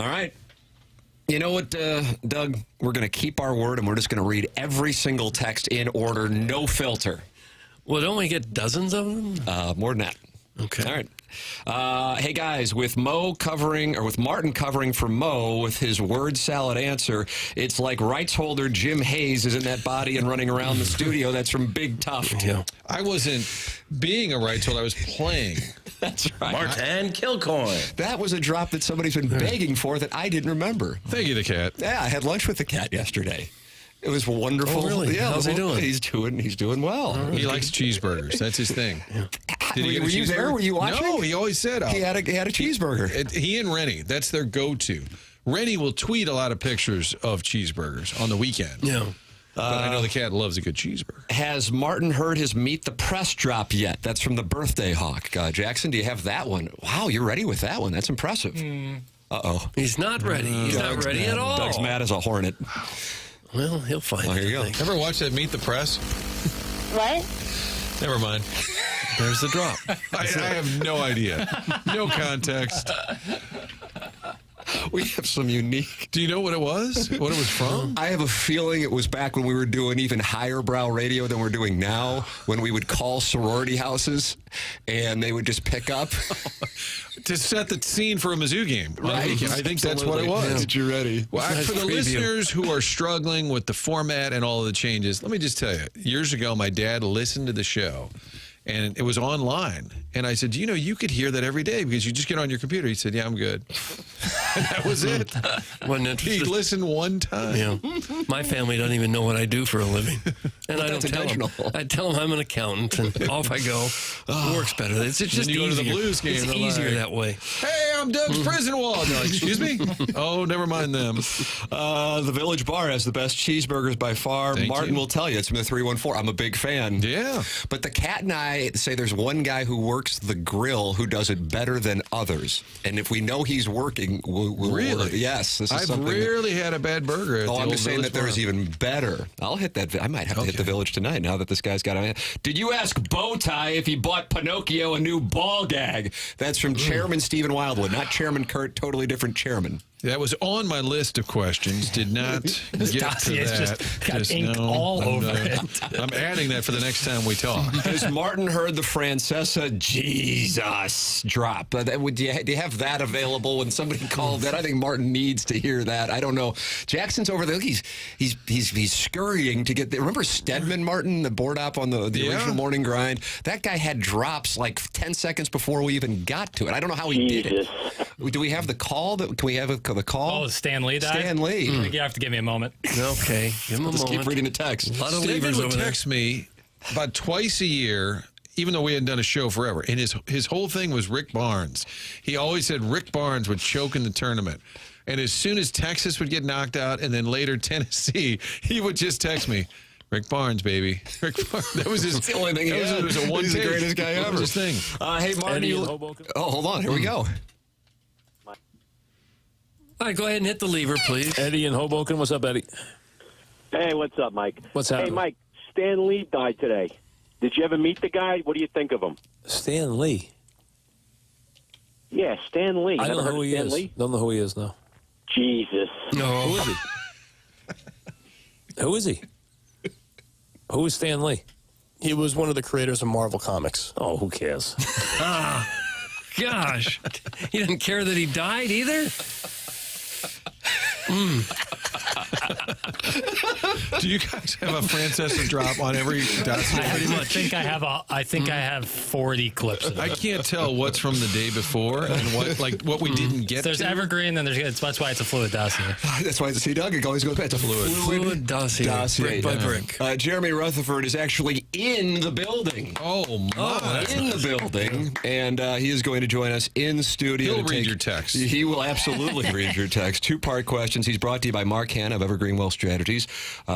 All right. You know what, Doug? We're going to keep our word, and we're just going to read every single text in order, no filter. Well, don't we get dozens of them? More than that. Okay. All right. Hey, guys, with Martin covering for Mo with his word salad answer, it's like rights holder Jim Hayes is in that body and running around the studio. That's from Big Tough. Yeah. I wasn't being a rights holder. I was playing. That's right. Martin Kilcoyne. That was a drop that somebody's been begging for that I didn't remember. Thank you, the cat. Yeah, I had lunch with the cat yesterday. It was wonderful. Oh, really? Yeah, How's he doing? He's doing well. He likes cheeseburgers. That's his thing. Did he get a Were you there? cheeseburger? Were you watching? No, he always said he had a cheeseburger. He and Rennie, that's their go-to. Rennie will tweet a lot of pictures of cheeseburgers on the weekend. Yeah. But I know the cat loves a good cheeseburger. Has Martin heard his Meet the Press drop yet? That's from the Birthday Hawk. Jackson, do you have that one? Wow, you're ready with that one. That's impressive. Uh-oh. He's not ready. He's not ready at all. Doug's mad as a hornet. Well, he'll find it. Here you go. Ever watch that Meet the Press? What? Never mind. There's the drop. I have no idea. No context. We have some unique. Do you know what it was? What it was from? I have a feeling it was back when we were doing even higher brow radio than we're doing now, when we would call sorority houses and they would just pick up. To set the scene for a Mizzou game. Right. I think that's what it was. Get you ready. Well, Nice for the preview. listeners who are struggling with the format and all of the changes, let me just tell you, years ago, my dad listened to the show, and it was online. And I said, you could hear that every day because you just get on your computer. He said, yeah, I'm good. And that was it. Wasn't interested. He listened one time. Yeah. My family doesn't even know what I do for a living. And I don't tell them. I tell them I'm an accountant, and off I go. It works better. It's just Then you easier. go to the Blues game, It's they're easier like, that way. Hey, I'm Doug's prison wall. And they're like, excuse me? Oh, never mind them. The Village Bar has the best cheeseburgers by far. Thank Martin you. will tell you. It's from the 314. I'm a big fan. Yeah. But the cat and I say there's one guy who works the grill who does it better than others. And if we know he's working, we'll Really? order. Yes. This is I've something rarely had a bad burger at the I'm old just saying Village that there's Bar. even better. I'll hit that. I might have to hit the Village tonight now that this guy's got a. Did you ask Bowtie if he bought Pinocchio a new ball gag? That's from Chairman Stephen Wildwood, not Chairman Kurt, totally different chairman. That was on my list of questions. Did not get to dossier's that. just got ink all over it. I'm adding that for the next time we talk. Has Martin heard the Francesa Jesus drop? Do you have that available when somebody called that? I think Martin needs to hear that. I don't know. Jackson's over there. He's scurrying to get. Remember Stedman Martin, the board op on the original Morning Grind? That guy had drops like 10 seconds before we even got to it. I don't know how he did it. Do we have the call? Can we have the call? Oh, Stan Lee died? Stan Lee. You have to give me a moment. Okay. Give him a Just moment. keep reading the text. A lot of Stedman levers would over there. text me about twice a year, even though we hadn't done a show forever. And his whole thing was Rick Barnes. He always said Rick Barnes would choke in the tournament. And as soon as Texas would get knocked out and then later Tennessee, he would just text me, Rick Barnes, baby. Rick Barnes. That was his. That's the only thing he had. It was a one He's the take. greatest guy That ever. was his thing. Hey, Martin. Hold on. Here we go. All right, go ahead and hit the lever, please. Eddie in Hoboken. What's up, Eddie? Hey, what's up, Mike? What's Hey, happening? Mike, Stan Lee died today. Did you ever meet the guy? What do you think of him? Stan Lee. Yeah, Stan Lee. I don't Never know heard who of he Stan is. Lee? Don't know who he is, no. Jesus. No. Who is he? Who is he? Who is Stan Lee? He was one of the creators of Marvel Comics. Oh, who cares? Gosh. You didn't care that he died either? Do you guys have a Francesa drop on every dossier? I think I have 40 clips of it. I can't tell what's from the day before and what we didn't get There's to. evergreen, then that's why it's a fluid dossier. That's why it's Doug. It always goes back to Fluid dossier. Brick by brick. Jeremy Rutherford is actually in the building. Oh, my. In the building. And he is going to join us in studio. He'll read your text. He will absolutely read your text. Two-part questions. He's brought to you by Mark Hanna of of Evergreen Wealth Strategies.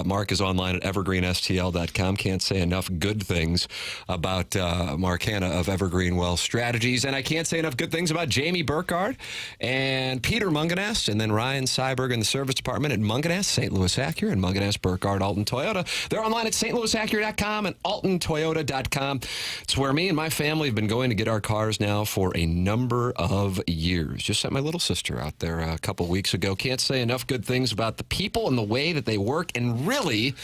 Mark is online at evergreenstl.com. Can't say enough good things about Mark Hanna of Evergreen Wealth Strategies. And I can't say enough good things about Jamie Burkhardt and Peter Munganast, and then Ryan Seiberg in the service department at Munganast, St. Louis Acura, and Munganast, Burkhardt, Alton Toyota. They're online at stlouisacura.com and altontoyota.com. It's where me and my family have been going to get our cars now for a number of years. Just sent my little sister out there a couple weeks ago. Can't say enough good things about the people and the way that they work, and really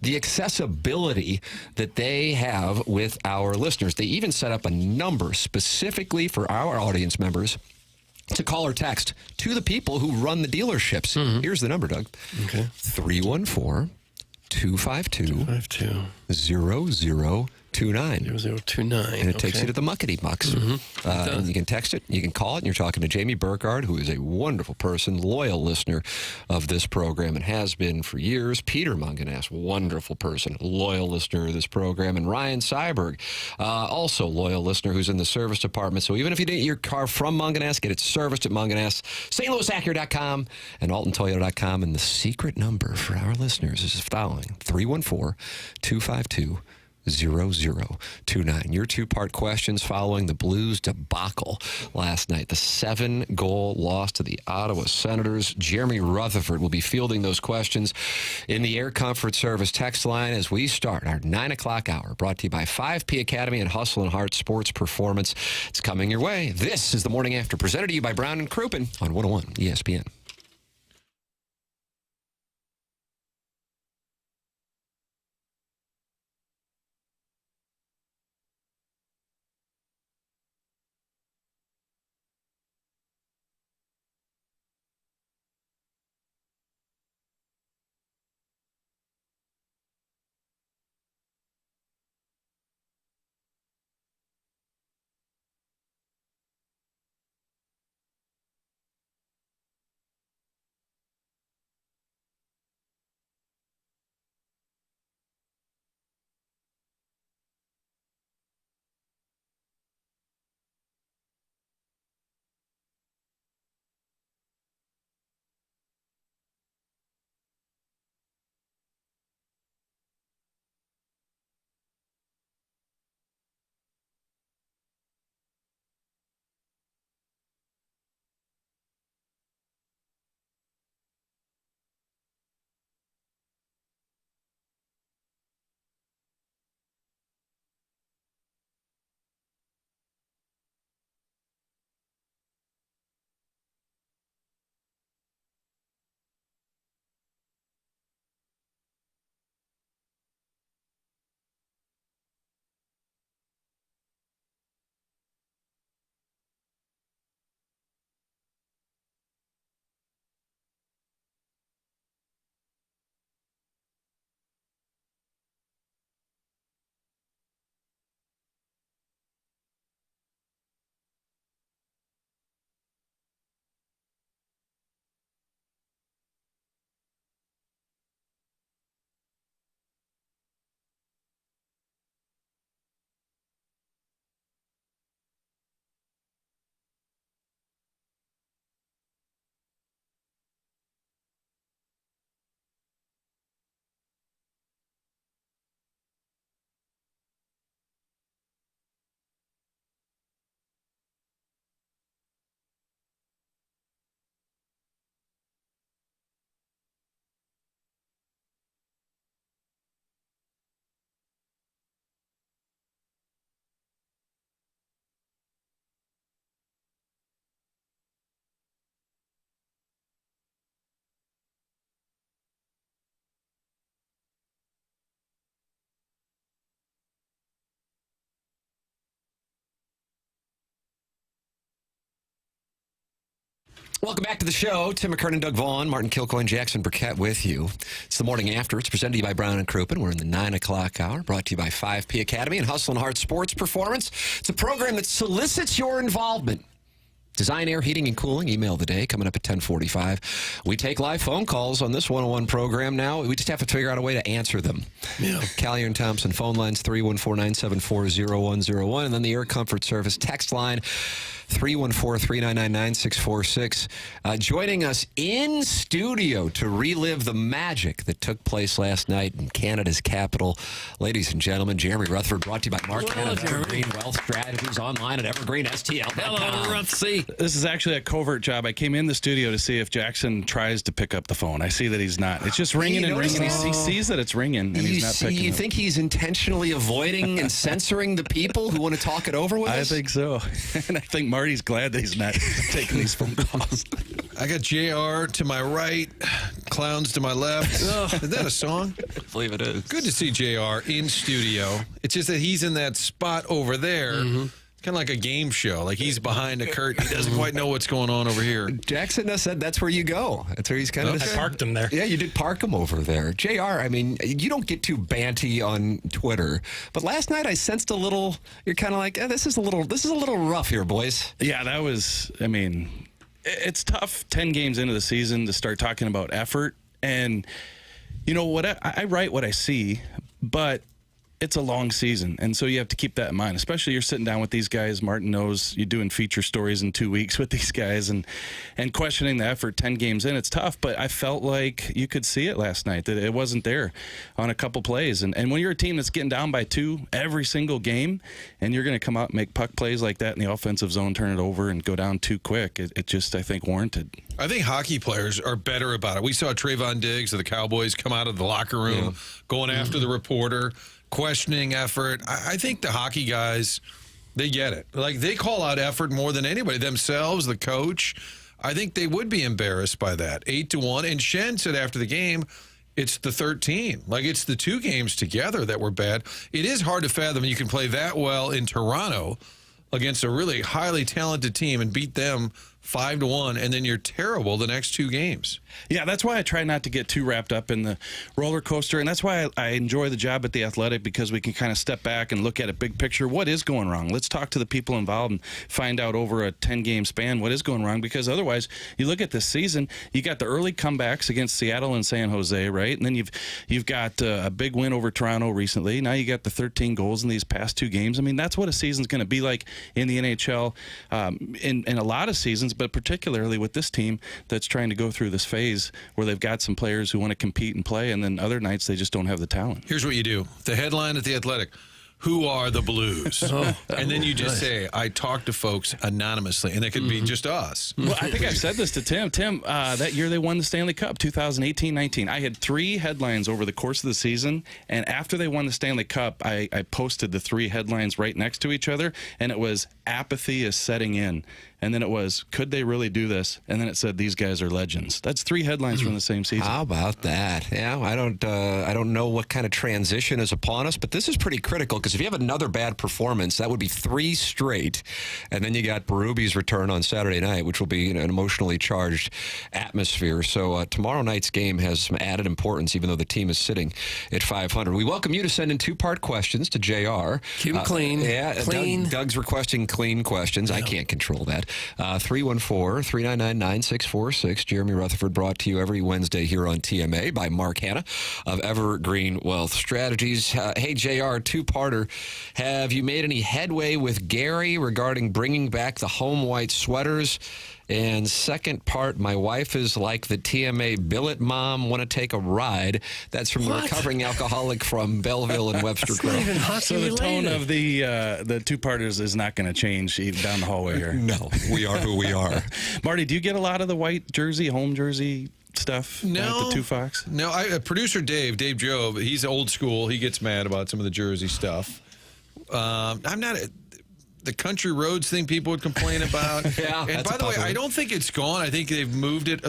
the accessibility that they have with our listeners. They even set up a number specifically for our audience members to call or text to the people who run the dealerships. Here's the number, Doug. Okay. 314-252-0029. 0029. And it takes you to the Muckety Mucks. And you can text it, you can call it, and you're talking to Jamie Burkhardt, who is a wonderful person, loyal listener of this program and has been for years. Peter Munganast, wonderful person, loyal listener of this program. And Ryan Seiberg, also loyal listener who's in the service department. So even if you didn't get your car from Munganast, get it serviced at Munganast, stlouisacura.com and altontoyota.com. And the secret number for our listeners is the following: 314-252-0029. Your two-part questions following the Blues debacle last night. The 7-goal loss to the Ottawa Senators. Jeremy Rutherford will be fielding those questions in the Air Comfort Service text line as we start our 9 o'clock hour, brought to you by 5P Academy and Hustle and Heart Sports Performance. It's coming your way. This is the Morning After, presented to you by Brown and Crouppen on 101 ESPN. Welcome back to the show. Tim McKernan, Doug Vaughn, Martin Kilcoyne, Jackson Burkett with you. It's the Morning After. It's presented to you by Brown and Crouppen. We're in the 9 o'clock hour, brought to you by 5P Academy and Hustle and Heart Sports Performance. It's a program that solicits your involvement Design, air, heating, and cooling. Email the day coming up at 10:45. We take live phone calls on this 101 program now. We just have to figure out a way to answer them. Yeah. Callier and Thompson phone lines 314-974-0101, and then the Air Comfort Service text line 314-399-9646. Joining us in studio to relive the magic that took place last night in Canada's capital, ladies and gentlemen, Jeremy Rutherford, brought to you by McKernan of Evergreen Wealth Strategies, online at evergreenstl.com. Hello, Ruthsy. This is actually a covert job. I came in the studio to see if Jackson tries to pick up the phone. I see that he's not. It's just ringing and ringing. He sees that it's ringing, and he's not picking it. You think he's intentionally avoiding and censoring the people who want to talk it over with us? I think so. And I think Marty's glad that he's not taking these phone calls. I got JR to my right, Clowns to my left. Is that a song? I believe it is. Good to see JR in studio. It's just that he's in that spot over there. Mm-hmm. Kind of like a game show. Like he's behind a curtain. He doesn't quite know what's going on over here. Jackson said that's where you go. That's where he's kind of. I parked him there. Yeah, you did park him over there. JR, I mean, you don't get too banty on Twitter, but last night I sensed a little. You're kind of like, this is a little rough here, boys. Yeah, that was. I mean, it's tough. 10 games into the season to start talking about effort, and you know what? I write what I see, but it's a long season, and so you have to keep that in mind, especially you're sitting down with these guys. Martin knows you're doing feature stories in 2 weeks with these guys, and questioning the effort 10 games in, it's tough, but I felt like you could see it last night, that it wasn't there on a couple plays. And when you're a team that's getting down by 2 every single game, and you're going to come out and make puck plays like that in the offensive zone, turn it over, and go down too quick, it just, I think, warranted. I think hockey players are better about it. We saw Trayvon Diggs of the Cowboys come out of the locker room, going after the reporter, questioning effort. I think the hockey guys, they get it. Like, they call out effort more than anybody. Themselves, the coach, I think they would be embarrassed by that. 8-1. And Shen said after the game, it's the 13. Like, it's the 2 games together that were bad. It is hard to fathom you can play that well in Toronto against a really highly talented team and beat them 5-1, and then you're terrible the next 2 games. Yeah, that's why I try not to get too wrapped up in the roller coaster, and that's why I enjoy the job at The Athletic, because we can kind of step back and look at a big picture. What is going wrong? Let's talk to the people involved and find out over a 10-game span what is going wrong, because otherwise, you look at this season, you got the early comebacks against Seattle and San Jose, right? And then you've got a big win over Toronto recently. Now you got the 13 goals in these past 2 games. I mean, that's what a season's going to be like in the NHL in a lot of seasons, but particularly with this team that's trying to go through this phase where they've got some players who want to compete and play, and then other nights they just don't have the talent. Here's what you do. The headline at The Athletic, who are the Blues? And then you just say, I talk to folks anonymously, and it could be just us. Well, I think I said this to Tim. Tim, that year they won the Stanley Cup, 2018-19. I had 3 headlines over the course of the season, and after they won the Stanley Cup, I posted the 3 headlines right next to each other, and it was, apathy is setting in. And then it was, could they really do this? And then it said, these guys are legends. That's 3 headlines from the same season. How about that? Yeah, I don't know what kind of transition is upon us, but this is pretty critical, because if you have another bad performance, that would be 3 straight. And then you got Berube's return on Saturday night, which will be an emotionally charged atmosphere. So tomorrow night's game has some added importance, even though the team is sitting at 500. We welcome you to send in 2-part questions to JR. Keep it clean. Yeah, clean. Doug's requesting clean questions. I can't control that. 314-399-9646. Jeremy Rutherford, brought to you every Wednesday here on TMA by Mark Hanna of Evergreen Wealth Strategies. Hey, JR, 2-parter. Have you made any headway with Gary regarding bringing back the home white sweaters? And second part, my wife is like the TMA billet mom, want to take a ride. That's from the recovering alcoholic from Belleville and Webster Grove. So the tone of the 2-parters is not going to change down the hallway here. No, we are who we are. Marty, do you get a lot of the white jersey, home jersey stuff? No. At the 2 Fox? No, producer Dave Jobe, he's old school. He gets mad about some of the jersey stuff. I'm not... The country roads thing people would complain about. Yeah, and by the way, I don't think it's gone. I think they've moved it.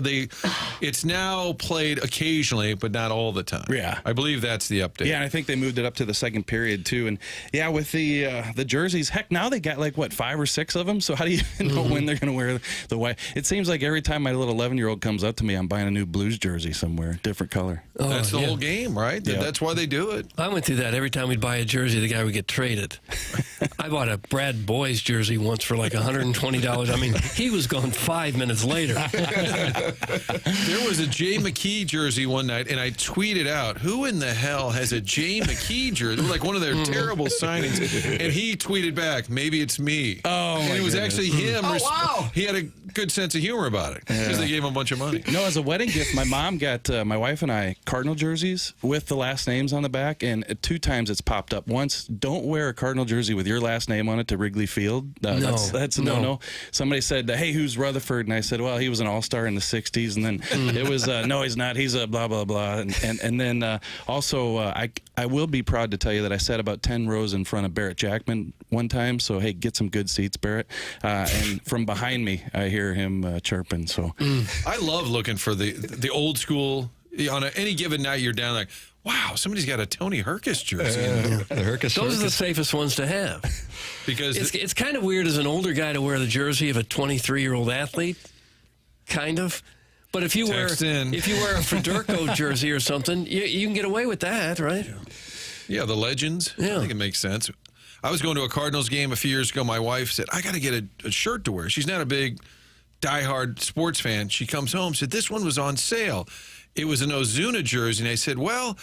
It's now played occasionally, but not all the time. Yeah, I believe that's the update. Yeah, and I think they moved it up to the second period too. And yeah, with the jerseys, heck, now they got like 5 or 6 of them. So how do you know when they're going to wear the white? It seems like every time my little 11-year-old comes up to me, I'm buying a new Blues jersey somewhere, different color. Oh, that's the whole game, right? Yeah. That's why they do it. I went through that. Every time we'd buy a jersey, the guy would get traded. I bought a Brad boy's jersey once for like $120. I mean, he was gone 5 minutes later. There was a Jay McKee jersey one night, and I tweeted out, who in the hell has a Jay McKee jersey? Like one of their terrible signings. And he tweeted back, maybe it's me. Oh, and my it was goodness. actually him. Oh, wow. He had a good sense of humor about it because they gave him a bunch of money. No, as a wedding gift, my mom got my wife and I Cardinal jerseys with the last names on the back, and 2 times it's popped up. Once, don't wear a Cardinal jersey with your last name on it to Wrigley Field. That's a no-no. Somebody said, hey, who's Rutherford? And I said, well, he was an all-star in the 60s. And then it was, no, he's not. He's a blah, blah, blah. And then also, I will be proud to tell you that I sat about 10 rows in front of Barrett Jackman one time. So, hey, get some good seats, Barrett. And from behind me, I hear him chirping. So I love looking for the old school. On any given night, you're down like, wow, somebody's got a Tony Herkus jersey. The Herkus. Those are the safest ones to have. Because it's kind of weird as an older guy to wear the jersey of a 23-year-old athlete, kind of. But if you wear a Federico jersey or something, you can get away with that, right? Yeah, the legends. Yeah. I think it makes sense. I was going to a Cardinals game a few years ago. My wife said, I got to get a shirt to wear. She's not a big diehard sports fan. She comes home, said, this one was on sale. It was an Ozuna jersey, and I said, well,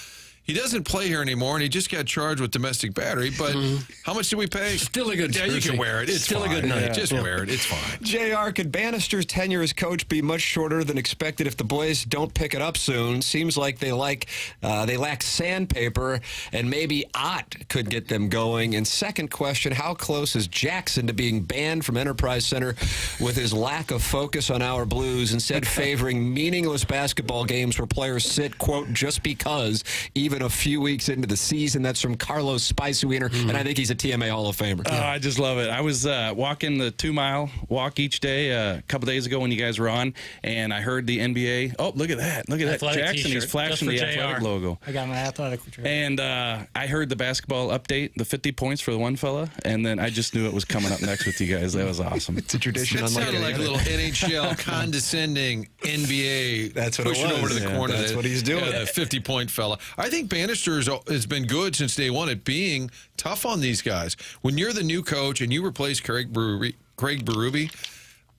he doesn't play here anymore, and he just got charged with domestic battery, but how much did we pay? Still a good jersey. Yeah, you can wear it. It's still fine. A good night. Just wear it. It's fine. JR, could Bannister's tenure as coach be much shorter than expected if the Blaze don't pick it up soon? Seems like they lack sandpaper, and maybe Ott could get them going. And second question, how close is Jackson to being banned from Enterprise Center with his lack of focus on our Blues, instead favoring meaningless basketball games where players sit, quote, just because, even a few weeks into the season? That's from Carlos Spicy Wiener, and I think he's a TMA Hall of Famer. Oh, I just love it. I was walking the 2-mile walk each day a couple days ago when you guys were on, and I heard the NBA. Oh, look at that. Look at Athletic that. Jackson, t-shirt, he's flashing the just for Athletic JR. logo. I got my Athletic shirt. And I heard the basketball update, the 50 points for the one fella, and then I just knew it was coming up next with you guys. That was awesome. It's a tradition. That sounded like a little NHL condescending NBA. That's what it pushing was. over to the corner. That's what he's doing. Yeah, the 50-point fella. I think Bannister has been good since day one at being tough on these guys. When you're the new coach and you replace Craig Berube,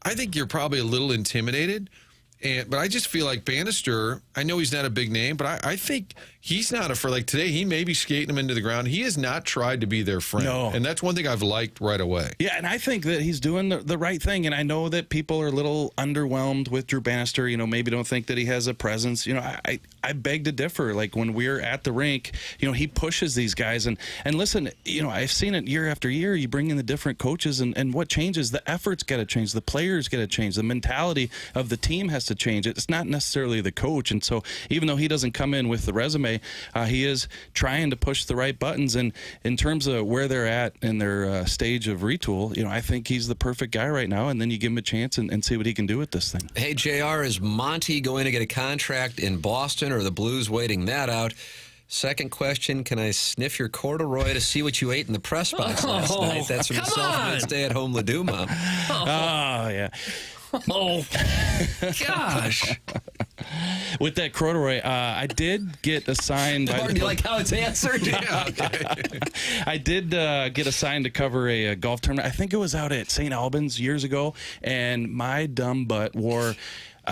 I think you're probably a little intimidated. But I just feel like Bannister, I know he's not a big name, but I think he's not afraid. Like today, he may be skating them into the ground. He has not tried to be their friend. No. And that's one thing I've liked right away. Yeah, and I think that he's doing the right thing. And I know that people are a little underwhelmed with Drew Bannister. You know, maybe don't think that he has a presence. You know, I beg to differ. Like when we're at the rink, you know, he pushes these guys. And listen, you know, I've seen it year after year. You bring in the different coaches, and what changes? The effort's got to change. The players got to change. The mentality of the team has to change. It's not necessarily the coach. And so even though he doesn't come in with the resume, he is trying to push the right buttons. And in terms of where they're at in their stage of retool, you know, I think he's the perfect guy right now. And then you give him a chance and see what he can do with this thing. Hey, JR, is Monty going to get a contract in Boston, or are the Blues waiting that out? Second question, can I sniff your corduroy to see what you ate in the press box last night? That's from the self-made stay-at-home Ledoux mom. Oh, yeah. Oh, gosh. With that corduroy, I did get assigned. Do you like how it's answered? Yeah, okay. I did get assigned to cover a golf tournament. I think it was out at St. Albans years ago, and my dumb butt wore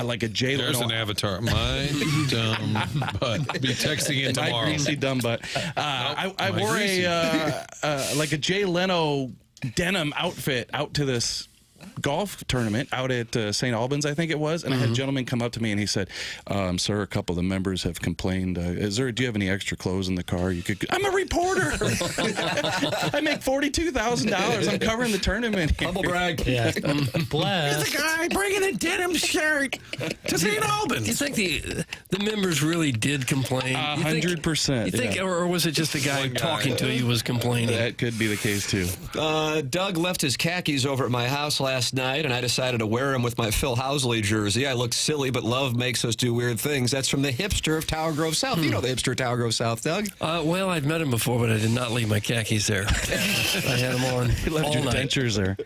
like a Jay Leno. There's an avatar. My dumb butt. Be texting in tomorrow. My greasy dumb butt. I wore like a Jay Leno denim outfit out to this golf tournament out at St. Albans, I think it was, and I had a gentleman come up to me and he said, sir, a couple of the members have complained. Do you have any extra clothes in the car? I'm a reporter. I make $42,000. I'm covering the tournament here. Humble brag. Yeah. You're the guy bringing a denim shirt to St. Albans. You think the members really did complain? 100%. You think, or was it just the guy talking to you was complaining? That could be the case too. Doug left his khakis over at my house last night, and I decided to wear them with my Phil Housley jersey. I looked silly, but love makes us do weird things. That's from the hipster of Tower Grove South. You know the hipster of Tower Grove South, Doug? Well, I've met him before, but I did not leave my khakis there. I had them on You left all your night. dentures there.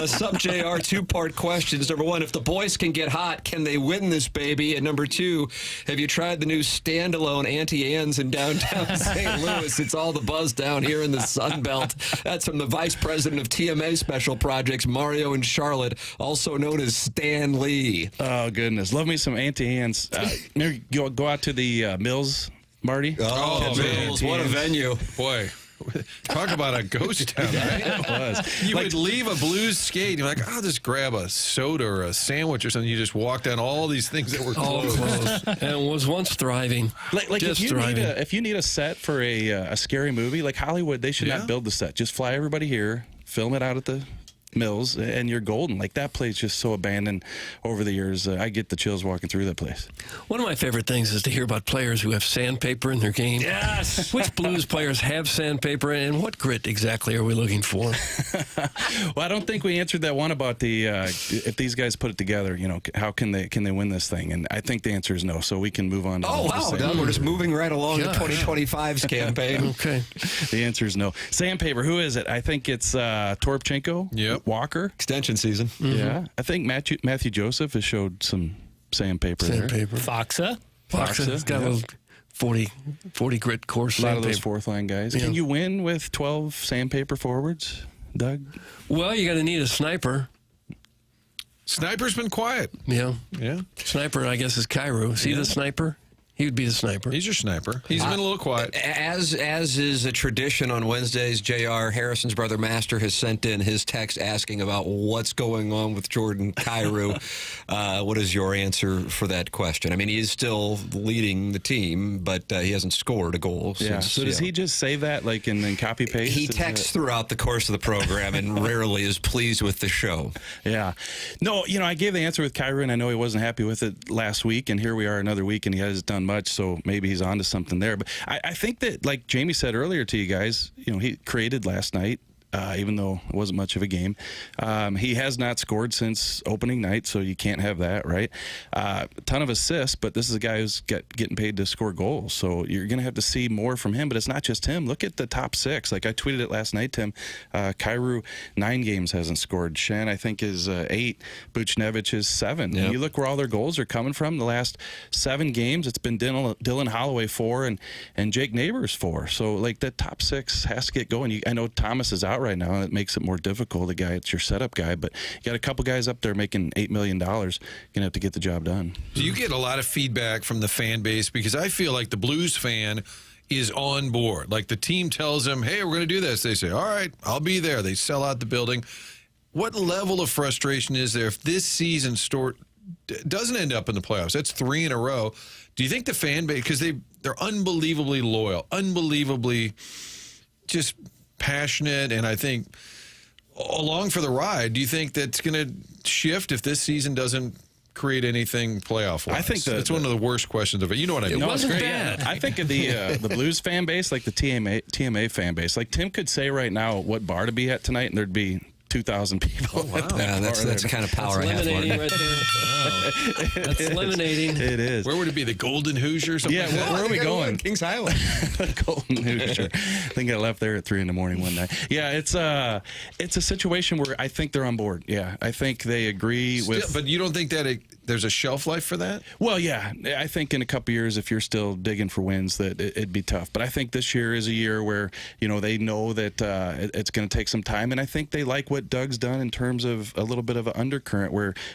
Sub JR, two-part questions. Number one, if the boys can get hot, can they win this baby? And number two, have you tried the new standalone Auntie Anne's in downtown St. Louis? It's all the buzz down here in the Sun Belt. That's from the Vice President of TMA Special Projects, Mario and Charlotte, also known as Stan Lee. Oh, goodness. Love me some Auntie Anne's. Maybe go out to the Mills, Marty. Oh, Mills, what a venue. Boy. Talk about a ghost town, right? It was. You would leave a Blues skate, you're like, I'll just grab a soda or a sandwich or something. You just walk down all these things that were All closed. closed. And was once thriving. Like just if thriving. you need a set for a scary movie, like Hollywood, they should Yeah. not build the set. Just fly everybody here, film it out at the Mills, and you're golden. Like that place just so abandoned over the years. I get the chills walking through that place. One of my favorite things is to hear about players who have sandpaper in their game. Yes. Which Blues players have sandpaper, and what grit exactly are we looking for? Well, I don't think we answered that one about the if these guys put it together, how can they win this thing? And I think the answer is no. So we can move on. To Oh, wow, Doug, we're just moving right along to 2025's campaign. Okay. The answer is no. Sandpaper. Who is it? I think it's Torpchenko. Yep. Walker. Extension season. Yeah. I think Matthew Joseph has showed some sandpaper there. Sandpaper. Foxa. Fox's got a little 40 grit course A lot of sandpaper. those fourth line guys. Yeah. Can you win with 12 sandpaper forwards, Doug? Well, you're going to need a sniper. Sniper's been quiet. Yeah. Yeah. Sniper, I guess, is Cairo. Is he the sniper? He would be the sniper. He's your sniper. He's been a little quiet. As is a tradition on Wednesdays, JR, Harrison's brother Master, has sent in his text asking about what's going on with Jordan Kyrou. What is your answer for that question? I mean, he is still leading the team, but he hasn't scored a goal. Yeah. Since, So does he just say that and then copy paste? He texts throughout the course of the program and rarely is pleased with the show. Yeah. No, I gave the answer with Kyrou, and I know he wasn't happy with it last week, and here we are another week, and he hasn't done much, so maybe he's onto something there. But I think that, like Jamie said earlier to you guys, he created last night. Even though it wasn't much of a game. He has not scored since opening night, so you can't have that, right? A ton of assists, but this is a guy who's getting paid to score goals, so you're going to have to see more from him, but it's not just him. Look at the top six. Like I tweeted it last night, Tim. Kyrou, 9 games hasn't scored. Shen, I think, is 8. Buchnevich is 7. Yep. And you look where all their goals are coming from. The last 7 games, it's been Dylan Holloway 4 and Jake Neighbors 4. So, like, that top 6 has to get going. I know Thomas is out right now, and it makes it more difficult. The guy, it's your setup guy, but you got a couple guys up there making $8 million. Gonna have to get the job done. Do you get a lot of feedback from the fan base? Because I feel like the Blues fan is on board. Like the team tells them, hey, we're going to do this. They say, all right, I'll be there. They sell out the building. What level of frustration is there if this season doesn't end up in the playoffs? That's 3 in a row. Do you think the fan base, because they're unbelievably loyal, unbelievably just passionate, and I think along for the ride, do you think that's going to shift if this season doesn't create anything playoff-wise? I think that's one of the worst questions of it. You know what I mean? It wasn't great, bad. Yeah. I think of the Blues fan base, like the TMA fan base. Like Tim could say right now what bar to be at tonight, and there'd be 2,000 people. Yeah, that's the kind of power I have. Eliminating right there. That's eliminating. It is. Where would it be? The Golden Hoosier or something? Yeah, like that? where are we going? Kings Highway. Golden Hoosier. I think I left there at 3 in the morning one night. Yeah, it's a situation where I think they're on board. Yeah, I think they agree with. But you don't think that there's a shelf life for that? Well, yeah, I think in a couple years, if you're still digging for wins, that it'd be tough. But I think this year is a year where they know that it's going to take some time, and I think they like what Doug's done in terms of a little bit of an undercurrent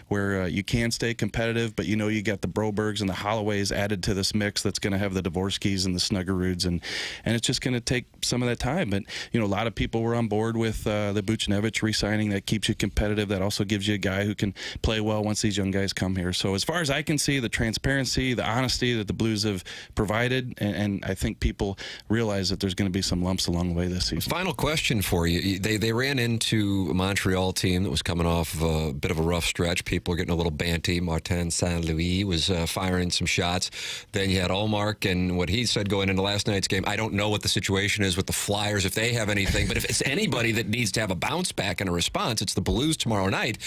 where you can stay competitive, but you got the Brobergs and the Holloways added to this mix that's going to have the Dvorskys and the Snuggeruds, and it's just going to take some of that time. But a lot of people were on board with the Buchnevich re-signing. That keeps you competitive. That also gives you a guy who can play well once these young guys come here. So as far as I can see, the transparency, the honesty that the Blues have provided, and I think people realize that there's going to be some lumps along the way this season. Final question for you. They ran into Montreal team that was coming off a bit of a rough stretch. People were getting a little banty. Martin St. Louis was firing some shots. Then you had Allmark and what he said going into last night's game. I don't know what the situation is with the Flyers, if they have anything, but if it's anybody that needs to have a bounce back and a response, it's the Blues tomorrow night.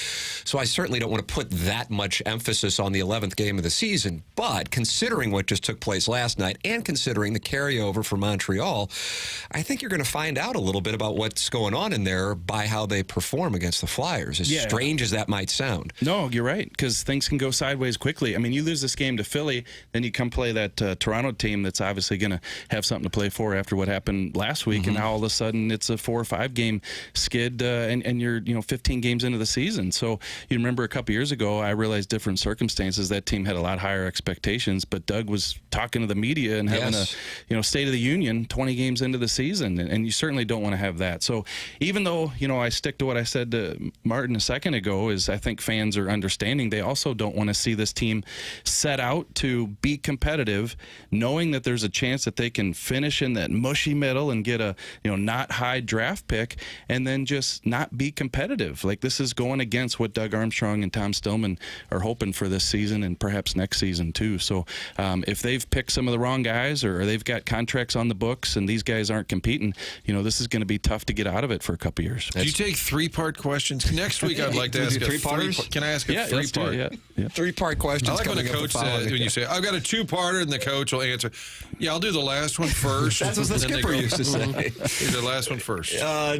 So I certainly don't want to put that much emphasis on the 11th game of the season. But considering what just took place last night and considering the carryover for Montreal, I think you're going to find out a little bit about what's going on in there by how they perform against the Flyers, as strange as that might sound. No, you're right, because things can go sideways quickly. I mean, you lose this game to Philly, then you come play that Toronto team that's obviously going to have something to play for after what happened last week, and now all of a sudden it's a 4 or 5 game skid, and you're 15 games into the season. So you remember a couple years ago, I realized different circumstances. That team had a lot higher expectations, but Doug was talking to the media and having a State of the Union 20 games into the season, and you certainly don't want to have that. So even though I stick to what I said to Martin a second ago, is I think fans are understanding. They also don't want to see this team set out to be competitive, knowing that there's a chance that they can finish in that mushy middle and get a not high draft pick, and then just not be competitive. Like, this is going against what Doug Armstrong and Tom Stillman are hoping for this season and perhaps next season too. So if they've picked some of the wrong guys, or they've got contracts on the books and these guys aren't competing, this is going to be tough to get out of it for a couple years. Do you take 3-part questions? Next week I'd like to ask a 3-parters. Can I ask a 3-part? Yeah. 3-part questions. I like when the coach says, when you say, I've got a 2-parter, and the coach will answer, yeah, I'll do the last one first. That's what the skipper used to say. Do the last one first.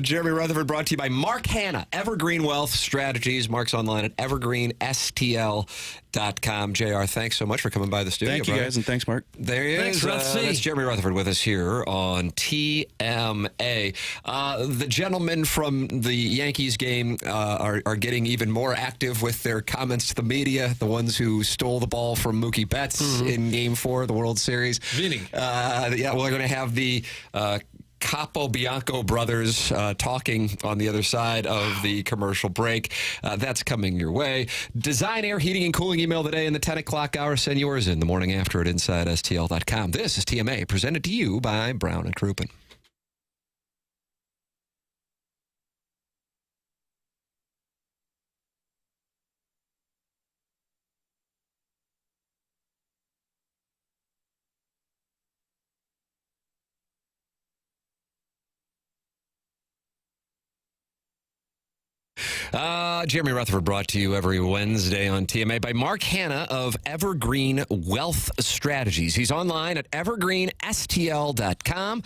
Jeremy Rutherford brought to you by Mark Hanna, Evergreen Wealth Strategies. Mark's online at evergreenstl.com. JR, thanks so much for coming by the studio. Thank you, guys, and thanks, Mark. There he is. That's Jeremy Rutherford with us here on TMA. The gentlemen from the Yankees game are getting even more active with their comments to the media, the ones who stole the ball from Mookie Betts in Game 4 of the World Series. Vinny. We're going to have the Capo Bianco brothers talking on the other side of the commercial break. That's coming your way. Design Air Heating and Cooling email today in the 10 o'clock hour. Send yours in the morning after at InsideSTL.com. This is TMA, presented to you by Brown and Crouppen. Jeremy Rutherford brought to you every Wednesday on TMA by Mark Hanna of Evergreen Wealth Strategies. He's online at evergreenstl.com.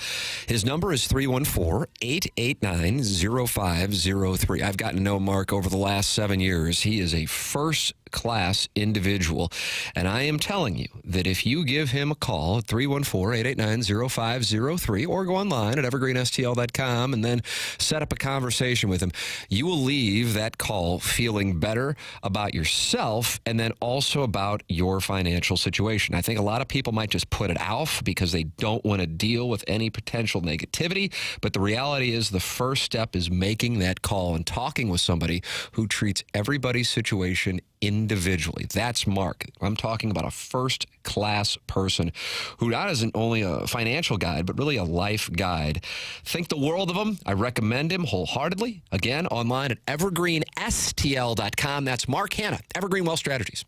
His number is 314-889-0503. I've gotten to know Mark over the last 7 years. He is a first-class individual, and I am telling you that if you give him a call at 314-889-0503 or go online at evergreenstl.com and then set up a conversation with him, you will leave that call feeling better about yourself and then also about your financial situation. I think a lot of people might just put it off because they don't want to deal with any potential negativity, but the reality is the first step is making that call and talking with somebody who treats everybody's situation individually. That's Mark. I'm talking about a first-class person who not isn't only a financial guide, but really a life guide. Think the world of him. I recommend him wholeheartedly. Again, online at evergreenstl.com. That's Mark Hanna, Evergreen Wealth Strategies.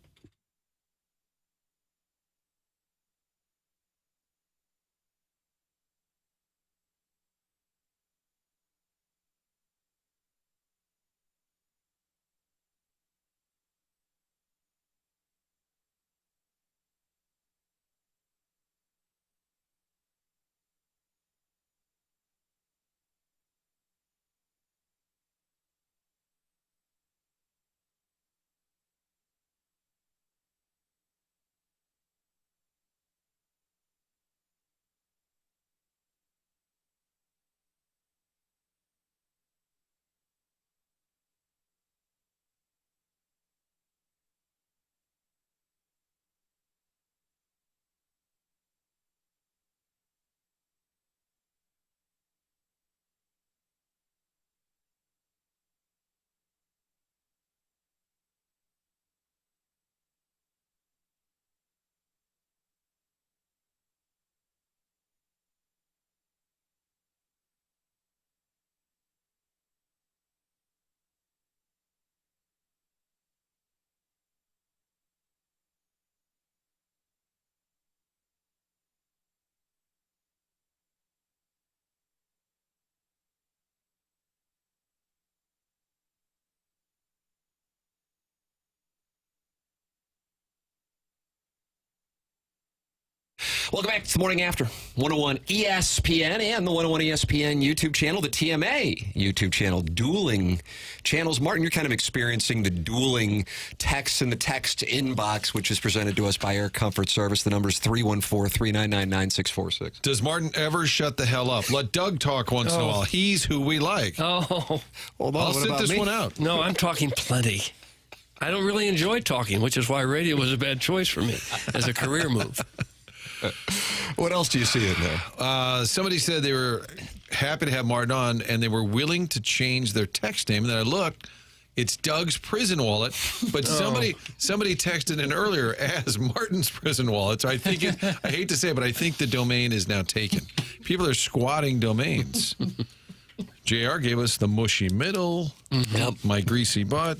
Welcome back to the Morning After 101 ESPN and the 101 ESPN YouTube channel, the TMA YouTube channel, dueling channels. Martin, you're kind of experiencing the dueling text in the text inbox, which is presented to us by Air Comfort Service. The number is 314-399-9646. Does Martin ever shut the hell up? Let Doug talk once in a while. He's who we like. Oh, I'll sit this one out. No, I'm talking plenty. I don't really enjoy talking, which is why radio was a bad choice for me as a career move. What else do you see in there? Somebody said they were happy to have Martin on, and they were willing to change their text name. And then I looked, it's Doug's Prison Wallet, but somebody texted in earlier as Martin's Prison Wallet. So I think I hate to say it, but I think the domain is now taken. People are squatting domains. JR gave us the mushy middle, my greasy butt.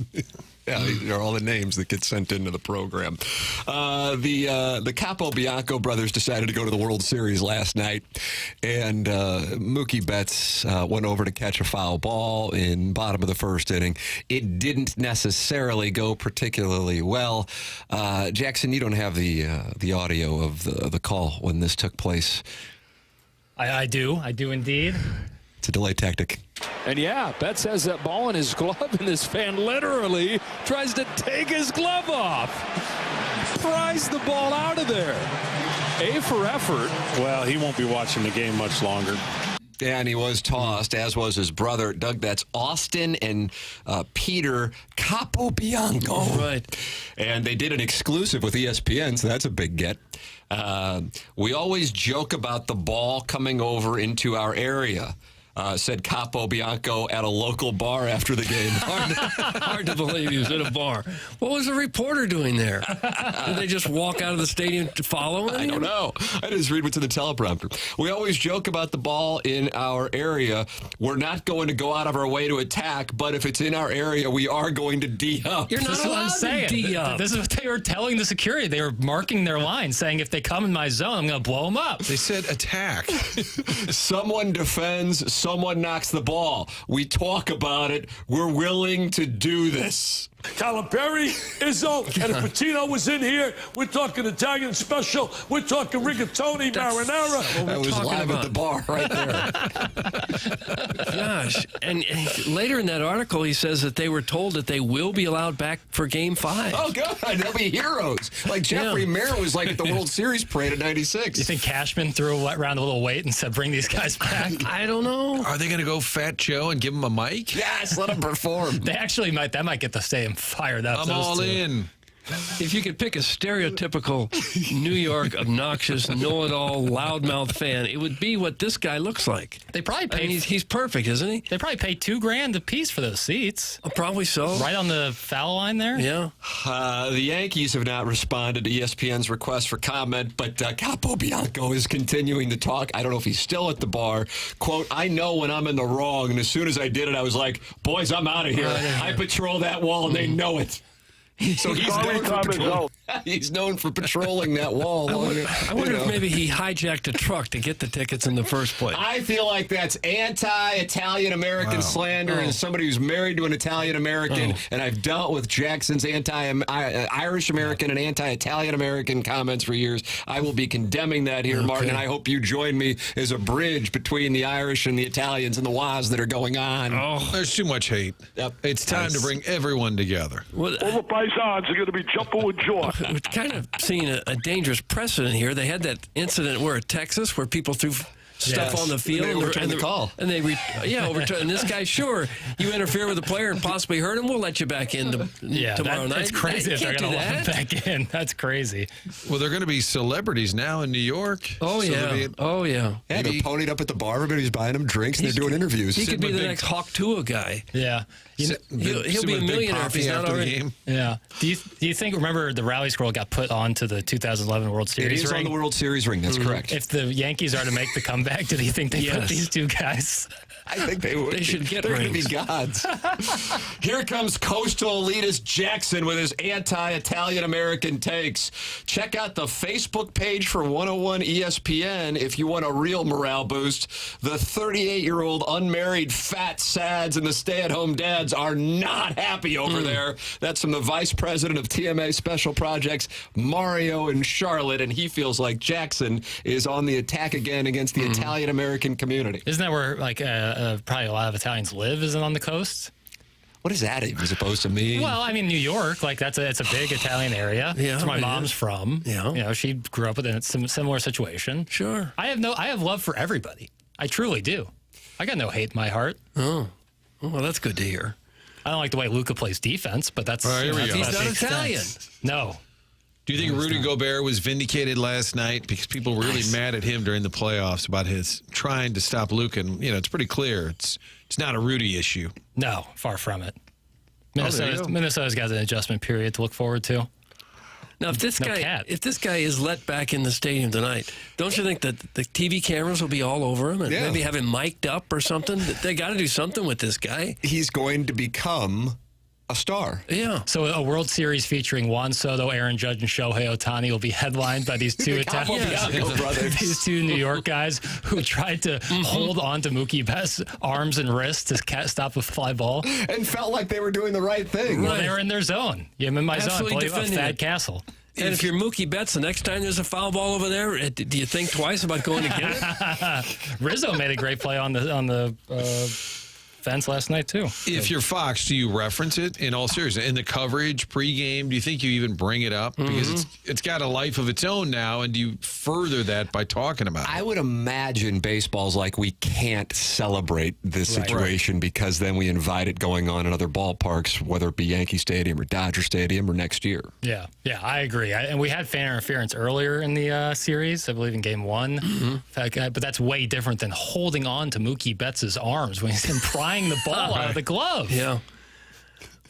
Yeah, these are all the names that get sent into the program. The Capo Bianco brothers decided to go to the World Series last night, and Mookie Betts went over to catch a foul ball in bottom of the first inning. It didn't necessarily go particularly well. Jackson, you don't have the audio of the call when this took place. I do indeed. It's a delay tactic. And yeah, Betts has that ball in his glove, and this fan literally tries to take his glove off. Pries the ball out of there. A for effort. Well, he won't be watching the game much longer. And he was tossed, as was his brother, Doug. That's Austin and Peter Capobianco. Right. And they did an exclusive with ESPN, so that's a big get. We always joke about the ball coming over into our area. Said Capo Bianco at a local bar after the game. Hard to believe he was at a bar. What was the reporter doing there? Did they just walk out of the stadium to follow him? I don't know. I just read what's in the teleprompter. We always joke about the ball in our area. We're not going to go out of our way to attack, but if it's in our area, we are going to D up. You're not allowed to D up. This is what they were telling the security. They were marking their line, saying if they come in my zone, I'm going to blow them up. They said attack. Someone defends, someone knocks the ball. We talk about it. We're willing to do this. Calipari, Izzo, and if Patino was in here, we're talking Italian special. We're talking rigatoni, marinara. I was live at the bar right there. Gosh. And later in that article, he says that they were told that they will be allowed back for Game 5. Oh, God. They'll be heroes. Like Jeffrey Mayer was like at the World Series parade in '96. You think Cashman threw around a little weight and said, bring these guys back? I don't know. Are they going to go Fat Joe and give him a mic? Yes, let him perform. They actually might. That might get the stadium fired up. I'm all in. If you could pick a stereotypical New York obnoxious, know-it-all, loudmouth fan, it would be what this guy looks like. They probably pay. He's perfect, isn't he? They probably pay $2,000 a piece for those seats. Oh, probably so. Right on the foul line there. Yeah. The Yankees have not responded to ESPN's request for comment, but Capo Bianco is continuing to talk. I don't know if he's still at the bar. Quote, I know when I'm in the wrong, and as soon as I did it, I was like, boys, I'm out of here. I patrol that wall, and they know it. So he's known for patrolling that wall. I wonder if maybe he hijacked a truck to get the tickets in the first place. I feel like that's anti-Italian-American slander, and as somebody who's married to an Italian-American, and I've dealt with Jackson's anti-Irish-American and anti-Italian-American comments for years, I will be condemning that here, Martin, and I hope you join me as a bridge between the Irish and the Italians and the wahs that are going on. Oh, there's too much hate. Yep. It's time to bring everyone together. All the paisans are going to be jumping with joy. We're kind of seeing a dangerous precedent here. They had that incident where at Texas where people threw stuff on the field. And they overturned the call. And they overturned. And this guy, sure, you interfere with the player and possibly hurt him, we'll let you back in tomorrow night. That's crazy if they're going to let him back in. That's crazy. Well, they're going to be celebrities now in New York. Oh, yeah. Yeah, they're ponied up at the bar. Everybody's buying them drinks, and they're doing interviews. He could be the next Hawk Tua guy. Yeah. He'll be a millionaire if he's not already. Yeah. Do you think, remember, the rally scroll got put onto the 2011 World Series ring? It is on the World Series ring. That's correct. If the Yankees are to make the comeback bag did he think they put Yes. these two guys? I think they would. They should get They're going to be rings. gods. Here comes coastal elitist Jackson with his anti-Italian American takes. Check out the Facebook page for 101 ESPN if you want a real morale boost. The 38-year-old unmarried fat sads and the stay-at-home dads are not happy over there. That's from the vice president of TMA Special Projects, Mario in Charlotte, and he feels like Jackson is on the attack again against the Italian American community. Isn't that where probably a lot of Italians live? Isn't it on the coast? What is that even supposed to mean? Well, I mean, New York, like it's a big Italian area. Yeah, that's where my it mom's is. from. Yeah. You know, she grew up in a similar situation. Sure. I have love for everybody. I truly do. I got no hate in my heart. Oh, well, that's good to hear. I don't like the way Luca plays defense, but that's. All right, here we go. He's not makes Italian. sense. No. Do you think Rudy Gobert was vindicated last night because people were really mad at him during the playoffs about his trying to stop Luka? And it's pretty clear it's not a Rudy issue. No, far from it. there you go. Minnesota's got an adjustment period to look forward to. Now, if this guy is let back in the stadium tonight, don't you think that the TV cameras will be all over him and Yeah. maybe have him mic'd up or something? They got to do something with this guy. He's going to become a star. Yeah. So a World Series featuring Juan Soto, Aaron Judge, and Shohei Ohtani will be headlined by these two Capobianco brothers. these two New York guys who tried to hold on to Mookie Betts' arms and wrists to stop a fly ball. And felt like they were doing the right thing. Well, they were in their zone. Yeah, I'm in my Absolutely zone. Play up defending Thad it. Castle. And if you're Mookie Betts, the next time there's a foul ball over there, do you think twice about going to get it? Rizzo made a great play on the fence last night too. If you're Fox, do you reference it in all seriousness? In the coverage, pregame, do you think you even bring it up? Because it's got a life of its own now, and do you further that by talking about it? I would imagine baseball's like, we can't celebrate this situation because then we invite it going on in other ballparks, whether it be Yankee Stadium or Dodger Stadium or next year. Yeah, I agree. And we had fan interference earlier in the series, I believe in Game 1. But that's way different than holding on to Mookie Betts' arms when he's prying the ball out of the glove. Yeah.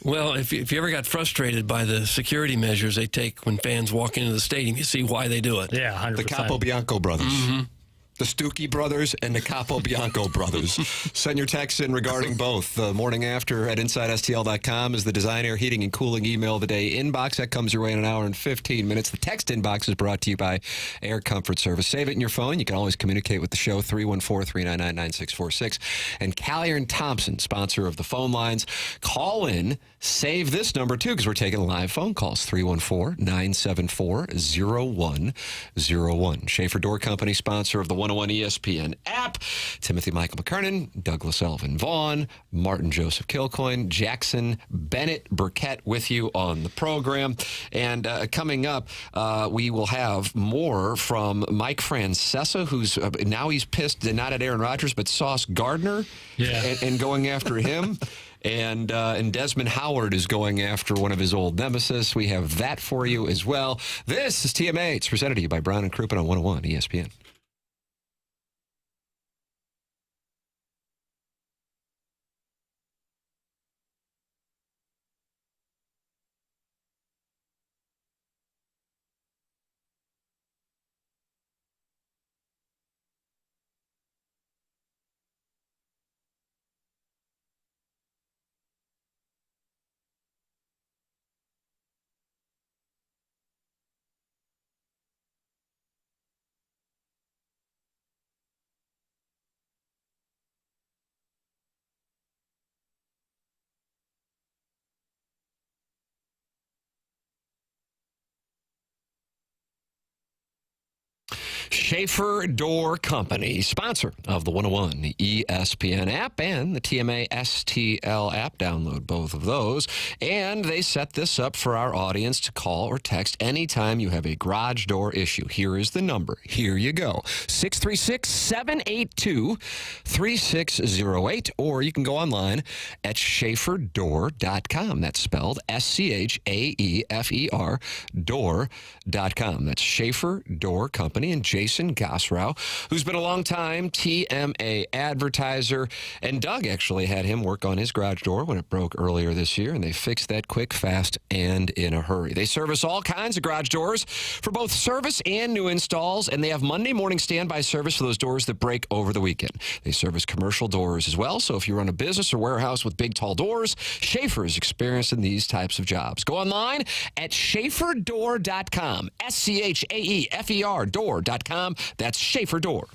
Well, if you ever got frustrated by the security measures they take when fans walk into the stadium, you see why they do it. Yeah, 100%. The Capobianco brothers. The Stuckey brothers and the Capobianco brothers. Send your texts in regarding both. The Morning After at InsideSTL.com is the Design, Air, Heating, and Cooling email of the day inbox. That comes your way in an hour and 15 minutes. The text inbox is brought to you by Air Comfort Service. Save it in your phone. You can always communicate with the show, 314-399-9646. And Callier and Thompson, sponsor of the phone lines. Call in. Save this number, too, because we're taking live phone calls, 314-974-0101. Schaefer Door Company, sponsor of the 101 ESPN app. Timothy Michael McKernan, Douglas Elvin Vaughn, Martin Joseph Kilcoyne, Jackson Burkett with you on the program. And coming up, we will have more from Mike Francesa, who's now he's pissed not at Aaron Rodgers, but Sauce Gardner, and going after him. And Desmond Howard is going after one of his old nemesis. We have that for you as well. This is TMA. It's presented to you by Brown and Crouppen on 101 ESPN. Schaefer Door Company, sponsor of the 101 ESPN app and the TMA STL app. Download both of those. And they set this up for our audience to call or text anytime you have a garage door issue. Here is the number. Here you go. 636-782-3608. Or you can go online at schaeferdoor.com. That's spelled SCHAEFER door.com. That's Schaefer Door Company. And Jason Jason Gosrow, who's been a long-time TMA advertiser. And Doug actually had him work on his garage door when it broke earlier this year, and they fixed that quick, fast, and in a hurry. They service all kinds of garage doors for both service and new installs, and they have Monday morning standby service for those doors that break over the weekend. They service commercial doors as well, so if you run a business or warehouse with big, tall doors, Schaefer is experienced in these types of jobs. Go online at SchaeferDoor.com. SCHAEFER door.com. That's Schaefer Door.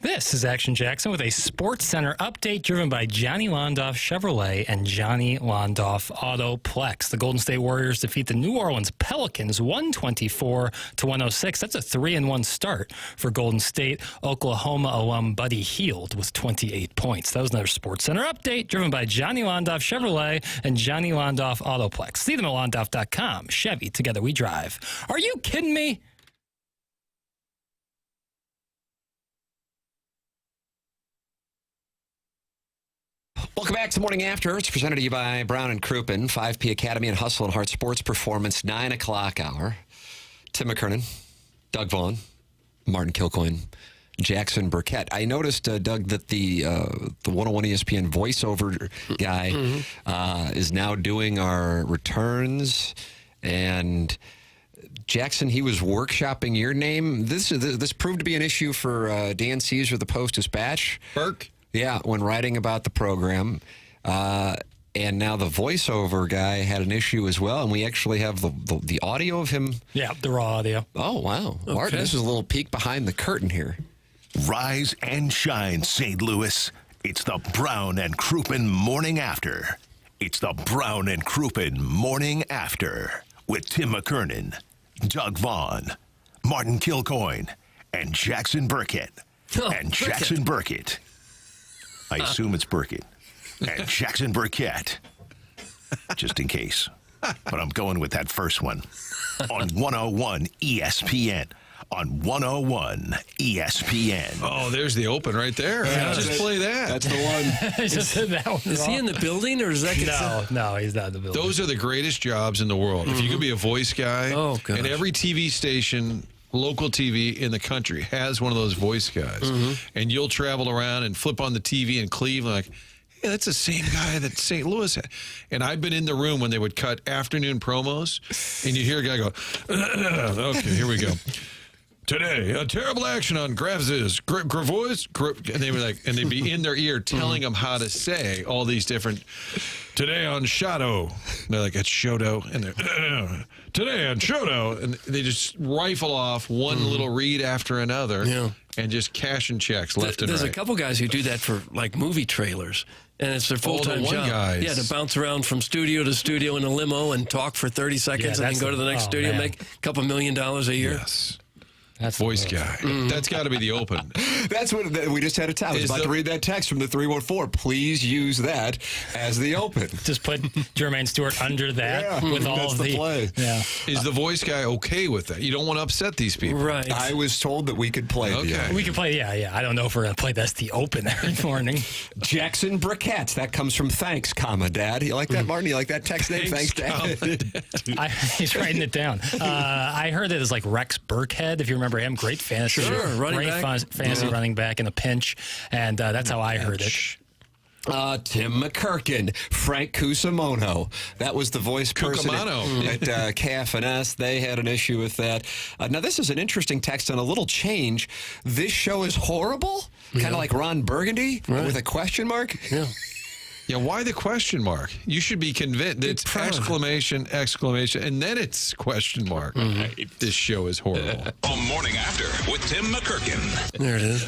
This is Action Jackson with a Sports Center update driven by Johnny Londoff Chevrolet and Johnny Londoff Autoplex. The Golden State Warriors defeat the New Orleans Pelicans 124-106. That's a 3-1 start for Golden State. Oklahoma alum Buddy Hield with 28 points. That was another Sports Center update driven by Johnny Londoff Chevrolet and Johnny Londoff Autoplex. See them at Londoff.com. Chevy, together we drive. Are you kidding me? Welcome back to Morning After. It's presented to you by Brown and Crouppen, 5P Academy and Hustle and Heart Sports Performance, 9 o'clock hour. Tim McKernan, Doug Vaughn, Martin Kilcoyne, Jackson Burkett. I noticed, Doug, that the 101 ESPN voiceover guy is now doing our returns. And Jackson, he was workshopping your name. This proved to be an issue for Dan Caesar, the Post-Dispatch. Burke? Yeah, when writing about the program. And now the voiceover guy had an issue as well, and we actually have the audio of him. Yeah, the raw audio. Oh, wow. Martin, this is a little peek behind the curtain here. Rise and shine, St. Louis. It's the Brown and Crouppen Morning After. It's the Brown and Crouppen Morning After with Tim McKernan, Doug Vaughn, Martin Kilcoyne, and Jackson Burkett. And Jackson Burkett. I assume it's Burkett. And Jackson Burkett. Just in case. But I'm going with that first one. On 101 ESPN. On 101 ESPN. Oh, there's the open right there. Yeah, just play that. That's the one. Is he in the building, or is that No, he's not in the building. Those are the greatest jobs in the world. If you could be a voice guy, and every TV station, local TV in the country has one of those voice guys, and you'll travel around and flip on the TV in Cleveland like, hey, that's the same guy that St. Louis had. And I've been in the room when they would cut afternoon promos, and you hear a guy go, okay, here we go. Today, a terrible action on Graves's Gravois, and they were like, and they'd be in their ear telling them how to say all these different. Today on Shoto, and they're like, it's Shoto, and they're today on Shoto, and they just rifle off one little read after another, and just cash and checks left and right. There's a couple guys who do that for like movie trailers. And it's their full-time job. Guys. Yeah, to bounce around from studio to studio in a limo and talk for 30 seconds and then go to the next studio, make a couple $1 million a year. Yes. That's voice guy. That's got to be the open. That's what we just had a time. I was about to read that text from the 314. Please use that as the open. Just put Jermaine Stewart under that with all of the play. Yeah. Is the voice guy okay with that? You don't want to upset these people. Right. I was told that we could play the We could play, yeah. I don't know if we're going to play that's the open every morning. Jackson Burkett. That comes from thanks, comma, Dad. You like that, Martin? You like that text name? Thanks, Dad. He's writing it down. I heard it as like Rex Burkhead, if you remember him. Great fantasy. Fantasy running back in a pinch. And that's how I heard it. Tim McKernan, Frank Cusimano. That was the voice person at KFNS. They had an issue with that. Now, this is an interesting text and a little change. This show is horrible? Kind of like Ron Burgundy with a question mark? Yeah. Yeah, why the question mark? You should be convinced. It's exclamation, and then it's question mark. This show is horrible. Morning After with Tim McKernan. There it is.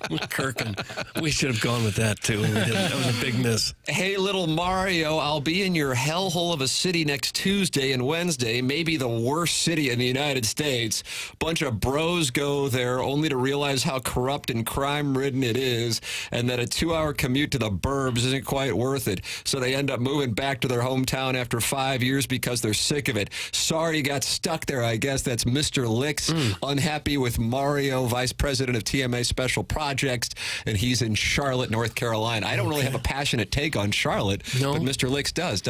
McKernan. We should have gone with that, too. We didn't. That was a big miss. Hey, little Mario, I'll be in your hellhole of a city next Tuesday and Wednesday, maybe the worst city in the United States. Bunch of bros go there only to realize how corrupt and crime-ridden it is, and that a 2-hour commute to the burbs isn't quite worth it. So they end up moving back to their hometown after 5 years because they're sick of it. Sorry you got stuck there, I guess. That's Mr. Licks, unhappy with Mario, Vice President of TMA Special Projects, and he's in Charlotte, North Carolina. I don't really have a passionate take on Charlotte, but Mr. Licks does.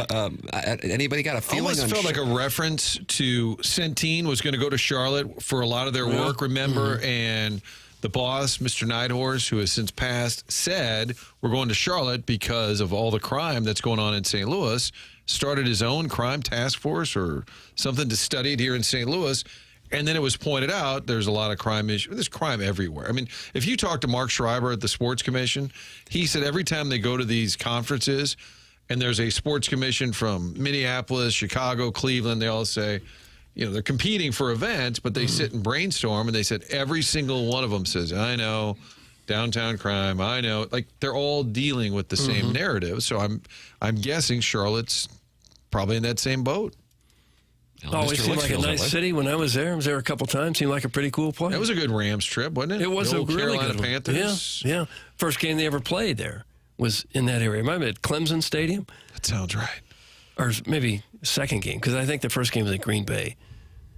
Anybody got a feeling Almost on felt like a reference to Centene was going to go to Charlotte for a lot of their work, remember? And the boss, Mr. Neidhorst, who has since passed, said, we're going to Charlotte because of all the crime that's going on in St. Louis, started his own crime task force or something to study it here in St. Louis. And then it was pointed out there's a lot of crime issues. There's crime everywhere. I mean, if you talk to Mark Schreiber at the Sports Commission, he said every time they go to these conferences and there's a sports commission from Minneapolis, Chicago, Cleveland, they all say, you know, they're competing for events, but they sit and brainstorm, and they said every single one of them says, I know, downtown crime, I know. Like, they're all dealing with the same narrative. So I'm guessing Charlotte's probably in that same boat. Always seemed like a nice city when I was there. I was there a couple times. Seemed like a pretty cool place. That was a good Rams trip, wasn't it? It was the a old really Carolina good one. Panthers. Yeah. First game they ever played there was in that area. Remember at Clemson Stadium? That sounds right. Or maybe second game, because I think the first game was at Green Bay.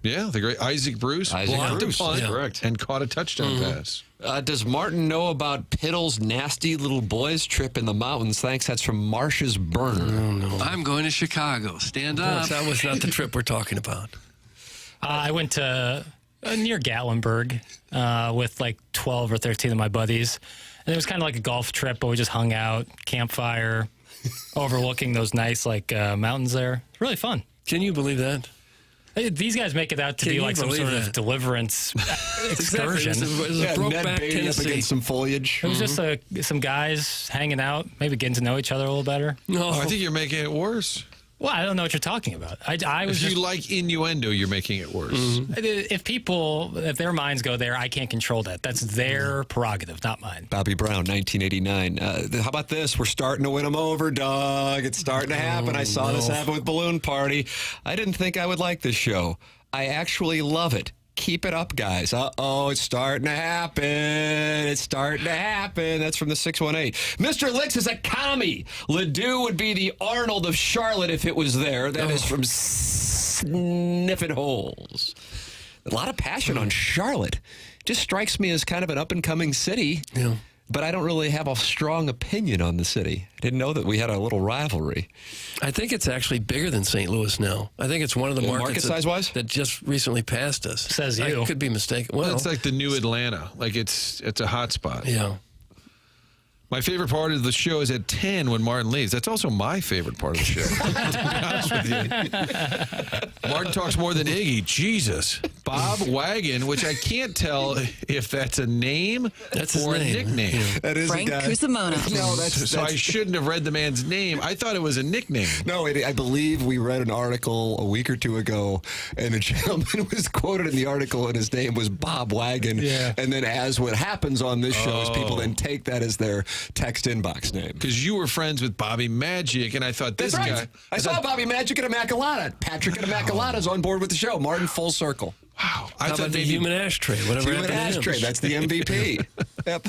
Yeah, the great Isaac Bruce blocked a punt and caught a touchdown pass. Does Martin know about Piddle's nasty little boys trip in the mountains? Thanks. That's from Marsh's Burner. No. I'm going to Chicago. Stand up. That was not the trip we're talking about. I went to near Gatlinburg with like 12 or 13 of my buddies. And it was kind of like a golf trip, but we just hung out, campfire, overlooking those nice like mountains there. It's really fun. Can you believe that? These guys make it out to be like some sort of deliverance excursion. Exactly. It was a Brokeback up against some foliage. It was just some guys hanging out, maybe getting to know each other a little better. No, I think you're making it worse. Well, I don't know what you're talking about. I was If you like innuendo, you're making it worse. If their minds go there, I can't control that. That's their prerogative, not mine. Bobby Brown, 1989. How about this? We're starting to win them over, Doug. It's starting to happen. I saw this happen with Balloon Party. I didn't think I would like this show. I actually love it. Keep it up, guys. Uh-oh, it's starting to happen. It's starting to happen. That's from the 618. Mr. Licks is a commie. Ledoux would be the Arnold of Charlotte if it was there. That is from Sniffin' Holes. A lot of passion on Charlotte. Just strikes me as kind of an up-and-coming city. Yeah. But I don't really have a strong opinion on the city. I didn't know that we had a little rivalry. I think it's actually bigger than St. Louis now. I think it's one of the markets market size-wise that just recently passed us. Says you. I could be mistaken. Well, Well, it's like the new Atlanta. Like it's a hot spot. yeah. My favorite part of the show is at 10 when Martin leaves. That's also my favorite part of the show. To be honest with you. Martin talks more than Iggy. Jesus. Bob Wagon, which I can't tell if that's a name or a nickname. Yeah. That is Frank a guy. Cusimano. No, that's So I shouldn't have read the man's name. I thought it was a nickname. No, I believe we read an article a week or two ago, and a gentleman was quoted in the article, and his name was Bob Wagon. Yeah. And then, as what happens on this show is people then take that as their text inbox name. Because you were friends with Bobby Magic, and I thought this That's right. guy. I saw Bobby Magic at Immaculata. Patrick at Immaculata's on board with the show. Martin, full circle. Wow. How about the human ashtray? Whatever Human happened to him? ashtray. That's the MVP. Yep.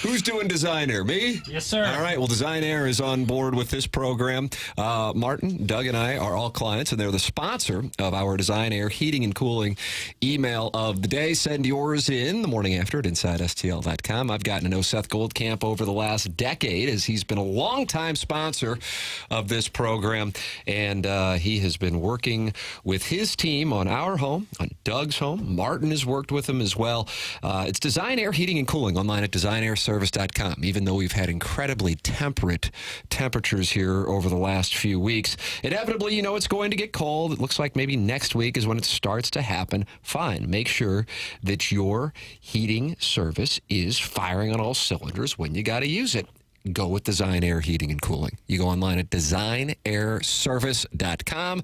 Who's doing Design Air? Me? Yes, sir. All right. Well, Design Air is on board with this program. Martin, Doug, and I are all clients, and they're the sponsor of our Design Air heating and cooling email of the day. Send yours in the morning after at InsideSTL.com. I've gotten to know Seth Goldcamp over the last decade, as he's been a longtime sponsor of this program, and he has been working with his team on our home, on Doug's home. Martin has worked with him as well. It's Design Air Heating and Cooling online at designairservice.com. Even though we've had incredibly temperate temperatures here over the last few weeks, inevitably, you know, it's going to get cold. It looks like maybe next week is when it starts to happen. Fine. Make sure that your heating service is firing on all cylinders when you got to use it. Go with Design Air Heating and Cooling. You go online at designairservice.com.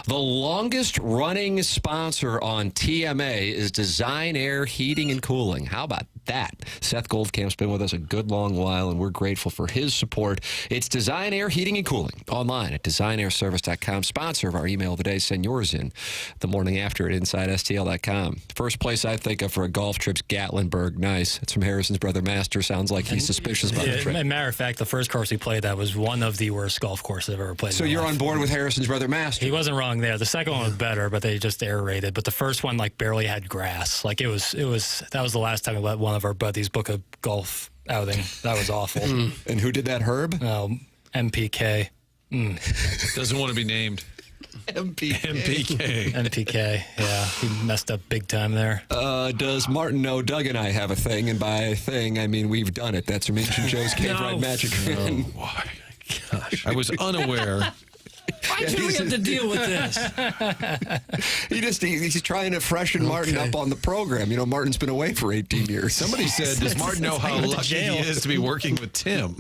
The longest running sponsor on TMA is Design Air Heating and Cooling. How about that? Seth Goldcamp's been with us a good long while, and we're grateful for his support. It's Design Air Heating and Cooling online at designairservice.com. Sponsor of our email of the day. Send yours in the morning after at InsideSTL.com. First place I think of for a golf trip's Gatlinburg. Nice. It's from Harrison's brother Master. Sounds like he's suspicious about the trip. Matter of fact, the first course we played that was one of the worst golf courses I've ever played. So in my you're life. on board with Harrison's brother Master. He wasn't wrong there. The second one was better, but they just aerated. But the first one like barely had grass. Like that was the last time we let one of our buddies book a golf outing. That was awful. And who did that, Herb? MPK. Doesn't want to be named. MPK. MPK. Yeah, he messed up big time there. Does Martin know Doug and I have a thing? And by thing, I mean we've done it. That's from Ancient Joe's Cave Ride Magic. Why? Gosh, I was unaware. Why do we have to deal with this? He's trying to freshen Martin up on the program. You know, Martin's been away for 18 years. Somebody said, does Martin know how lucky he is to be working with Tim?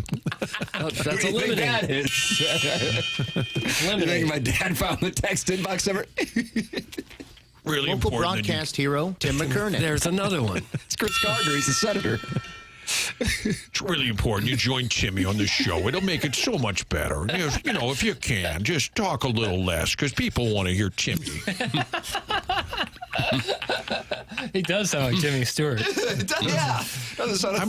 That's Who do you think that is? You think my dad found the text inbox ever? Really Local important. broadcast hero, Tim McKernan. There's another one. It's Chris Gardner. He's a senator. It's really important you join Timmy on the show. It'll make it so much better. You know, if you can, just talk a little less because people want to hear Timmy. He does sound like Jimmy Stewart. Yeah. I'm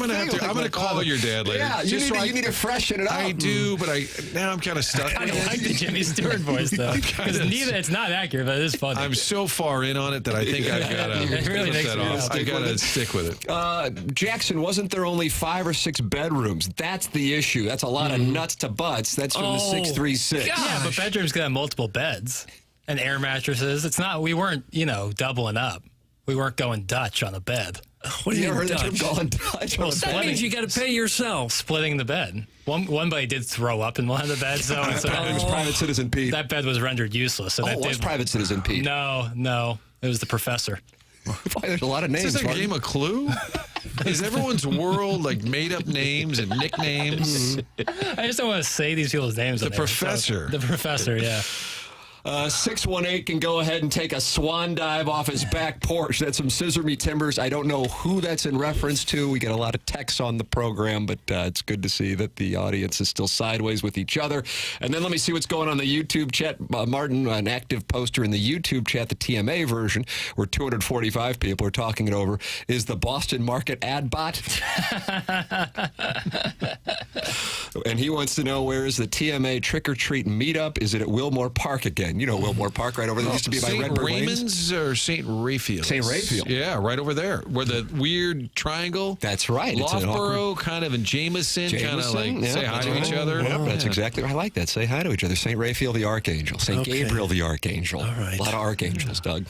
gonna call your dad later. Yeah, you need to freshen it up. I do, but now I'm kind of stuck. I like the Jimmy Stewart voice though, because it's not accurate, but it is funny. I'm so far in on it that I think I've got to It really makes me laugh. I got to stick with it. Jackson, wasn't there only 5 or 6 bedrooms? That's the issue. That's a lot of nuts to butts. That's from the 636. Yeah, but bedrooms can have multiple beds and air mattresses. It's not. We weren't, doubling up. We weren't going Dutch on a bed. What do you mean heard Dutch? the term going Dutch? Well, That means you got to pay yourself. Splitting the bed. One buddy did throw up in one of the beds, so It was Private Citizen Pete. that bed was rendered useless. So that it was did, Private Citizen Pete. No, it was the professor. There's a lot of names. Is this a game of Clue? Is everyone's world like made up names and nicknames? I just don't want to say these people's names. The on there, professor. so- the professor, yeah. 618 can go ahead and take a swan dive off his back porch. That's some Scissor Me Timbers. I don't know who that's in reference to. We get a lot of texts on the program, but it's good to see that the audience is still sideways with each other. And then let me see what's going on in the YouTube chat. Martin, an active poster in the YouTube chat, the TMA version, where 245 people are talking it over, is the Boston Market ad bot. And he wants to know, where is the TMA trick-or-treat meetup? Is it at Wilmore Park again? You know Wilmore Park right over there. It used to be by St. Redbird Lanes. Raymond's or St. Raphael's? St. Raphael. Yeah, right over there. Where the weird triangle. That's right. It's an Loughborough, awkward- kind of, and Jameson kind of like yeah, say hi that's to right. each other. Yep, that's exactly. I like that. Say hi to each other. St. Raphael the Archangel. St. Okay. Gabriel the Archangel. All right. A lot of archangels, Doug.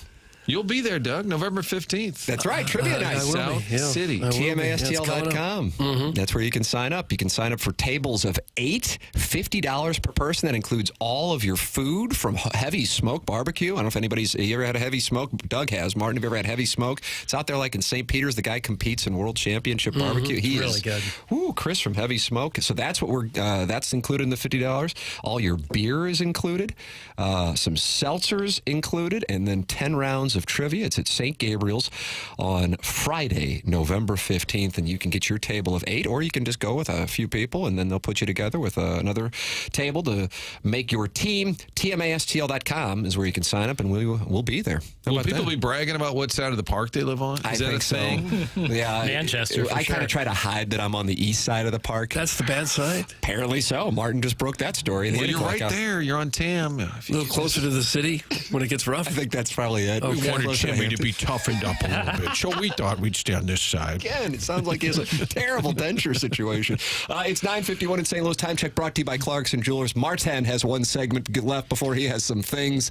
You'll be there, Doug, November 15th. That's right. Trivia night. I will South be, yeah. City. I will be. Yeah, it's coming up. TMASTL.com. That's where you can sign up. You can sign up for tables of 8, $50 per person. That includes all of your food from Heavy Smoke Barbecue. I don't know if anybody's you ever had a Heavy Smoke. Doug has. Martin, have you ever had Heavy Smoke? It's out there like in St. Peter's. The guy competes in World Championship Barbecue. He Really is good. Ooh, Chris from Heavy Smoke. So that's what we're. That's included in the $50. All your beer is included. Some seltzers included, and then 10 rounds of trivia. It's at St. Gabriel's on Friday, November 15th, and you can get your table of 8, or you can just go with a few people, and then they'll put you together with another table to make your team. TMASTL.com is where you can sign up, and we'll be there. How Will about people that? be bragging about what side of the park they live on? Is that think a thing? so. Yeah, Manchester, for I kind sure. of try to hide that I'm on the east side of the park. That's the bad side. Apparently so. Martin just broke that story. Well, you're right there. You're on Tam. A little closer to the city when it gets rough. I think that's probably it. We wanted Close to Timmy to Hampton. be toughened up a little bit, so we thought we'd stay on this side. Again, it sounds like he has a terrible denture situation. It's 9:51 in St. Louis. Time check brought to you by Clarkson Jewelers. Martin has one segment left before he has some things.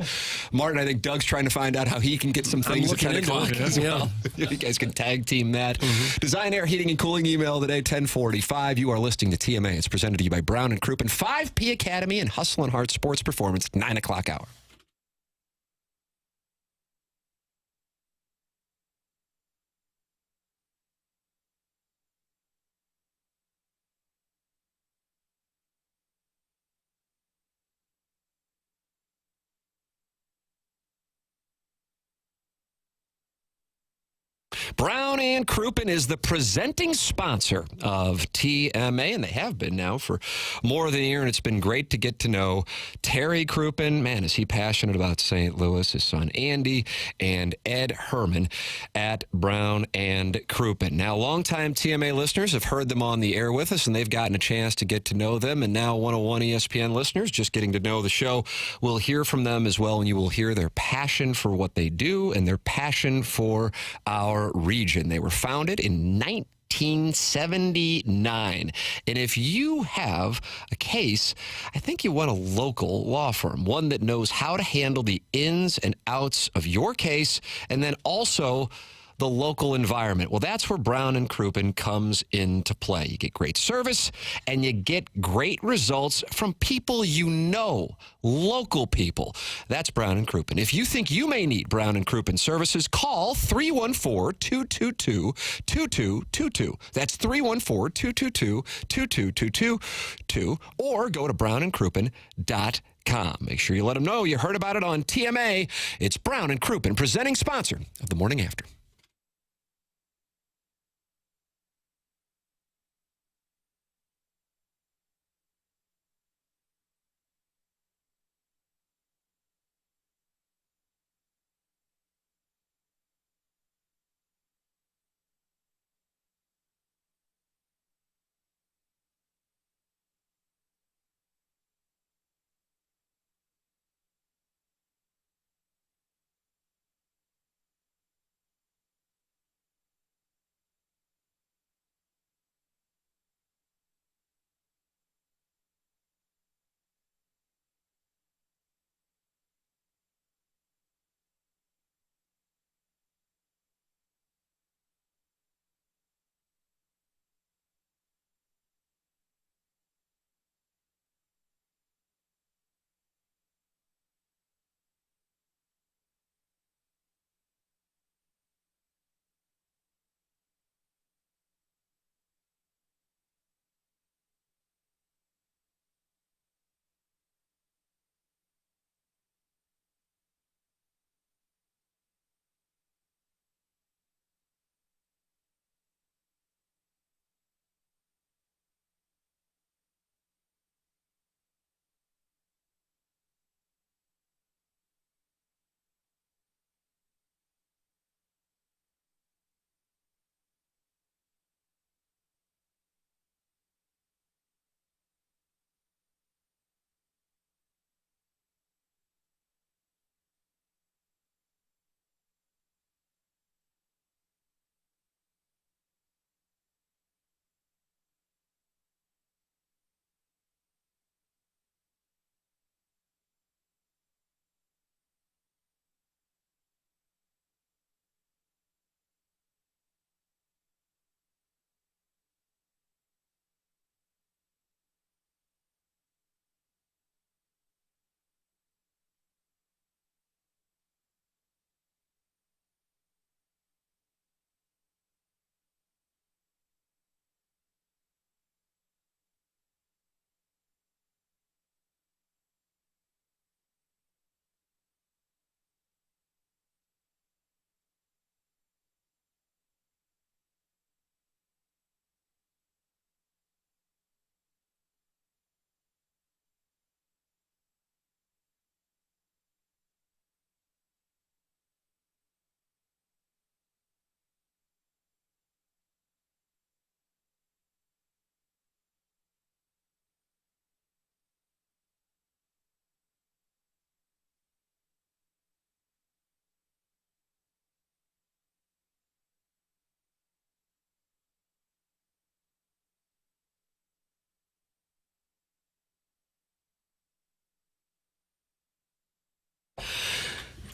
Martin, I think Doug's trying to find out how he can get some things at 10 o'clock as well. You guys can tag team that. Design Air Heating and Cooling email today, 1045. You are listening to TMA. It's presented to you by Brown and Crouppen, 5P Academy, and Hustle and Heart Sports Performance, 9 o'clock hour. Brown and Crouppen is the presenting sponsor of TMA, and they have been now for more than a year, and it's been great to get to know Terry Crouppen. Man, is he passionate about St. Louis, his son Andy, and Ed Herman at Brown and Crouppen. Now, longtime TMA listeners have heard them on the air with us, and they've gotten a chance to get to know them, and now 101 ESPN listeners just getting to know the show will hear from them as well, and you will hear their passion for what they do and their passion for our region. They were founded in 1979. And if you have a case, I think you want a local law firm, one that knows how to handle the ins and outs of your case, and then also the local environment. Well, that's where Brown and Crouppen comes into play. You get great service, and you get great results from people you know, local people. That's Brown and Crouppen. If you think you may need Brown and Crouppen services, call 314-222-2222. That's 314-222-2222, or go to brownandcrouppen.com. Make sure you let them know you heard about it on TMA. It's Brown and Crouppen, presenting sponsor of the Morning After.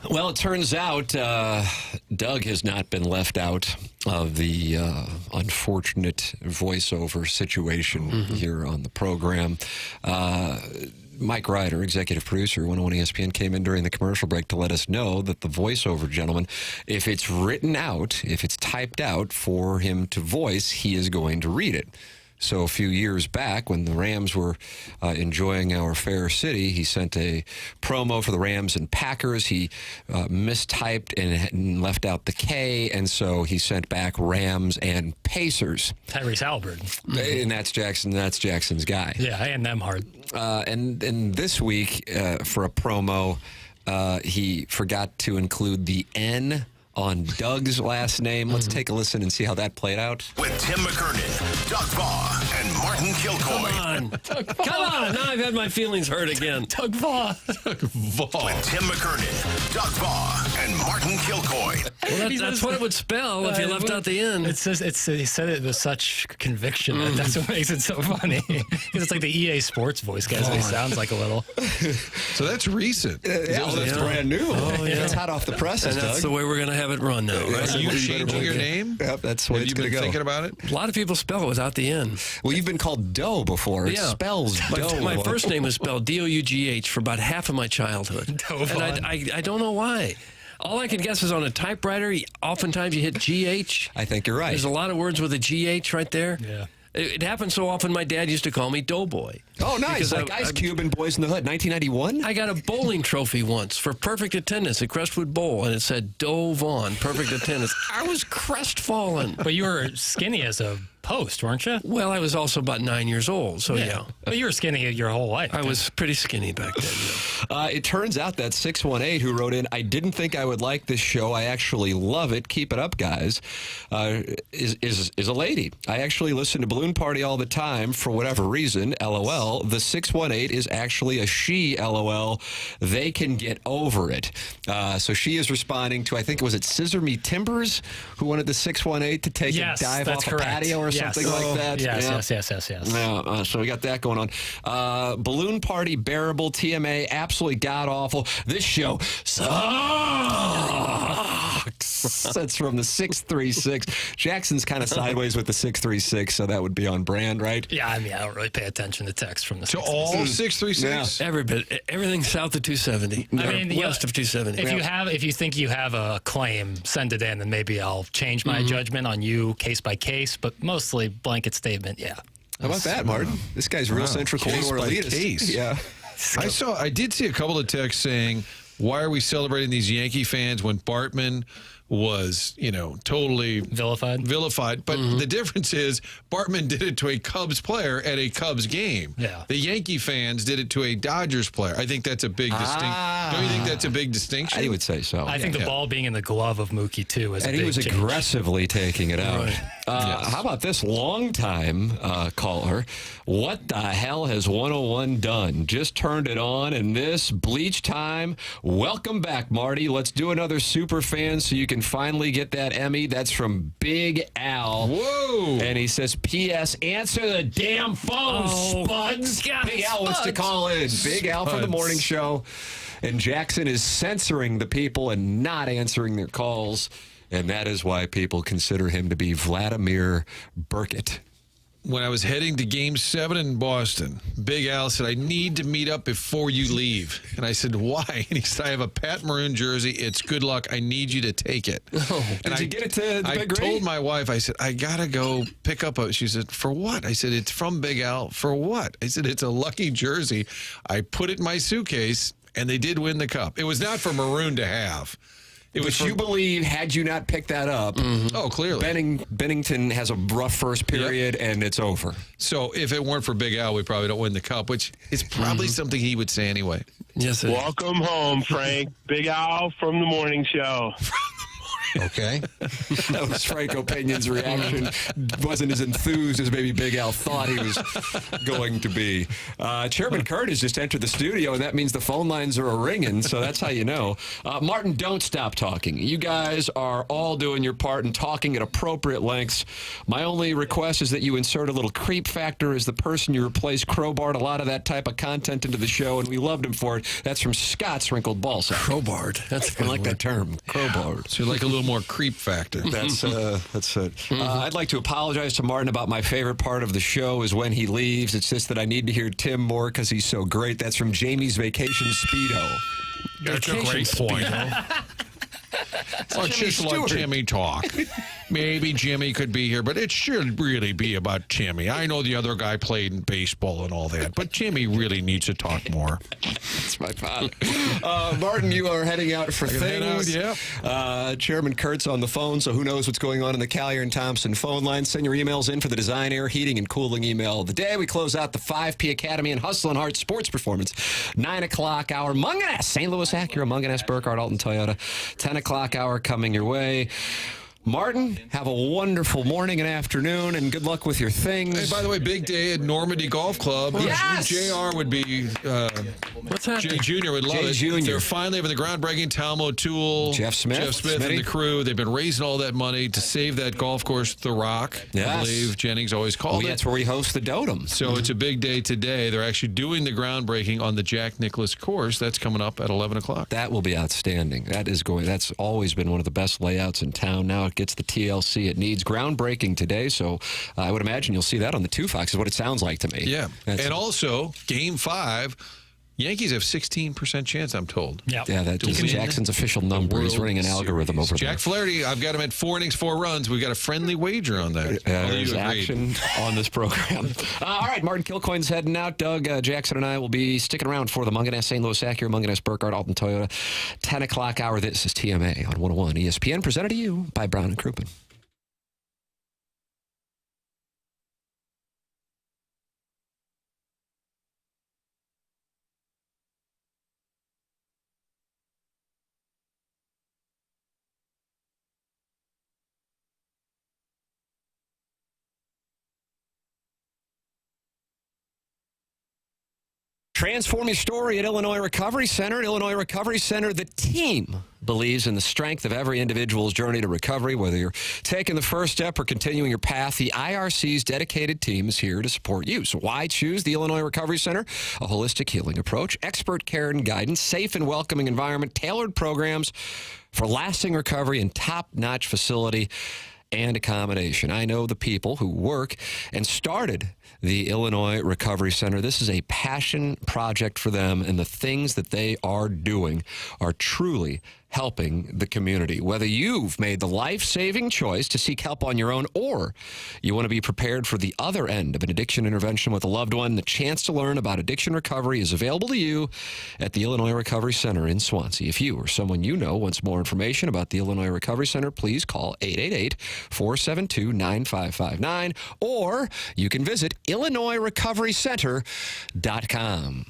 Well, it turns out Doug has not been left out of the unfortunate voiceover situation here on the program. Mike Ryder, executive producer, 101 ESPN, came in during the commercial break to let us know that the voiceover gentleman, if it's written out, if it's typed out for him to voice, he is going to read it. So a few years back, when the Rams were enjoying our fair city, he sent a promo for the Rams and Packers. He mistyped and left out the K, and so he sent back Rams and Pacers. Tyrese Halliburton. And that's Jackson. That's Jackson's guy. Yeah, I am them hard. And this week, for a promo, he forgot to include the N on Doug's last name. Let's take a listen and see how that played out. With Tim McKernan, Doug Vaughn, and Martin Kilcoyne. Come on. Now I've had my feelings hurt again. Doug Vaughn. With Tim McKernan, Doug Vaughn, and Martin Kilcoyne. Well, that's what it would spell if you left out the end. He said it with such conviction. That's what makes it so funny. Because it's like the EA Sports voice guy. So he sounds like a little. So that's recent. That's brand new. Oh, yeah. It's hot off the presses, And that's Doug. the way we're going to have it run now, right? Are you changing your name? Yep, that's the way Have it's you going to been go. thinking about it? A lot of people spell it without the N. Well, you've been called Doe before. It spells Doe. My first name was spelled D-O-U-G-H for about half of my childhood. And I don't know why. All I can guess is on a typewriter, oftentimes you hit G-H. I think you're right. There's a lot of words with a G-H right there. Yeah. It happened so often, my dad used to call me Doughboy. Oh, nice. Because Like Ice Cube and Boys in the Hood, 1991? I got a bowling trophy once for perfect attendance at Crestwood Bowl, and it said Doe Vaughn, perfect attendance. I was crestfallen. But you were skinny as a post, weren't you? Well, I was also about 9 years old, so yeah. But you were skinny your whole life. I was pretty skinny back then, yeah. It turns out that 618 who wrote in, I didn't think I would like this show. I actually love it. Keep it up, guys. Is a lady. I actually listen to Balloon Party all the time for whatever reason. LOL. The 618 is actually a she. LOL. They can get over it. So she is responding to, I think it was Scissor Me Timbers, who wanted the 618 to take a dive off a patio or something like that. Yes. Yeah, so we got that going on. Balloon Party, bearable. TMA, absolutely god-awful. This show sucks. That's from the 636. Jackson's kind of sideways with the 636, so that would be on brand, right? Yeah, I mean, I don't really pay attention to text from the To all 636? Yeah. Every bit. Everything south of 270. I mean, west of 270. If you think you have a claim, send it in, and maybe I'll change my judgment on you case by case. But mostly blanket statement, yeah. How about that, Martin? This guy's real central corridor elitist. Case. Yeah. I did see a couple of texts saying, why are we celebrating these Yankee fans when Bartman was, totally vilified? But the difference is Bartman did it to a Cubs player at a Cubs game. Yeah. The Yankee fans did it to a Dodgers player. I think that's a big distinction. Don't you think that's a big distinction? I would say so. I think the ball being in the glove of Mookie, too, is a big he was change. aggressively taking it out. Right. How about this long-time caller? What the hell has 101 done? Just turned it on, and this bleach time. Welcome back, Marty. Let's do another super fan so you can finally get that Emmy. That's from Big Al. Whoa. And he says, P.S. Answer the damn phone, Spuds. God, Big Al wants to call in. Big Al from the morning show. And Jackson is censoring the people and not answering their calls. And that is why people consider him to be Vladimir Burkett. When I was heading to Game 7 in Boston, Big Al said, I need to meet up before you leave. And I said, why? And he said, I have a Pat Maroon jersey. It's good luck. I need you to take it. Did you get it to the I Big told Rig? my wife, I said, I got to go pick up a... She said, for what? I said, it's from Big Al. For what? I said, it's a lucky jersey. I put it in my suitcase, and they did win the cup. It was not for Maroon to have. It was But you believe, had you not picked that up, oh, clearly. Bennington has a rough first period, and it's over. So if it weren't for Big Al, we probably don't win the cup, which is probably something he would say anyway. Yes, Welcome home, Frank. Big Al from the morning show. Okay. That was Franco Peña's reaction. Wasn't as enthused as maybe Big Al thought he was going to be. Chairman Kurt has just entered the studio, and that means the phone lines are a-ringing, so that's how you know. Martin, don't stop talking. You guys are all doing your part and talking at appropriate lengths. My only request is that you insert a little creep factor as the person you replace crowbarred a lot of that type of content into the show, and we loved him for it. That's from Scott's Wrinkled Ballsack. Crowbarred. I like that term, crowbarred. So like a little more creep factor. That's it. I'd like to apologize to Martin about my favorite part of the show is when he leaves. It's just that I need to hear Tim more because he's so great. That's from Jamie's Vacation Speedo. That's a great point. Let's just let Jimmy talk. Maybe Jimmy could be here, but it should really be about Jimmy. I know the other guy played in baseball and all that, but Jimmy really needs to talk more. That's my father. Martin, you are heading out for things. Chairman Kurt's on the phone, so who knows what's going on in the Collier and Thompson phone line. Send your emails in for the Design, Air, Heating, and Cooling email of the day. We close out the 5P Academy and Hustle and Heart Sports Performance. 9 o'clock hour, Munganess, St. Louis Acura, Munganess, Burkhardt, Alton Toyota. 10 o'clock hour coming your way. Martin, have a wonderful morning and afternoon, and good luck with your things. Hey, by the way, big day at Normandy Golf Club. Yes! JR would be, what's happening? Jay Jr. would love Jay it. Jr. They're finally having the groundbreaking Talmo O'Toole, Jeff Smith and the crew. They've been raising all that money to save that golf course, The Rock. Yes. I believe Jennings always called it. That's where we host the Dotem. So it's a big day today. They're actually doing the groundbreaking on the Jack Nicklaus course. That's coming up at 11 o'clock. That will be outstanding. That's always been one of the best layouts in town. Now it gets the TLC it needs. Groundbreaking today, so I would imagine you'll see that on the 2 Fox is what it sounds like to me. Yeah. And also, Game 5, Yankees have 16% chance, I'm told. Yep. Yeah, that's Jackson's official number. He's running an algorithm over there. Jack Flaherty, I've got him at 4 innings, 4 runs. We've got a friendly wager on that. There's action on this program. All right, Martin Kilcoyne's heading out. Doug Jackson and I will be sticking around for the Munganess St. Louis Acura, Munganess Burkhardt, Alton Toyota. 10 o'clock hour. This is TMA on 101 ESPN, presented to you by Brown and Crouppen. Transform your story at Illinois Recovery Center. Illinois Recovery Center, the team believes in the strength of every individual's journey to recovery. Whether you're taking the first step or continuing your path, the IRC's dedicated team is here to support you. So why choose the Illinois Recovery Center? A holistic healing approach, expert care and guidance, safe and welcoming environment, tailored programs for lasting recovery, and top-notch facility and accommodation. I know the people who work and started the Illinois Recovery Center. This is a passion project for them, and the things that they are doing are truly helping the community. Whether you've made the life-saving choice to seek help on your own or you want to be prepared for the other end of an addiction intervention with a loved one, the chance to learn about addiction recovery is available to you at the Illinois Recovery Center in Swansea. If you or someone you know wants more information about the Illinois Recovery Center, please call 888-472-9559, or you can visit IllinoisRecoveryCenter.com.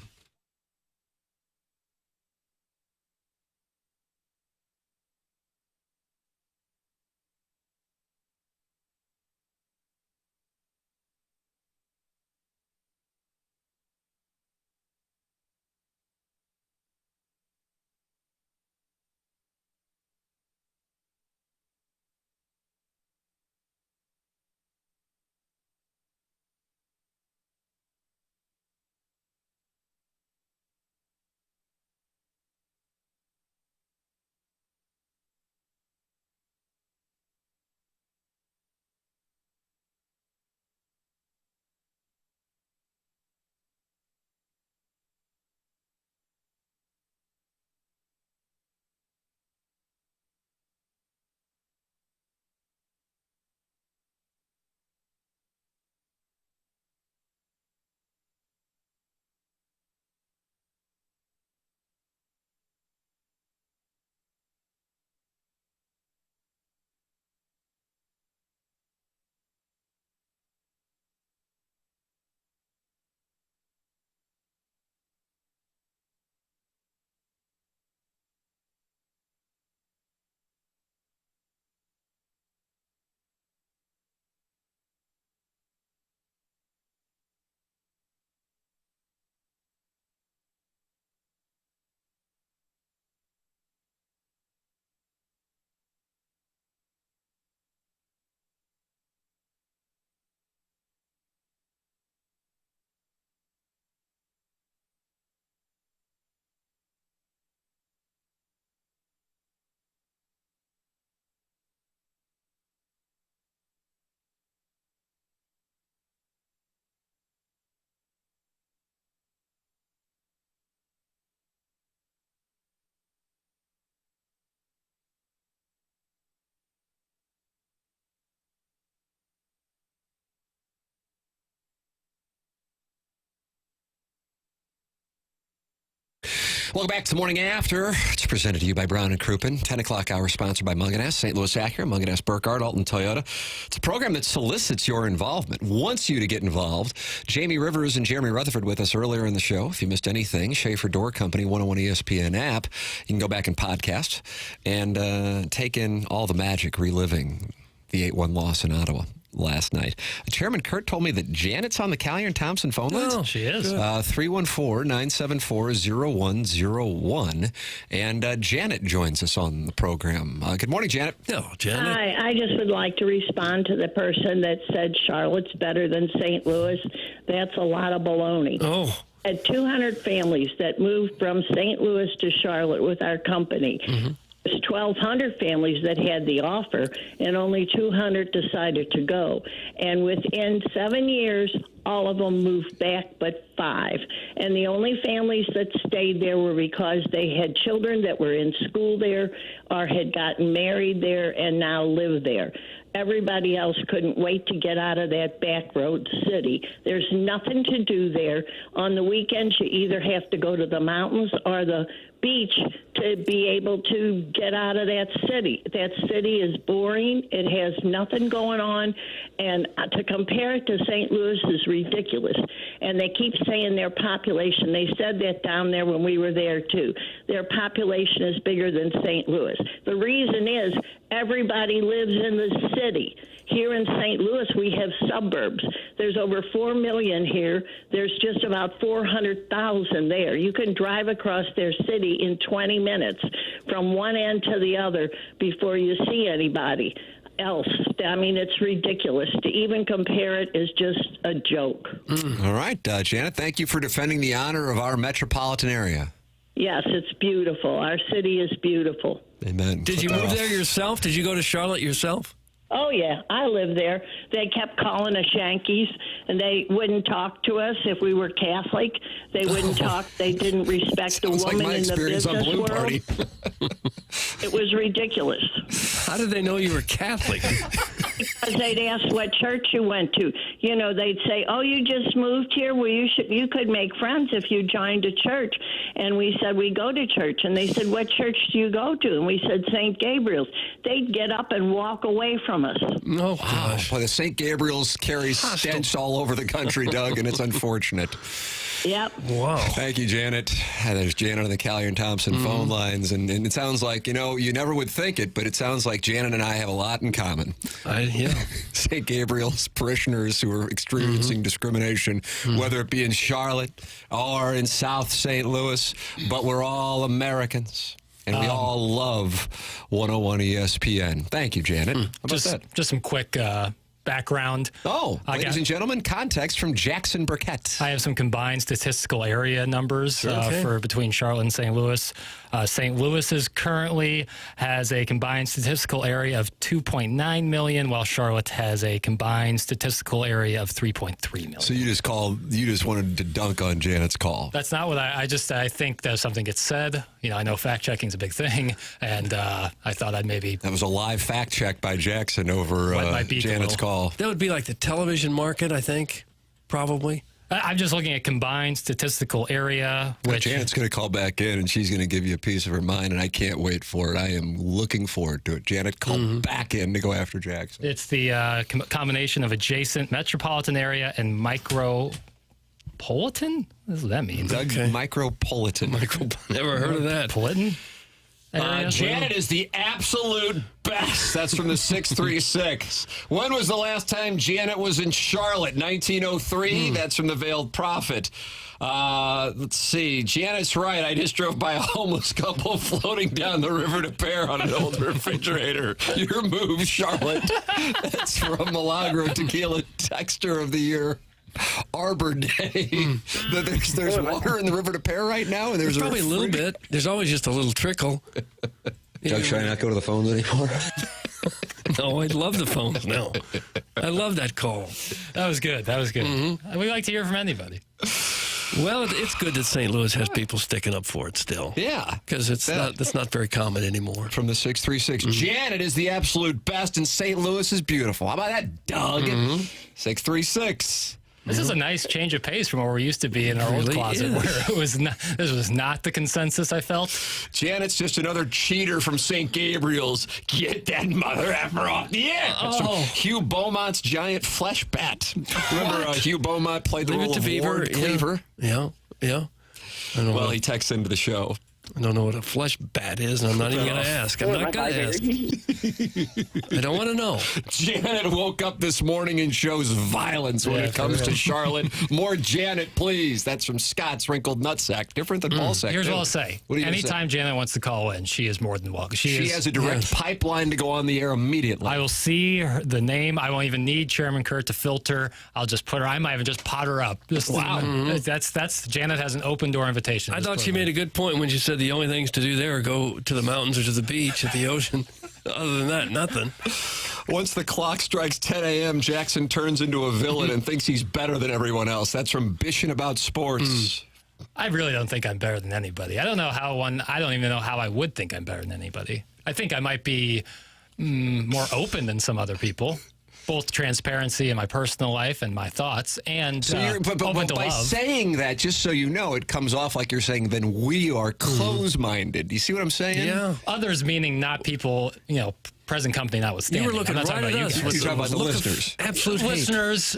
Welcome back to Morning After. It's presented to you by Brown & Crouppen. 10 o'clock hour sponsored by Munganess, St. Louis Acura, Munganess Burkhardt, Alton Toyota. It's a program that solicits your involvement, wants you to get involved. Jamie Rivers and Jeremy Rutherford with us earlier in the show. If you missed anything, Schaefer Door Company 101 ESPN app. You can go back and podcast and take in all the magic reliving the 8-1 loss in Ottawa last night. Chairman Kurt told me that Janet's on the Callier and Thompson phone lines. Oh, she is. 314-974-0101. And Janet joins us on the program. Good morning, Janet. Hello, Janet. Hi, I just would like to respond to the person that said Charlotte's better than St. Louis. That's a lot of baloney. Oh. At 200 families that moved from St. Louis to Charlotte with our company. Mm-hmm. There's 1,200 families that had the offer, and only 200 decided to go. And within 7 years, all of them moved back but 5. And the only families that stayed there were because they had children that were in school there or had gotten married there and now live there. Everybody else couldn't wait to get out of that back road city. There's nothing to do there. On the weekends, you either have to go to the mountains or the beach to be able to get out of that city. That city is boring. It has nothing going on. And to compare it to St. Louis is ridiculous. And they keep saying their population. They said that down there when we were there, too. Their population is bigger than St. Louis. The reason is everybody lives in the city. Here in St. Louis, we have suburbs. There's over 4 million here. There's just about 400,000 there. You can drive across their city in 20 minutes from one end to the other before you see anybody else. I mean, it's ridiculous. To even compare it is just a joke. All right, Janet, thank you for defending the honor of our metropolitan area. Yes, it's beautiful. Our city is beautiful. Amen. Did you move there yourself? Did you go to Charlotte yourself? Oh, yeah, I lived there. They kept calling us Yankees, and they wouldn't talk to us if we were Catholic. They wouldn't talk. They didn't respect the woman in the business world. Party. It was ridiculous. How did they know you were Catholic? Because they'd ask what church you went to. You know, they'd say, "Oh, you just moved here? Well, you could make friends if you joined a church." And we said, "We go to church." And they said, "What church do you go to?" And we said, "St. Gabriel's." They'd get up and walk away from us. Oh, gosh. Boy, the St. Gabriel's carries stench all over the country, Doug, and it's unfortunate. Yep. Wow. Thank you, Janet. There's Janet on the Callier and Thompson phone lines. And it sounds like, you know, you never would think it, but it sounds like Janet and I have a lot in common. Yeah. St. Gabriel's parishioners who are experiencing discrimination, whether it be in Charlotte or in South St. Louis, but we're all Americans. And we all love 101 ESPN. Thank you, Janet. How about that? Just some quick background. Ladies and gentlemen, context from Jackson Burkett. I have some combined statistical area numbers for between Charlotte and St.Louis. St. Louis currently has a combined statistical area of 2.9 million, while Charlotte has a combined statistical area of 3.3 million. So you just wanted to dunk on Janet's call. That's not what I think that something gets said. You know, I know fact checking is a big thing, and I thought I'd maybe. That was a live fact check by Jackson over Janet's call. That would be like the television market, I think, probably. I'm just looking at combined statistical area. Which Janet's going to call back in, and she's going to give you a piece of her mind, and I can't wait for it. I am looking forward to it. Janet, call back in to go after Jackson. It's the combination of adjacent metropolitan area and micropolitan? What does that mean? Doug, micropolitan. Never heard of that. Politan? Janet is the absolute best. That's from the 636. When was the last time Janet was in Charlotte? 1903? That's from the Veiled Prophet. Let's see. Janet's right. I just drove by a homeless couple floating down the river to Pear on an old refrigerator. Your move, Charlotte. That's from Milagro Tequila Texture of the Year. Arbor Day. There's water in the river to Pear right now, and there's probably a little bit. There's always just a little trickle. Doug, should I not go to the phones anymore? No, I love the phones now. I love that call. That was good. We like to hear from anybody. Well, it's good that St. Louis has people sticking up for it still. Yeah. Because it's not very common anymore. From the 636. Janet is the absolute best, and St. Louis is beautiful. How about that, Doug? 636. This is a nice change of pace from where we used to be in our old closet, where it was not. This was not the consensus I felt. Janet's just another cheater from St. Gabriel's. Get that mother effer off the air. That's from Hugh Beaumont's giant flesh bat. Remember Hugh Beaumont played the role of Ward Cleaver? Yeah. Well, he texts into the show. I don't know what a flesh bat is, and I'm not even going to ask. I'm not going to ask. I don't want to know. Janet woke up this morning and shows violence when it comes to Charlotte. More Janet, please. That's from Scott's Wrinkled Nutsack. Different than Ballsack. Here's what I'll say. Anytime Janet wants to call in, she is more than welcome. She has a direct pipeline to go on the air immediately. I will see the name. I won't even need Chairman Kurt to filter. I'll just put her. I might even just pot her up. That's Janet has an open door invitation. I thought she made a good point when she said the only things to do there are go to the mountains or to the beach, at the ocean. Other than that, nothing. Once the clock strikes 10 a.m., Jackson turns into a villain and thinks he's better than everyone else. That's from Bishing About Sports. I really don't think I'm better than anybody. I don't even know how I would think I'm better than anybody. I think I might be more open than some other people. Both transparency in my personal life and my thoughts, and but by saying that, just so you know, it comes off like you're saying, then we are close-minded. Do you see what I'm saying? Yeah. Others meaning not people, present company notwithstanding. You were looking right at us. You're talking about the listeners. Absolute listeners.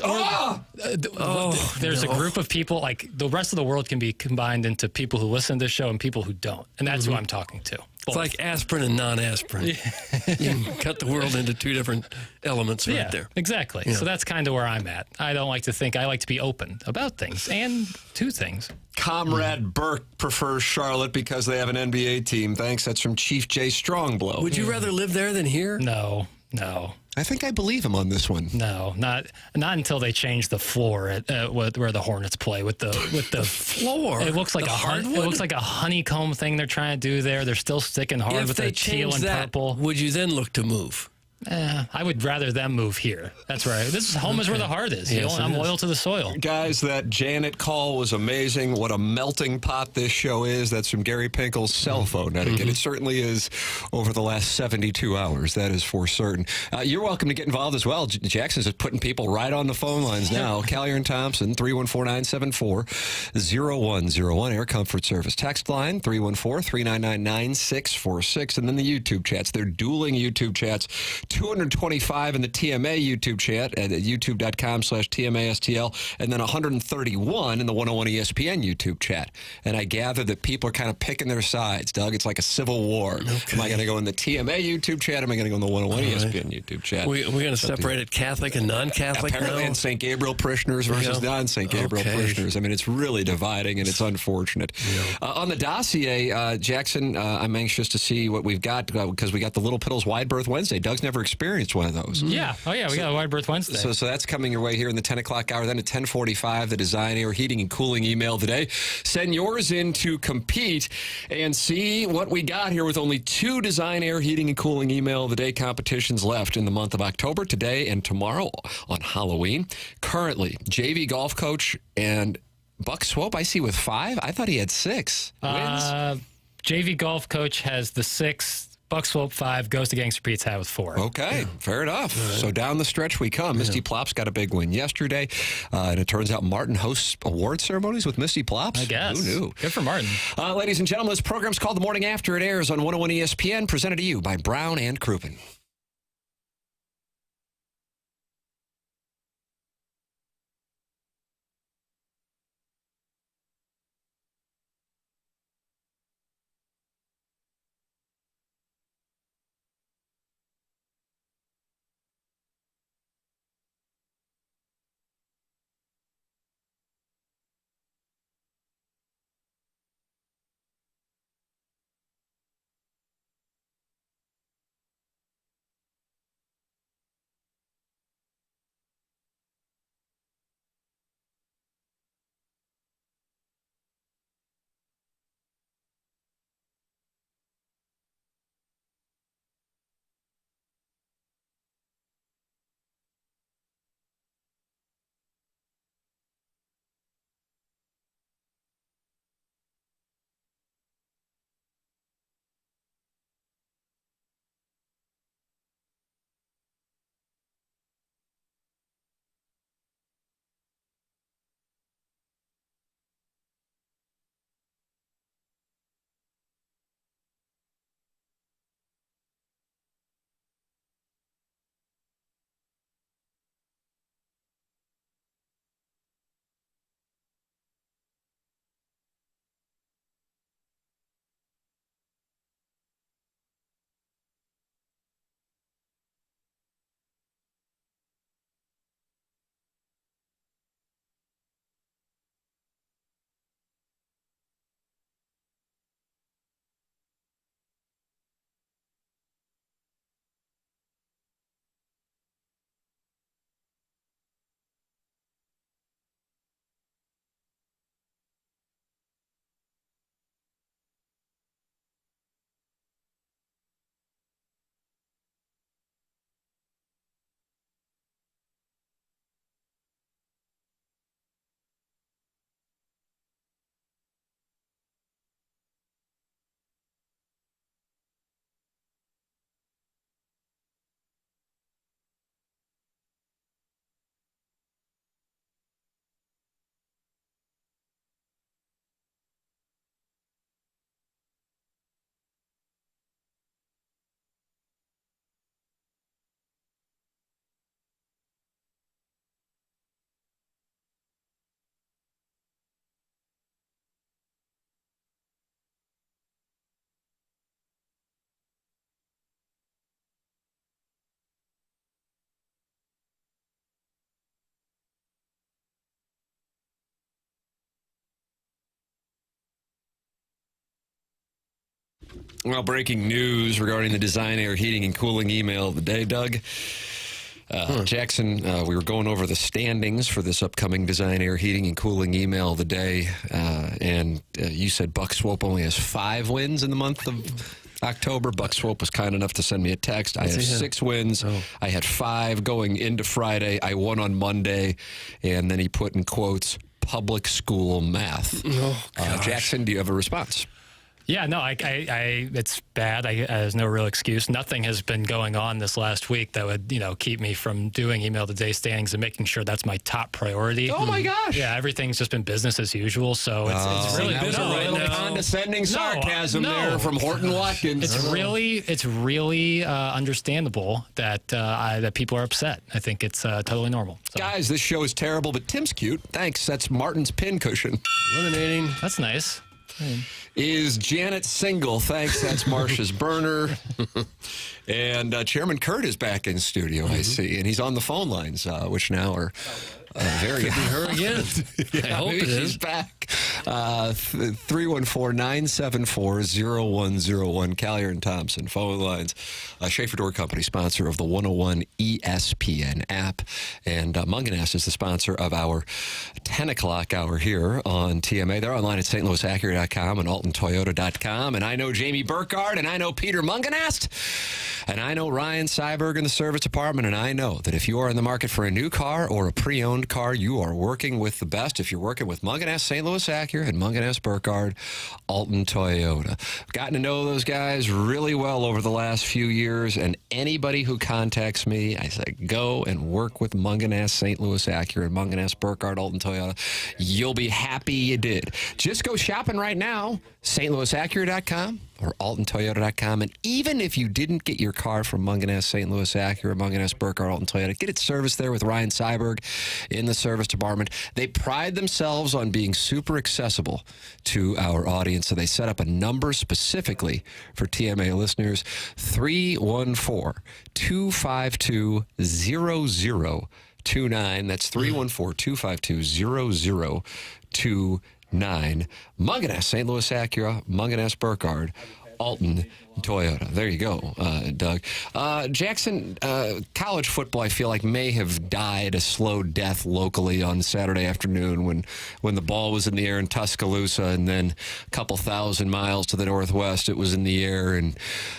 There's a group of people, like the rest of the world can be combined into people who listen to the show and people who don't. And that's who I'm talking to. It's like aspirin and non-aspirin. You can cut the world into two different elements right there. Exactly. Yeah. So that's kind of where I'm at. I don't like to think. I like to be open about things and to things. Comrade Burke prefers Charlotte because they have an NBA team. Thanks. That's from Chief J. Strongblow. Would you rather live there than here? No. I think I believe him on this one. No, not until they change the floor at where the Hornets play with the floor. It looks like it looks like a honeycomb thing they're trying to do there. They're still sticking hard with the teal and purple. Would you then look to move? I would rather them move here. That's right. Home is where the heart is. Yes, I'm loyal to the soil. Guys, that Janet call was amazing. What a melting pot this show is. That's from Gary Pinkel's cell phone etiquette. It certainly is over the last 72 hours. That is for certain. You're welcome to get involved as well. Jackson's just putting people right on the phone lines now. Callier and Thompson, 314-974-0101. Air Comfort Service. Text line, 314-399-9646. And then the YouTube chats. They're dueling YouTube chats. 225 in the TMA YouTube chat at youtube.com/TMASTL, and then 131 in the 101 ESPN YouTube chat. And I gather that people are kind of picking their sides, Doug. It's like a civil war. Okay. Am I going to go in the TMA YouTube chat? Am I going to go in the 101 ESPN YouTube chat? We're going to separate it Catholic and non-Catholic apparently now? And St. Gabriel parishioners versus non-St. Gabriel parishioners. I mean, it's really dividing, and it's unfortunate. On the dossier, Jackson, I'm anxious to see what we've got because we got the Little Piddles Wide Berth Wednesday. Doug's never experienced one of those. Yeah. Oh, yeah. We got a Wide Berth Wednesday. So that's coming your way here in the 10 o'clock hour. Then at 10:45, the Design Air Heating and Cooling email today. Send yours in to compete and see what we got here with only 2 Design Air Heating and Cooling email of the day competitions left in the month of October, today and tomorrow on Halloween. Currently, JV golf coach and Buck Swope, I see with 5. I thought he had 6 wins. JV golf coach has the 6. Buck Swope 5, goes to Gangster Pete's hat with 4. Okay, fair enough. So down the stretch we come. Misty Plops got a big win yesterday, and it turns out Martin hosts award ceremonies with Misty Plops. I guess. Who knew? Good for Martin. Ladies and gentlemen, this program's called The Morning After. It airs on 101 ESPN, presented to you by Brown and Crouppen. Well, breaking news regarding the Design Air Heating and Cooling email of the day, Doug. Jackson, we were going over the standings for this upcoming Design Air Heating and Cooling email of the day, and you said Buck Swope only has 5 wins in the month of October. Buck Swope was kind enough to send me a text. I have 6 wins. I had 5 going into Friday. I won on Monday, and then he put in quotes, public school math. Jackson, do you have a response? Yeah, no, it's bad. There's no real excuse. Nothing has been going on this last week that would, keep me from doing email today standings and making sure that's my top priority. Oh my gosh! Yeah, everything's just been business as usual. So it's really busy right now. Condescending sarcasm there from Horton Watkins. It's really understandable that people are upset. I think it's totally normal. So. Guys, this show is terrible, but Tim's cute. Thanks. That's Martin's pin cushion. Eliminating. That's nice. Is Janet single? Thanks. That's Marcia's burner. And Chairman Kurt is back in studio, I see. And he's on the phone lines, which now are very... Could be her again. I hope it is. She's back. 314-974-0101. Collier and Thompson, phone lines. Schaefer Door Company, sponsor of the 101 ESPN app. And Munganess is the sponsor of our 10 o'clock hour here on TMA. They're online at stlouisacura.com and altontoyota.com. And I know Jamie Burkhardt, and I know Peter Munganast, and I know Ryan Seiberg in the service department, and I know that if you are in the market for a new car or a pre-owned car, you are working with the best. If you're working with Munganast, St. Louis Acura, and Munganast Burkhardt, Alton Toyota. Gotten to know those guys really well over the last few years, and anybody who contacts me, I say, go and work with Munganast, St. Louis Acura, and Munganast Burkhardt, Alton Toyota. You'll be happy you did. Just go shopping right now, stlouisacura.com or altontoyota.com. And even if you didn't get your car from Munganast, St. Louis Acura, Munganast Burkhardt, Alton Toyota, get it serviced there with Ryan Seiberg in the service department. They pride themselves on being super accessible to our audience, so they set up a number specifically for TMA listeners, 314-252-0029. That's 314-252-0029. Munganast, St. Louis Acura, Munganast Burkhardt, Alton Toyota. There you go, Doug. Jackson, college football, I feel like, may have died a slow death locally on Saturday afternoon when the ball was in the air in Tuscaloosa, and then a couple thousand miles to the northwest, it was in the air in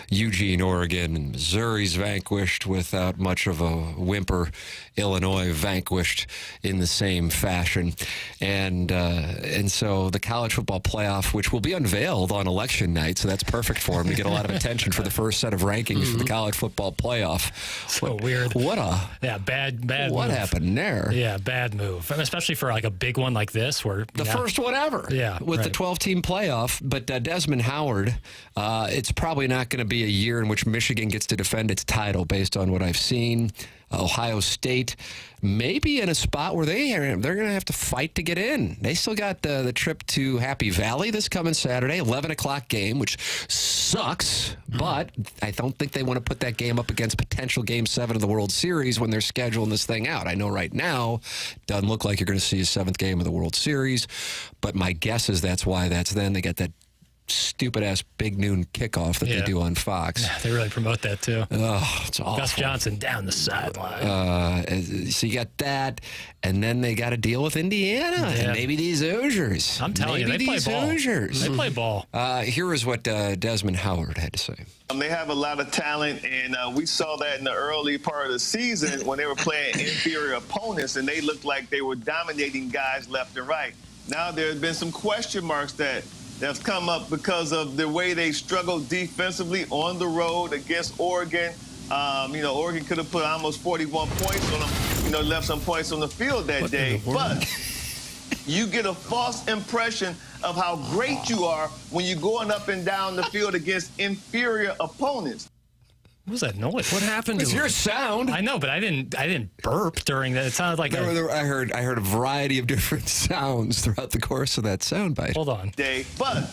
Eugene, Oregon, and Missouri's vanquished without much of a whimper. Illinois vanquished in the same fashion. And so the college football playoff, which will be unveiled on election night, so that's perfect for him to get a lot of attention for the first set of rankings for the college football playoff. So weird. Bad what move. Happened there? Yeah, bad move. And especially for like a big one like this, where the first one ever. Yeah, with the 12-team playoff. But Desmond Howard, it's probably not going to be a year in which Michigan gets to defend its title based on what I've seen. Ohio State may be in a spot where they're going to have to fight to get in. They still got the trip to Happy Valley this coming Saturday, 11 o'clock game, which sucks, but I don't think they want to put that game up against potential Game 7 of the World Series when they're scheduling this thing out. I know right now it doesn't look like you're going to see a 7th game of the World Series, but my guess is that's why that's then. They got that stupid-ass big noon kickoff that they do on Fox. Yeah, they really promote that, too. Oh, it's awful. Gus Johnson down the sideline. So you got that, and then they got to deal with Indiana and maybe these Hoosiers. I'm telling you, they play ball. Hoosiers. They play ball. Here is what Desmond Howard had to say. They have a lot of talent, and we saw that in the early part of the season when they were playing inferior opponents, and they looked like they were dominating guys left and right. Now there have been some question marks that's come up because of the way they struggled defensively on the road against Oregon. Oregon could have put almost 41 points on them, left some points on the field that day. But you get a false impression of how great you are when you're going up and down the field against inferior opponents. What was that noise? What happened? It's your sound. I know, but I didn't burp during that. It sounded like I heard a variety of different sounds throughout the course of that soundbite. Hold on. But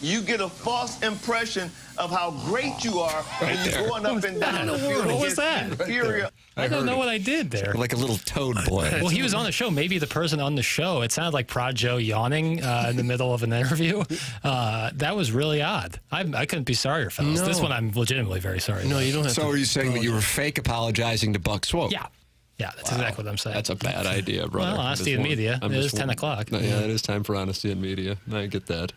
you get a false impression of how great you are when you're going up and down the field. What was that? Inferior. I don't know what I did there. Like a little toad boy. Well, he was on the show. Maybe the person on the show, it sounded like Prod Joe yawning in the middle of an interview. That was really odd. I couldn't be sorrier, fellas. No. This one I'm legitimately very sorry. No, you don't have to. So are you saying that you were fake apologizing to Buck Swope? Yeah. Yeah, that's exactly what I'm saying. That's a bad idea, brother. Well, honesty in media. It is 10 o'clock. Yeah, it is time for honesty in media. I get that.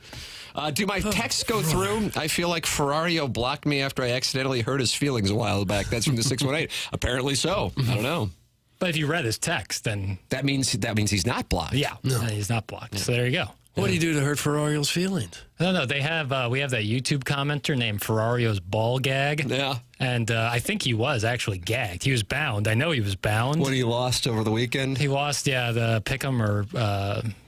Do my texts go through? I feel like Ferrario blocked me after I accidentally hurt his feelings a while back. That's from the 618. Apparently so. I don't know. But if you read his text, then that means he's not blocked. Yeah, no, he's not blocked. Yeah. So there you go. What do you do to hurt Ferrario's feelings? No, they have. We have that YouTube commenter named Ferrario's ball gag. Yeah, and I think he was actually gagged. He was bound. I know he was bound. When he lost over the weekend, he lost. Yeah, the pick'em or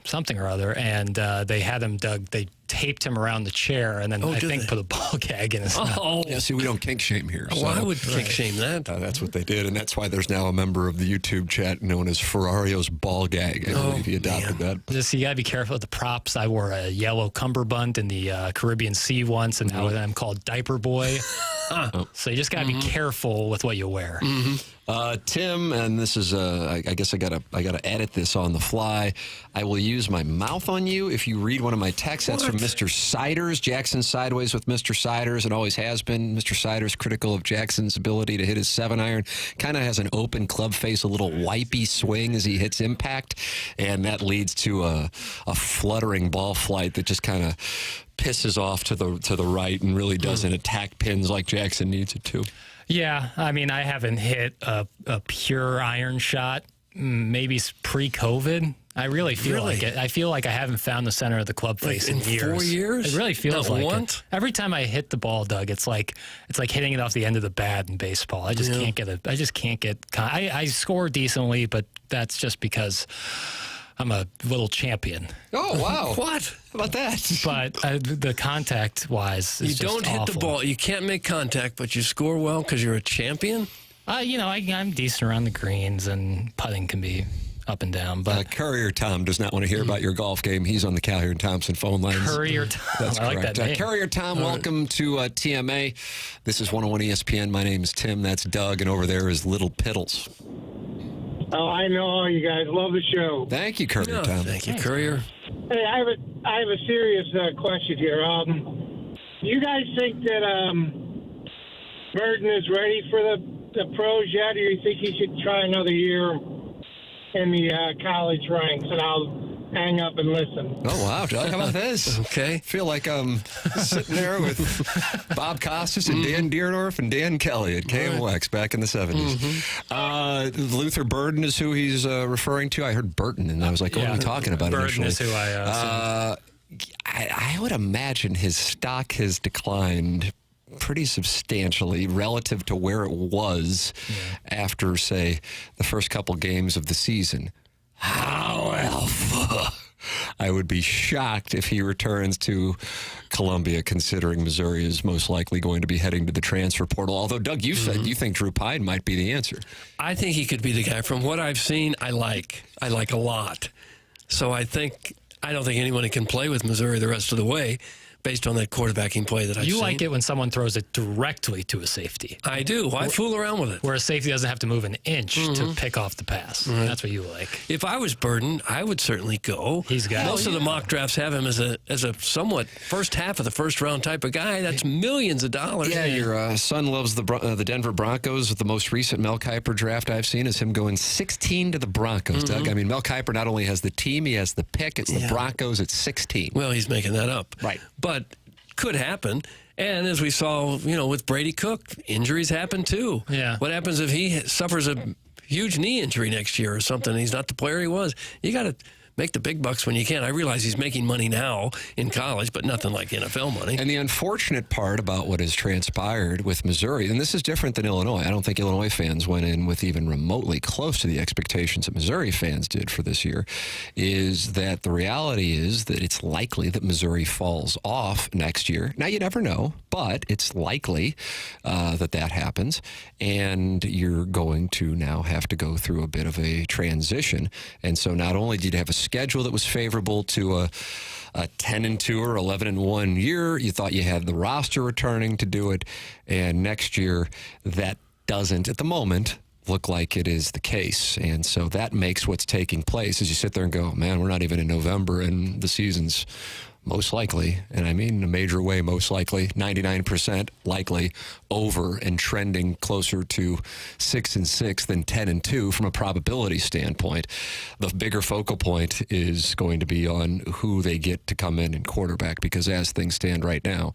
something or other, and they had him They taped him around the chair, and then I think put a ball gag in his mouth. Yeah, see, we don't kink shame here. So. Well, I would kink shame that. That's what they did, and that's why there's now a member of the YouTube chat known as Ferrario's ball gag. I believe he adopted that. Just you gotta be careful with the props. I wore a yellow cummerbund in the Caribbean Sea once, and now I'm called Diaper Boy. So you just gotta be careful with what you wear. Tim, and this is I guess I gotta edit this on the fly. I will use my mouth on you if you read one of my texts. That's from Mr. Siders. Jackson sideways with Mr. Siders. It always has been. Mr. Siders critical of Jackson's ability to hit his 7-iron. Kind of has an open club face, a little wipey swing as he hits impact, and that leads to a fluttering ball flight that just kind of pisses off to the right and really doesn't attack pins like Jackson needs it to. Yeah, I mean, I haven't hit a pure iron shot maybe pre-COVID. I really feel like it. I feel like I haven't found the center of the club face in years. 4 years? It really feels Not like once? it. Every time I hit the ball, Doug, it's like hitting it off the end of the bat in baseball. I just can't get it. I just can't get. I score decently, but that's just because I'm a little champion. Oh, wow. What? How about that? But the contact-wise, you don't hit the ball. You can't make contact, but you score well because you're a champion? I'm decent around the greens, and putting can be up and down. But Courier Tom does not want to hear about your golf game. He's on the Calhoun Thompson phone lines. Courier Tom. That's I correct. like that name. Courier Tom, welcome to TMA. This is 101 ESPN. My name's Tim. That's Doug. And over there is Little Piddles. Oh, I know you guys love the show. Thank you, Courier Tom. Thank you, Courier. Hey, I have a serious question here. You guys think that Burton is ready for the pros yet, or you think he should try another year in the college ranks? And I'll hang up and listen. Oh, wow, Doug. How about this? Okay. Feel like I'm sitting there with Bob Costas and Dan Deerdorf and Dan Kelly at KMOX back in the 70s. Luther Burden is who he's referring to. I heard Burton, and I was like, what are we talking about Burton initially? is who I would imagine his stock has declined pretty substantially relative to where it was after, say, the first couple games of the season. However, I would be shocked if he returns to Columbia, considering Missouri is most likely going to be heading to the transfer portal. Although, Doug, you said you think Drew Pine might be the answer. I think he could be the guy. From what I've seen, I like a lot. So I don't think anyone can play with Missouri the rest of the way based on that quarterbacking play that I've seen. You like it when someone throws it directly to a safety. I do. Why fool around with it? Where a safety doesn't have to move an inch to pick off the pass. That's what you like. If I was Burden, I would certainly go. He's got Most of the mock drafts have him as a somewhat first half of the first round type of guy. That's millions of dollars. Yeah, your son loves the Denver Broncos. The most recent Mel Kiper draft I've seen is him going 16 to the Broncos, Doug. I mean, Mel Kiper not only has the team, he has the pick. It's the Broncos at 16. Well, he's making that up. Right. But could happen. And as we saw, with Brady Cook, injuries happen too. Yeah. What happens if he suffers a huge knee injury next year or something? He's not the player he was. You got to make the big bucks when you can. I realize he's making money now in college, but nothing like NFL money. And the unfortunate part about what has transpired with Missouri, and this is different than Illinois. I don't think Illinois fans went in with even remotely close to the expectations that Missouri fans did for this year, is that the reality is that it's likely that Missouri falls off next year. Now, you never know, but it's likely that happens, and you're going to now have to go through a bit of a transition. And so not only did you have a schedule that was favorable to a 10-2 or 11-1 year. You thought you had the roster returning to do it, and next year that doesn't, at the moment, look like it is the case. And so that makes what's taking place as you sit there and go, man, we're not even in November and the season's most likely, and I mean in a major way, most likely, 99% likely over and trending closer to 6-6 than 10-2 from a probability standpoint. The bigger focal point is going to be on who they get to come in and quarterback, because as things stand right now,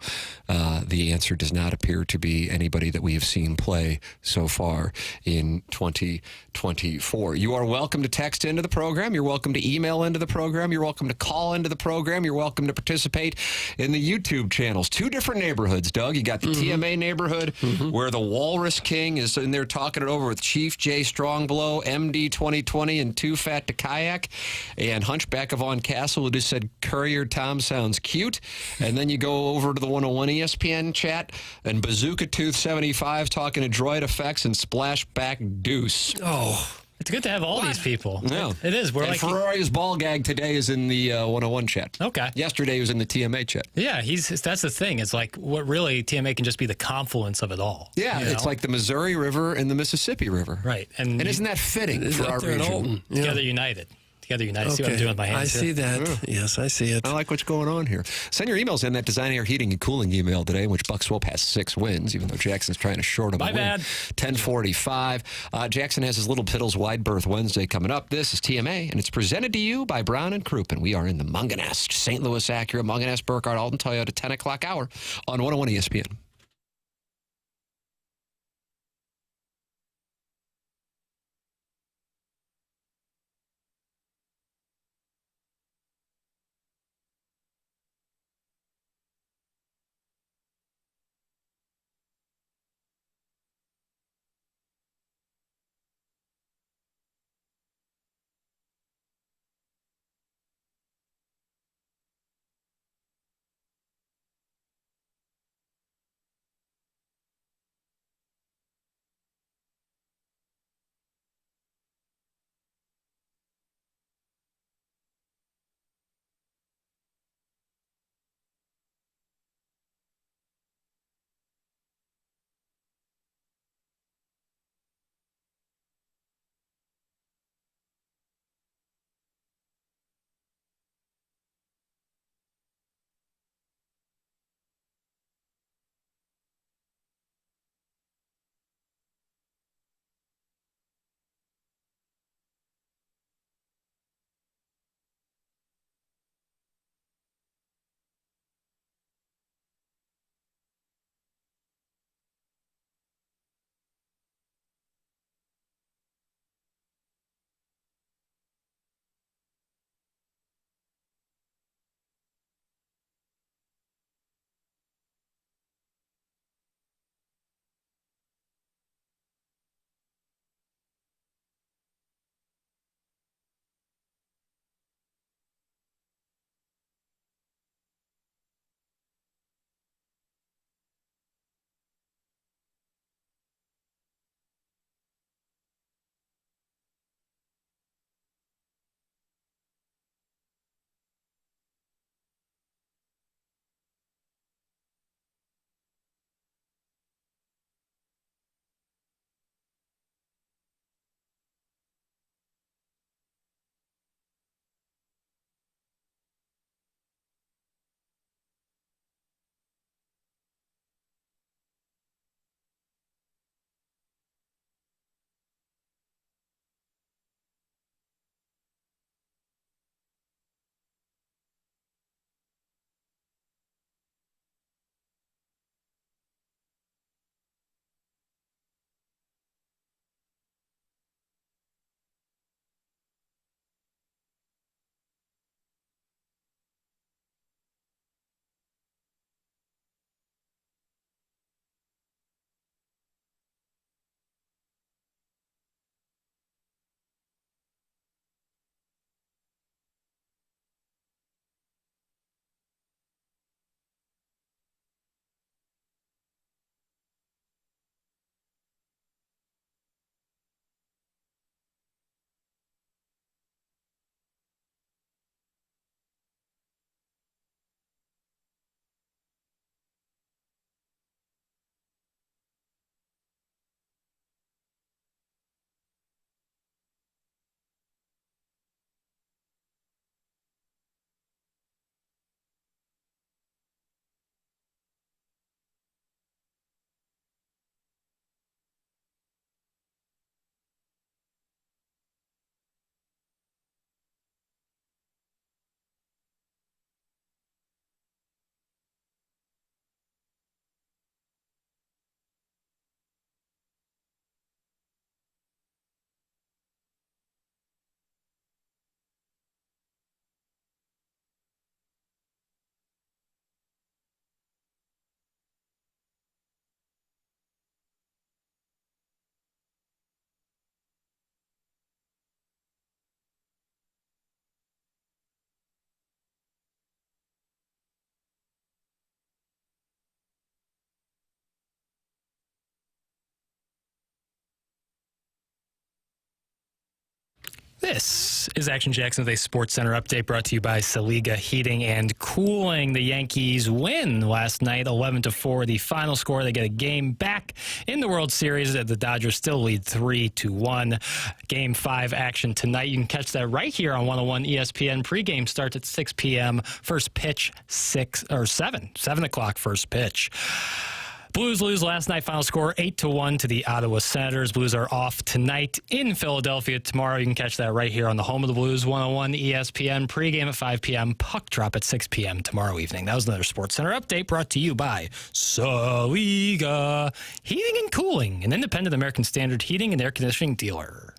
the answer does not appear to be anybody that we have seen play so far in 2024. You are welcome to text into the program. You're welcome to email into the program. You're welcome to call into the program. You're welcome to participate in the YouTube channels. Two different neighborhoods, Doug. You got the TMA neighborhood where the Walrus King is in there talking it over with Chief J Strongblow, MD 2020, and Too Fat to Kayak, and Hunchback of On Castle who just said Courier Tom sounds cute. And then you go over to the 101 ESPN chat and Bazooka Tooth 75 talking to Droid Effects and Splashback Deuce. Oh. It's good to have all these people. Yeah. It is. We're and like Ferrari's ball gag today is in the 101 chat. Okay. Yesterday he was in the TMA chat. Yeah, that's the thing. It's like what really TMA can just be the confluence of it all. Yeah, it's like the Missouri River and the Mississippi River. Right. And isn't that fitting for our region? Together united. Together united. See what I'm doing with my hands? I see that. Yes, I see it. I like what's going on here. Send your emails in that Design Air Heating and Cooling email today, in which Buck Swope has 6 wins, even though Jackson's trying to short him a win. Bad. 10:45. Jackson has his Little Piddles Wide Berth Wednesday coming up. This is TMA, and it's presented to you by Brown and Crouppen. We are in the Munganast, St. Louis Acura, Munganast, Burkhardt, Alton Toyota, 10 o'clock hour on 101 ESPN. This is Action Jackson with a Sports Center update brought to you by Saliga Heating and Cooling. The Yankees win last night, 11-4. The final score, they get a game back in the World Series. The Dodgers still lead 3-1. Game 5 action tonight. You can catch that right here on 101 ESPN. Pregame starts at 6 p.m. First pitch 7 o'clock first pitch. Blues lose last night. Final score 8-1 to the Ottawa Senators. Blues are off tonight in Philadelphia. Tomorrow you can catch that right here on the home of the Blues, 101 ESPN. Pregame at 5 p.m. Puck drop at 6 p.m. tomorrow evening. That was another Sports Center update brought to you by Saliga Heating and Cooling, an independent American Standard heating and air conditioning dealer.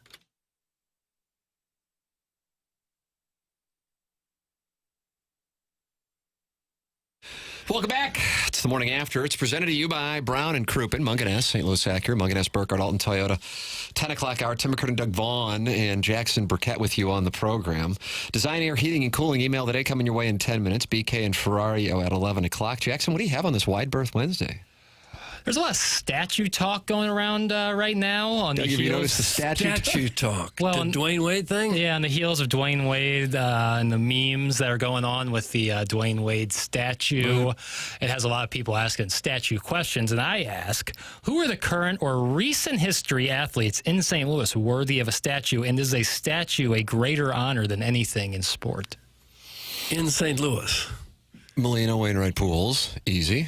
Welcome back. It's the Morning After. It's presented to you by Brown and Crouppen, Munganess, St. Louis Acura, Munganess, Burkett, Alton Toyota. 10 o'clock hour, Tim McKernan, Doug Vaughn, and Jackson Burkett with you on the program. Design Air Heating and Cooling email today coming your way in 10 minutes. BK and Ferrario at 11 o'clock. Jackson, what do you have on this Wide Berth Wednesday? There's a lot of statue talk going around right now. On Doug, the have you heels. noticed the statue talk? Well, the Dwayne Wade thing? Yeah, on the heels of Dwayne Wade and the memes that are going on with the Dwayne Wade statue. It has a lot of people asking statue questions, and I ask, who are the current or recent history athletes in St. Louis worthy of a statue, and is a statue a greater honor than anything in sport? In St. Louis? Molina, Wainwright, Pools. Easy.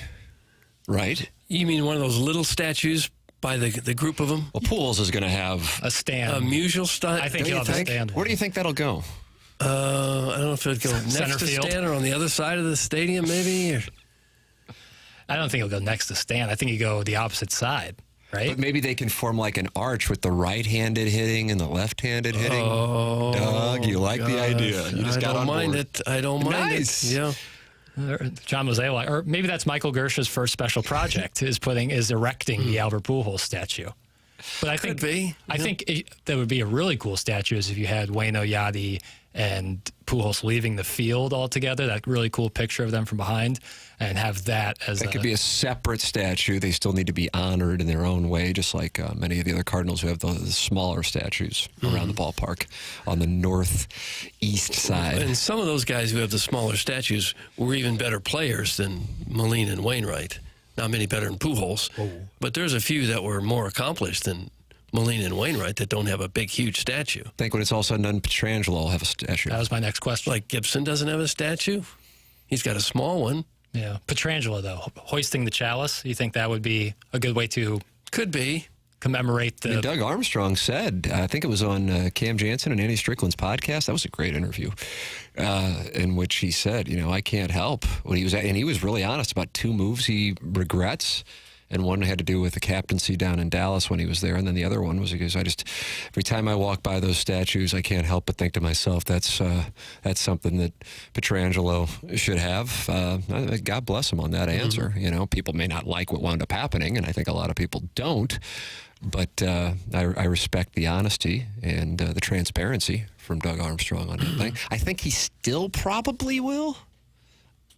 Right? You mean one of those little statues by the group of them? Well, Pools is going to have a stand. A musial stand? I think he'll have a stand. Where do you think that'll go? I don't know if it'll go next Center to field? stand or on the other side of the stadium, maybe? Or... I don't think he'll go next to stand. I think he'll go the opposite side, right? But maybe they can form like an arch with the right-handed hitting and the left-handed hitting. Oh, Doug, you like the idea. You just got on board. I don't mind Nice. it. Yeah. John Mosaic, or maybe that's Michael Gersh's first special project is erecting the Albert Pujols statue. But I think that would be a really cool statue is if you had Wayne Oyadi and Pujols leaving the field all together, that really cool picture of them from behind, and have that as That could be a separate statue. They still need to be honored in their own way, just like many of the other Cardinals who have the smaller statues around the ballpark on the northeast side. And some of those guys who have the smaller statues were even better players than Molina and Wainwright. Not many better than Pujols, but there's a few that were more accomplished than Molina and Wainwright that don't have a big, huge statue. I think when it's all said and done, Pietrangelo will have a statue. That was my next question. Like Gibson doesn't have a statue? He's got a small one. Yeah. Pietrangelo, though, hoisting the chalice, you think that would be a good way to... Could be. Commemorate the... Doug Armstrong said, I think it was on Cam Jansen and Andy Strickland's podcast. That was a great interview in which he said, I can't help when he was and he was really honest about two moves he regrets. And one had to do with the captaincy down in Dallas when he was there. And then the other one was because every time I walk by those statues, I can't help but think to myself, that's something that Pietrangelo should have. God bless him on that answer. People may not like what wound up happening, and I think a lot of people don't. But I respect the honesty and the transparency from Doug Armstrong on that thing. I think he still probably will.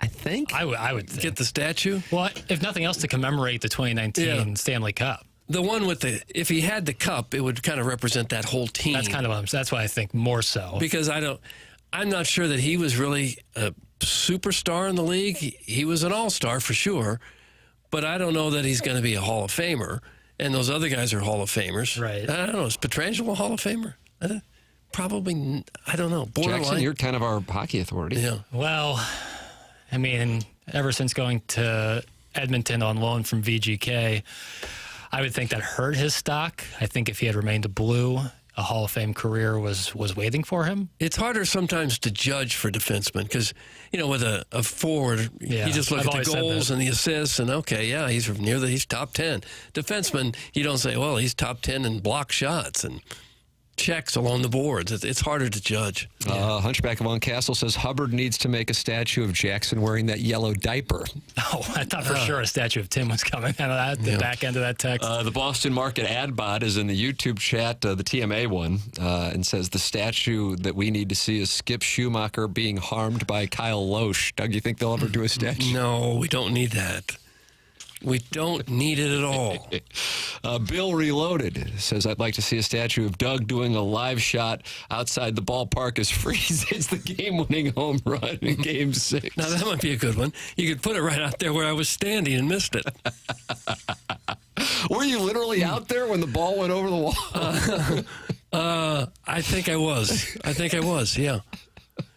I think. I would think. Get the statue? Well, if nothing else, to commemorate the 2019 Stanley Cup. The one with if he had the cup, it would kind of represent that whole team. That's why I think more so. Because I'm not sure that he was really a superstar in the league. He was an all-star for sure, but I don't know that he's going to be a Hall of Famer. And those other guys are Hall of Famers. Right. I don't know. Is Pietrangelo a Hall of Famer? Probably, I don't know. Borderline. Jackson, you're kind of our hockey authority. Yeah. Well, I mean, ever since going to Edmonton on loan from VGK, I would think that hurt his stock. I think if he had remained a Blue, a Hall of Fame career was waiting for him. It's harder sometimes to judge for defensemen because, with a forward, you just look at the goals and the assists and, he's top 10. Defenseman, you don't say, well, he's top 10 in block shots and checks along the boards. It's harder to judge. Hunchback of Von Castle says Hubbard needs to make a statue of Jackson wearing that yellow diaper. Oh, I thought for sure a statue of Tim was coming out of the back end of that text. The Boston Market ad bot is in the YouTube chat, the TMA one, and says the statue that we need to see is Skip Schumacher being harmed by Kyle Loesch. Doug, you think they'll ever do a statue? No, we don't need that. We don't need it at all. Bill Reloaded says, I'd like to see a statue of Doug doing a live shot outside the ballpark as Freeze hits the game-winning home run in Game 6. Now, that might be a good one. You could put it right out there where I was standing and missed it. Were you literally out there when the ball went over the wall? I think I was, yeah.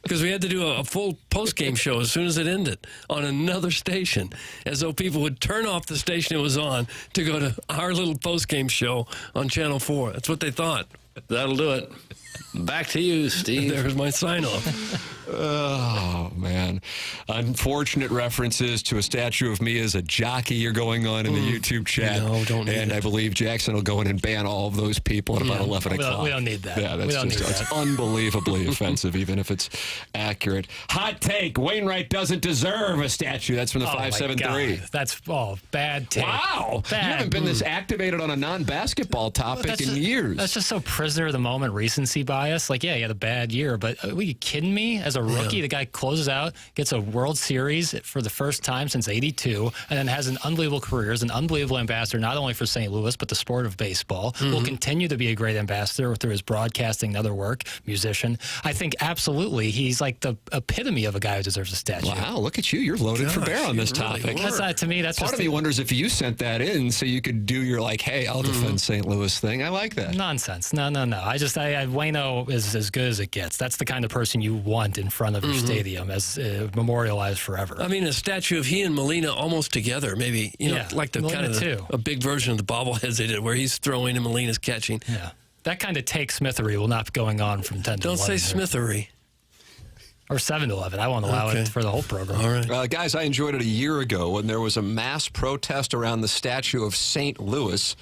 Because we had to do a full post-game show as soon as it ended on another station, as though people would turn off the station it was on to go to our little post-game show on Channel 4. That's what they thought. That'll do it. Back to you, Steve. There's my sign-off. Oh, man. Unfortunate references to a statue of me as a jockey are going on in the YouTube chat. No, don't need And it. I believe Jackson will go in and ban all of those people at about 11 o'clock. We don't need that. Yeah, that's it's unbelievably offensive, even if it's accurate. Hot take. Wainwright doesn't deserve a statue. That's from the 573. That's bad take. Wow. Bad. You haven't been this activated on a non-basketball topic in years. That's just so prisoner of the moment recency bias. Like, yeah, he had a bad year, but are you kidding me? As a rookie, the guy closes out, gets a World Series for the first time since '82, and then has an unbelievable career as an unbelievable ambassador, not only for St. Louis, but the sport of baseball. Will continue to be a great ambassador through his broadcasting and other work, musician. I think absolutely he's like the epitome of a guy who deserves a statue. Wow, look at you. You're loaded for bear on this topic. That's, to me, that's Part just of me wonders if you sent that in so you could do your, like, hey, I'll defend St. Louis thing. I like that. Nonsense. No. Wayno is as good as it gets. That's the kind of person you want in front of your stadium as memorialized forever. I mean, a statue of he and Molina almost together, maybe, like the Molina kind of too. a big version of the bobbleheads they did where he's throwing and Molina's catching. Yeah. That kind of take Smithery will not be going on from 10 to 11. Don't say Smithery. Or 7 to 11. I won't allow it for the whole program. All right. Guys, I enjoyed it a year ago when there was a mass protest around the statue of St. Louis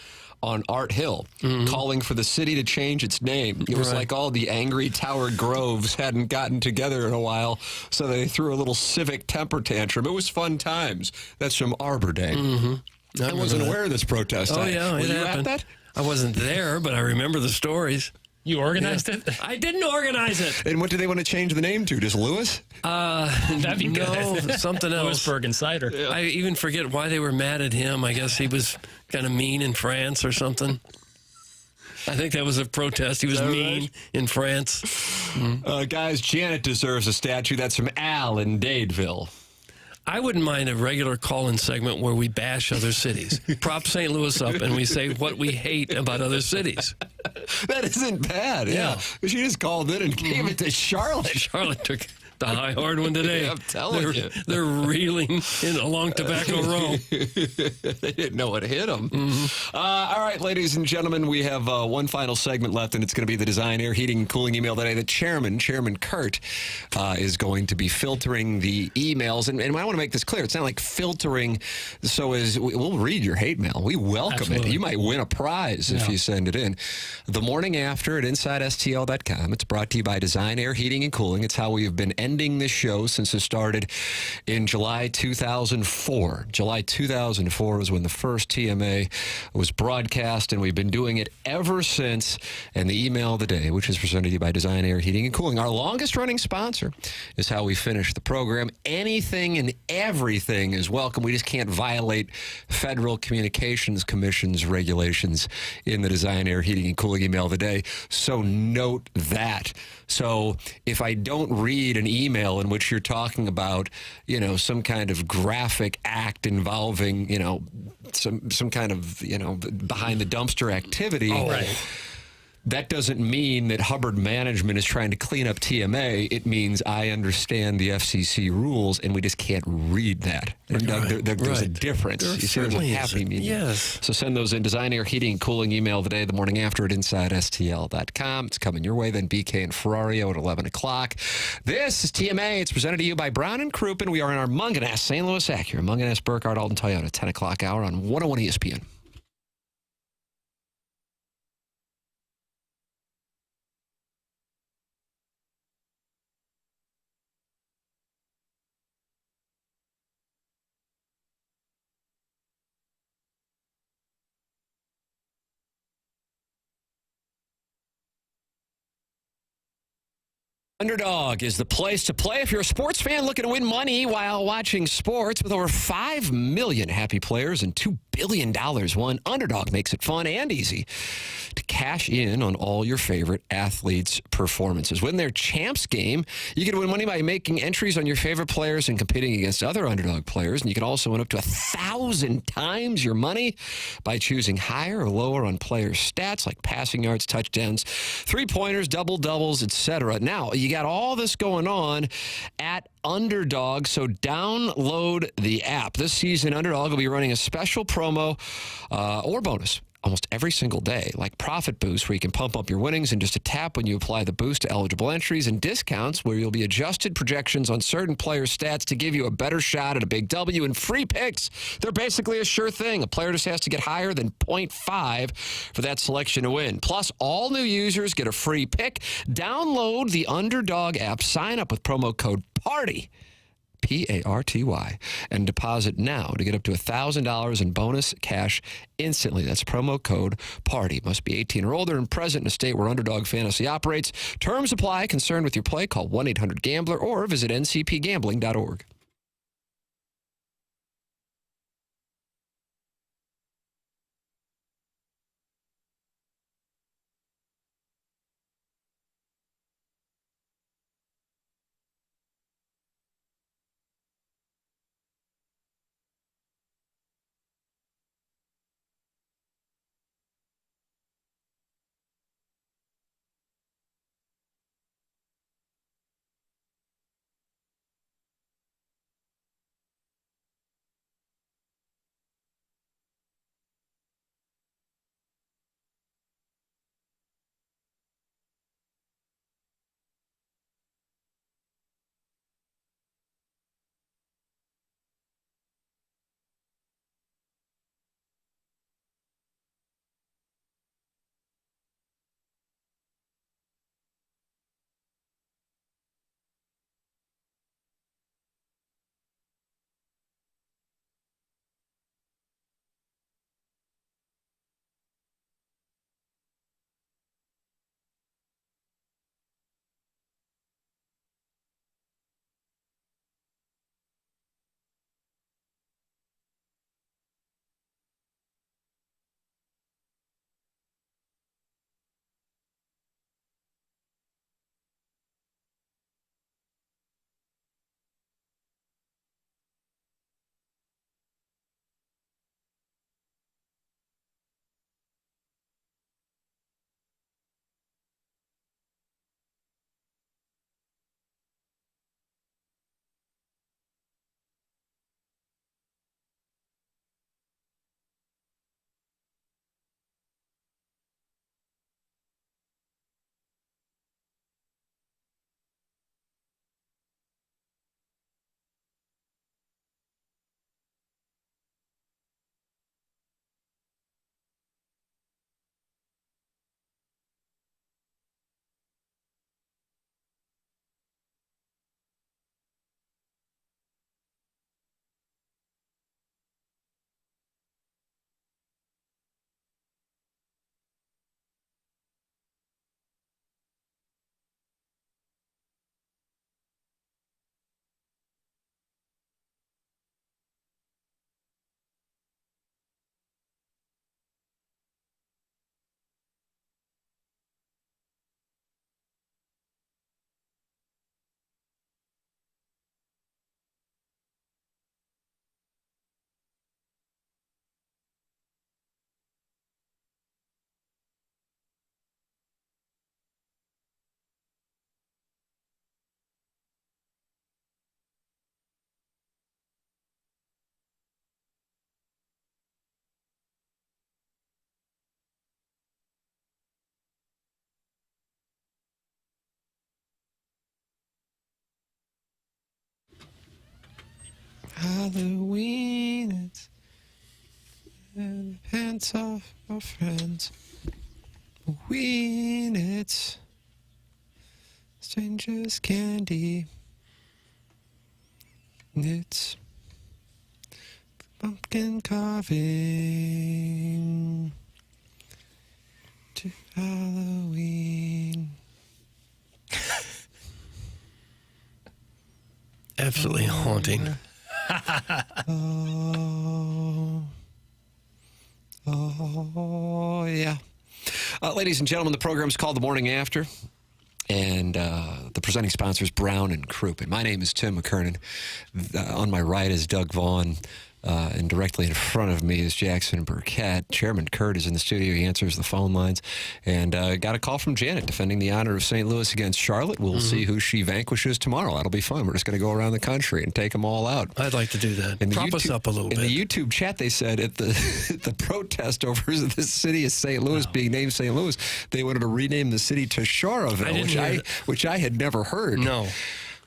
on Art Hill, calling for the city to change its name. It was like all the angry Tower Groves hadn't gotten together in a while, so they threw a little civic temper tantrum. It was fun times. That's from Arbor Day. I wasn't aware of this protest. Oh, yeah. Were it you happened. at that? I wasn't there, but I remember the stories. You organized it? I didn't organize it. And what do they want to change the name to? Just Lewis? That'd be good. No, something else. Lewisburg and cider. I even forget why they were mad at him. I guess he was kind of mean in France or something. I think that was a protest. He was mean in France. Guys, Janet deserves a statue. That's from Al in Dadeville. I wouldn't mind a regular call-in segment where we bash other cities. Prop St. Louis up and we say what we hate about other cities. That isn't bad. Yeah. She just called in and gave it to Charlotte. Charlotte took the high hard one today. I'm telling you. They're reeling along Tobacco Row. They didn't know what hit them. All right, ladies and gentlemen, we have one final segment left, and it's going to be the Design Air Heating and Cooling email today. The Chairman Kurt, is going to be filtering the emails. And I want to make this clear. It's not like filtering so as we'll read your hate mail. We welcome it. You might win a prize if you send it in. The Morning After at InsideSTL.com. It's brought to you by Design Air Heating and Cooling. It's how we have been ending this show since it started in July 2004. July 2004 was when the first TMA was broadcast, and we've been doing it ever since. And the email of the day, which is presented to you by Design Air Heating and Cooling, our longest running sponsor, is how we finish the program. Anything and everything is welcome. We just can't violate Federal Communications Commission's regulations in the Design Air Heating and Cooling email of the day. So note that. So if I don't read an email in which you're talking about, some kind of graphic act involving, some kind of, behind the dumpster activity. Oh, right. That doesn't mean that Hubbard Management is trying to clean up TMA. It means I understand the FCC rules, and we just can't read that. And there's a difference. You see, there's a happy medium. Yes. So send those in. Design Air Heating and Cooling email today, the morning after at InsideSTL.com. It's coming your way. Then BK and Ferrario at 11 o'clock. This is TMA. It's presented to you by Brown and Crouppen. We are in our Munganess St. Louis Acura, Munganess Burkett, Alton Toyota, 10 o'clock hour on 101 ESPN. Underdog is the place to play if you're a sports fan looking to win money while watching sports. With over 5 million happy players and $2 billion won, Underdog makes it fun and easy to cash in on all your favorite athletes' performances. Win their champs game, you can win money by making entries on your favorite players and competing against other Underdog players. And you can also win up to 1,000 times your money by choosing higher or lower on players' stats like passing yards, touchdowns, three-pointers, double-doubles, etc. Now, you got all this going on at Underdog, so download the app. This season, Underdog will be running a special promo or bonus almost every single day, like Profit Boost, where you can pump up your winnings in just a tap when you apply the boost to eligible entries, and discounts where you'll be adjusted projections on certain player stats to give you a better shot at a big W, and free picks. They're basically a sure thing. A player just has to get higher than 0.5 for that selection to win. Plus, all new users get a free pick. Download the Underdog app, sign up with promo code PARTY, P-A-R-T-Y, and deposit now to get up to $1,000 in bonus cash instantly. That's promo code PARTY. Must be 18 or older and present in a state where Underdog Fantasy operates. Terms apply. Concerned with your play, call 1-800-GAMBLER or visit ncpgambling.org. Halloween, it's pants off my friends. Halloween, it's strangers candy. It's pumpkin carving to Halloween. absolutely haunting. Oh, yeah. Ladies and gentlemen, the program is called The Morning After, and the presenting sponsor is Brown and Crouppen. My name is Tim McKernan. On my right is Doug Vaughn, and directly in front of me is Jackson Burkett. Chairman Kurt is in the studio. He answers the phone lines. And got a call from Janet defending the honor of St. Louis against Charlotte. We'll see who she vanquishes tomorrow. That'll be fun. We're just going to go around the country and take them all out. I'd like to do that. Prop us up a little bit. In the YouTube chat, they said at the protest over the city of St. Louis being named St.Louis, they wanted to rename the city to Shoraville, which I had never heard. No.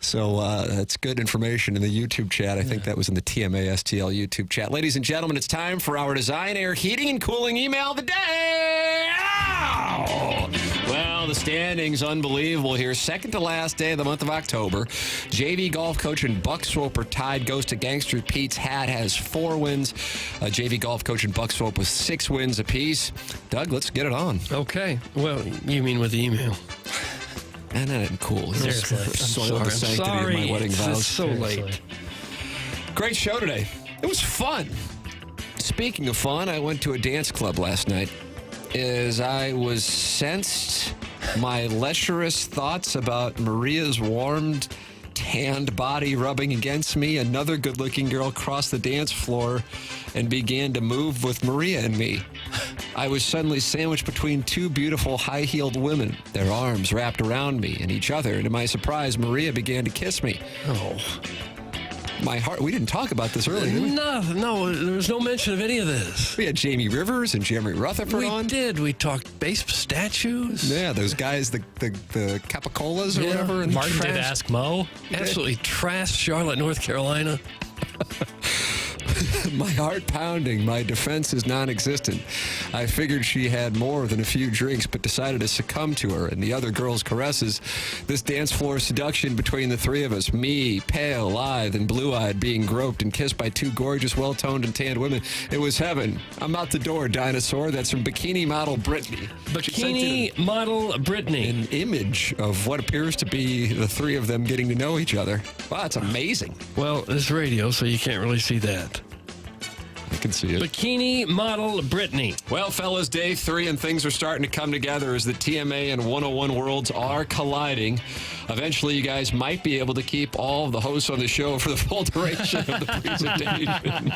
So that's good information in the YouTube chat. I think that was in the TMA STL YouTube chat. Ladies and gentlemen, it's time for our Design Air Heating and Cooling email of the day. Ow! Well, the standings unbelievable here. Second to last day of the month of October. JV golf coach and Buck Swope are tied. Goes to Gangster Pete's hat, has 4 wins. JV golf coach and Buck Swope with 6 wins apiece. Doug, let's get it on. Okay. Well, you mean with the email? And that isn't cool. Seriously. I'm sorry. Of my wedding vows. It's so late. Great show today. It was fun. Speaking of fun, I went to a dance club last night. As I was sensed my lecherous thoughts about Maria's warmed, tanned body rubbing against me, another good-looking girl crossed the dance floor and began to move with Maria and me. I was suddenly sandwiched between 2 beautiful high-heeled women, their arms wrapped around me and each other, and to my surprise, Maria began to kiss me. Oh. My heart, we didn't talk about this earlier, did we? No, there was no mention of any of this. We had Jamie Rivers and Jeremy Rutherford on. We did. We talked base statues. Yeah, those guys, the Capicolas or whatever. And Martin did Ask Mo. Absolutely trashed Charlotte, North Carolina. My heart pounding, my defense is non-existent. I figured she had more than a few drinks, but decided to succumb to her and the other girls' caresses. This dance floor seduction between the 3 of us, me, pale, lithe, and blue-eyed, being groped and kissed by 2 gorgeous, well-toned and tanned women. It was heaven. I'm out the door, dinosaur. That's from bikini model Brittany. Bikini model Brittany. An image of what appears to be the 3 of them getting to know each other. Wow, that's amazing. Well, it's radio, so you can't really see that. I can see it. Bikini model Brittany. Well, fellas, day 3 and things are starting to come together as the TMA and 101 worlds are colliding. Eventually, you guys might be able to keep all of the hosts on the show for the full duration of the presentation.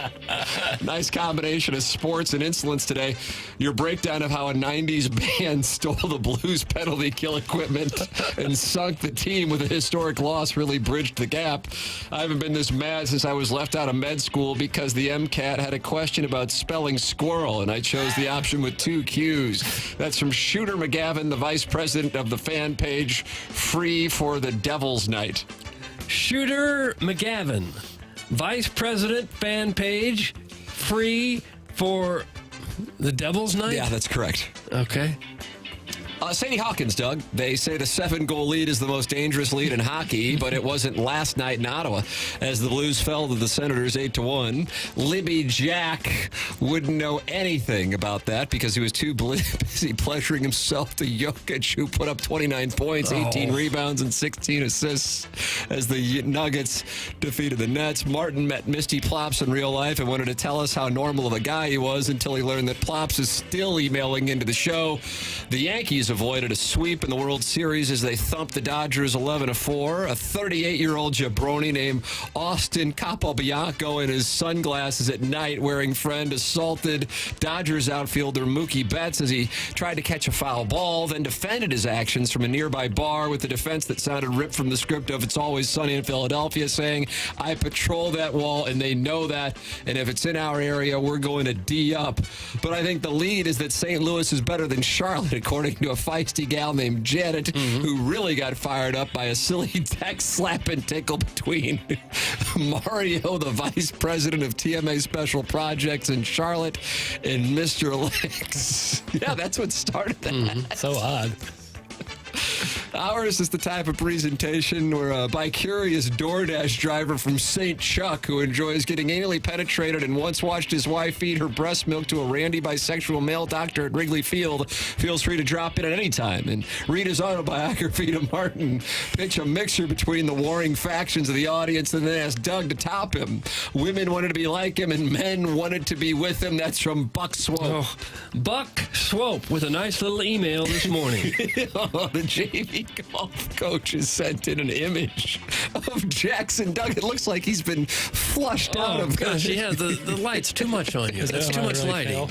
Nice combination of sports and insolence today. Your breakdown of how a 90s band stole the Blues penalty kill equipment and sunk the team with a historic loss really bridged the gap. I haven't been this mad since I was left out of med school because the MCAT had a question about spelling squirrel, and I chose the option with 2 Qs. That's from Shooter McGavin, the vice president of the fan page, Free for the Devil's Night. Shooter McGavin, vice president, fan page, Free for the Devil's Night? Yeah, that's correct. Okay. Sadie Hawkins, Doug. They say the 7-goal lead is the most dangerous lead in hockey, but it wasn't last night in Ottawa as the Blues fell to the Senators 8-1. Libby Jack wouldn't know anything about that because he was too busy pleasuring himself to Jokic, who put up 29 points, 18 rebounds, and 16 assists as the Nuggets defeated the Nets. Martin met Misty Plops in real life and wanted to tell us how normal of a guy he was until he learned that Plops is still emailing into the show. The Yankees avoided a sweep in the World Series as they thumped the Dodgers 11-4. A 38-year-old jabroni named Austin Capobianco in his sunglasses at night wearing friend assaulted Dodgers outfielder Mookie Betts as he tried to catch a foul ball, then defended his actions from a nearby bar with a defense that sounded ripped from the script of It's Always Sunny in Philadelphia, saying, I patrol that wall and they know that, and if it's in our area, we're going to D up. But I think the lead is that St. Louis is better than Charlotte, according to a feisty gal named Janet, who really got fired up by a silly text slap and tickle between Mario, the vice president of TMA Special Projects in Charlotte, and Mr. Licks. Yeah, that's what started that. So odd. Ours is the type of presentation where a bicurious DoorDash driver from St. Chuck who enjoys getting anally penetrated and once watched his wife feed her breast milk to a randy bisexual male doctor at Wrigley Field feels free to drop in at any time and read his autobiography to Martin, pitch a mixture between the warring factions of the audience, and then ask Doug to top him. Women wanted to be like him and men wanted to be with him. That's from Buck Swope. Oh, Buck Swope with a nice little email this morning. The JV golf coach has sent in an image of Jackson Doug. It looks like he's been flushed out of gosh, yeah, the light's too much on you. That's too much lighting.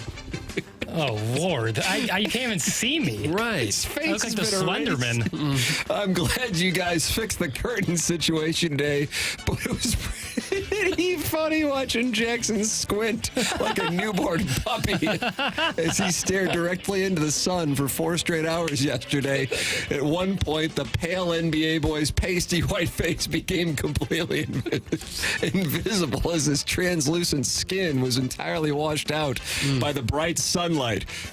Oh, Lord. You can't even see me. Right. His face I look like the has been erased. Slenderman. I'm glad you guys fixed the curtain situation today, but it was pretty funny watching Jackson squint like a newborn puppy as he stared directly into the sun for 4 straight hours yesterday. At one point, the pale NBA boy's pasty white face became completely invisible as his translucent skin was entirely washed out by the bright sunlight.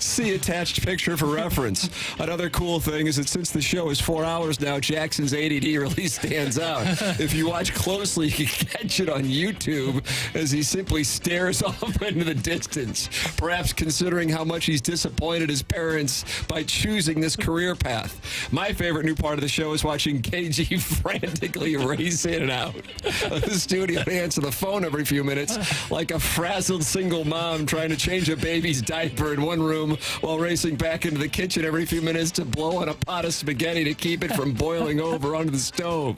See attached picture for reference. Another cool thing is that since the show is 4 hours now, Jackson's ADD really stands out. If you watch closely, you can catch it on YouTube as he simply stares off into the distance, perhaps considering how much he's disappointed his parents by choosing this career path. My favorite new part of the show is watching KG frantically race in and out of the studio and answer the phone every few minutes like a frazzled single mom trying to change a baby's diaper in one room while racing back into the kitchen every few minutes to blow on a pot of spaghetti to keep it from boiling over onto the stove.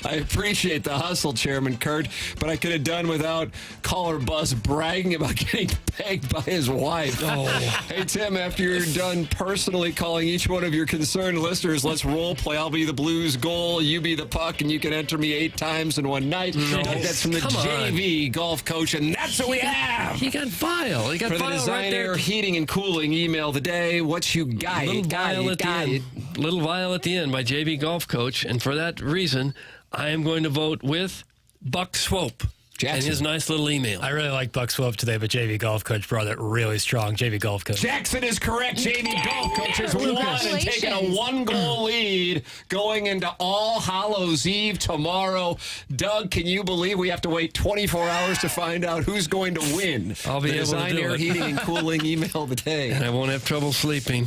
I appreciate the hustle, Chairman Kurt, but I could have done without caller Buzz bragging about getting pegged by his wife. Oh. Hey, Tim, after you're done personally calling each one of your concerned listeners, let's role play. I'll be the Blues goal, you be the puck, and you can enter me 8 times in one night. No. That's from the JV golf coach, and that's what we have. He got vile. He got for the vile design right there. air heating and cooling email of the day. What you got? Little vial at the end by JV golf coach, and for that reason, I am going to vote with Buck Swope. Jackson. And his nice little email. I really like Buck Swope today, but JV Golf Coach brought it really strong. JV Golf Coach. Jackson is correct. JV Golf Coach has won and taken a 1-goal lead going into All Hallows Eve tomorrow. Doug, can you believe we have to wait 24 hours to find out who's going to win? I'll be the able to design, do air, it. heating, and cooling email of the day. And I won't have trouble sleeping.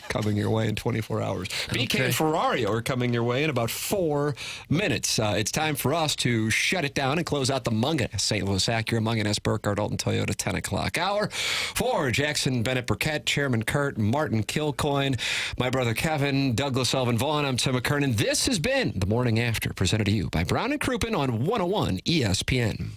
Coming your way in 24 hours. BK and Ferrari are coming your way in about 4 minutes. It's time for us to shut it down and close out the Mungan St. Louis Acura, Mungan S. Burkhardt, Alton Toyota 10 o'clock hour. For Jackson Burkett, Chairman Kurt, Martin Kilcoyne, my brother Kevin, Douglas Elvin Vaughn, I'm Tim McKernan. This has been The Morning After, presented to you by Brown and Crouppen on 101 ESPN.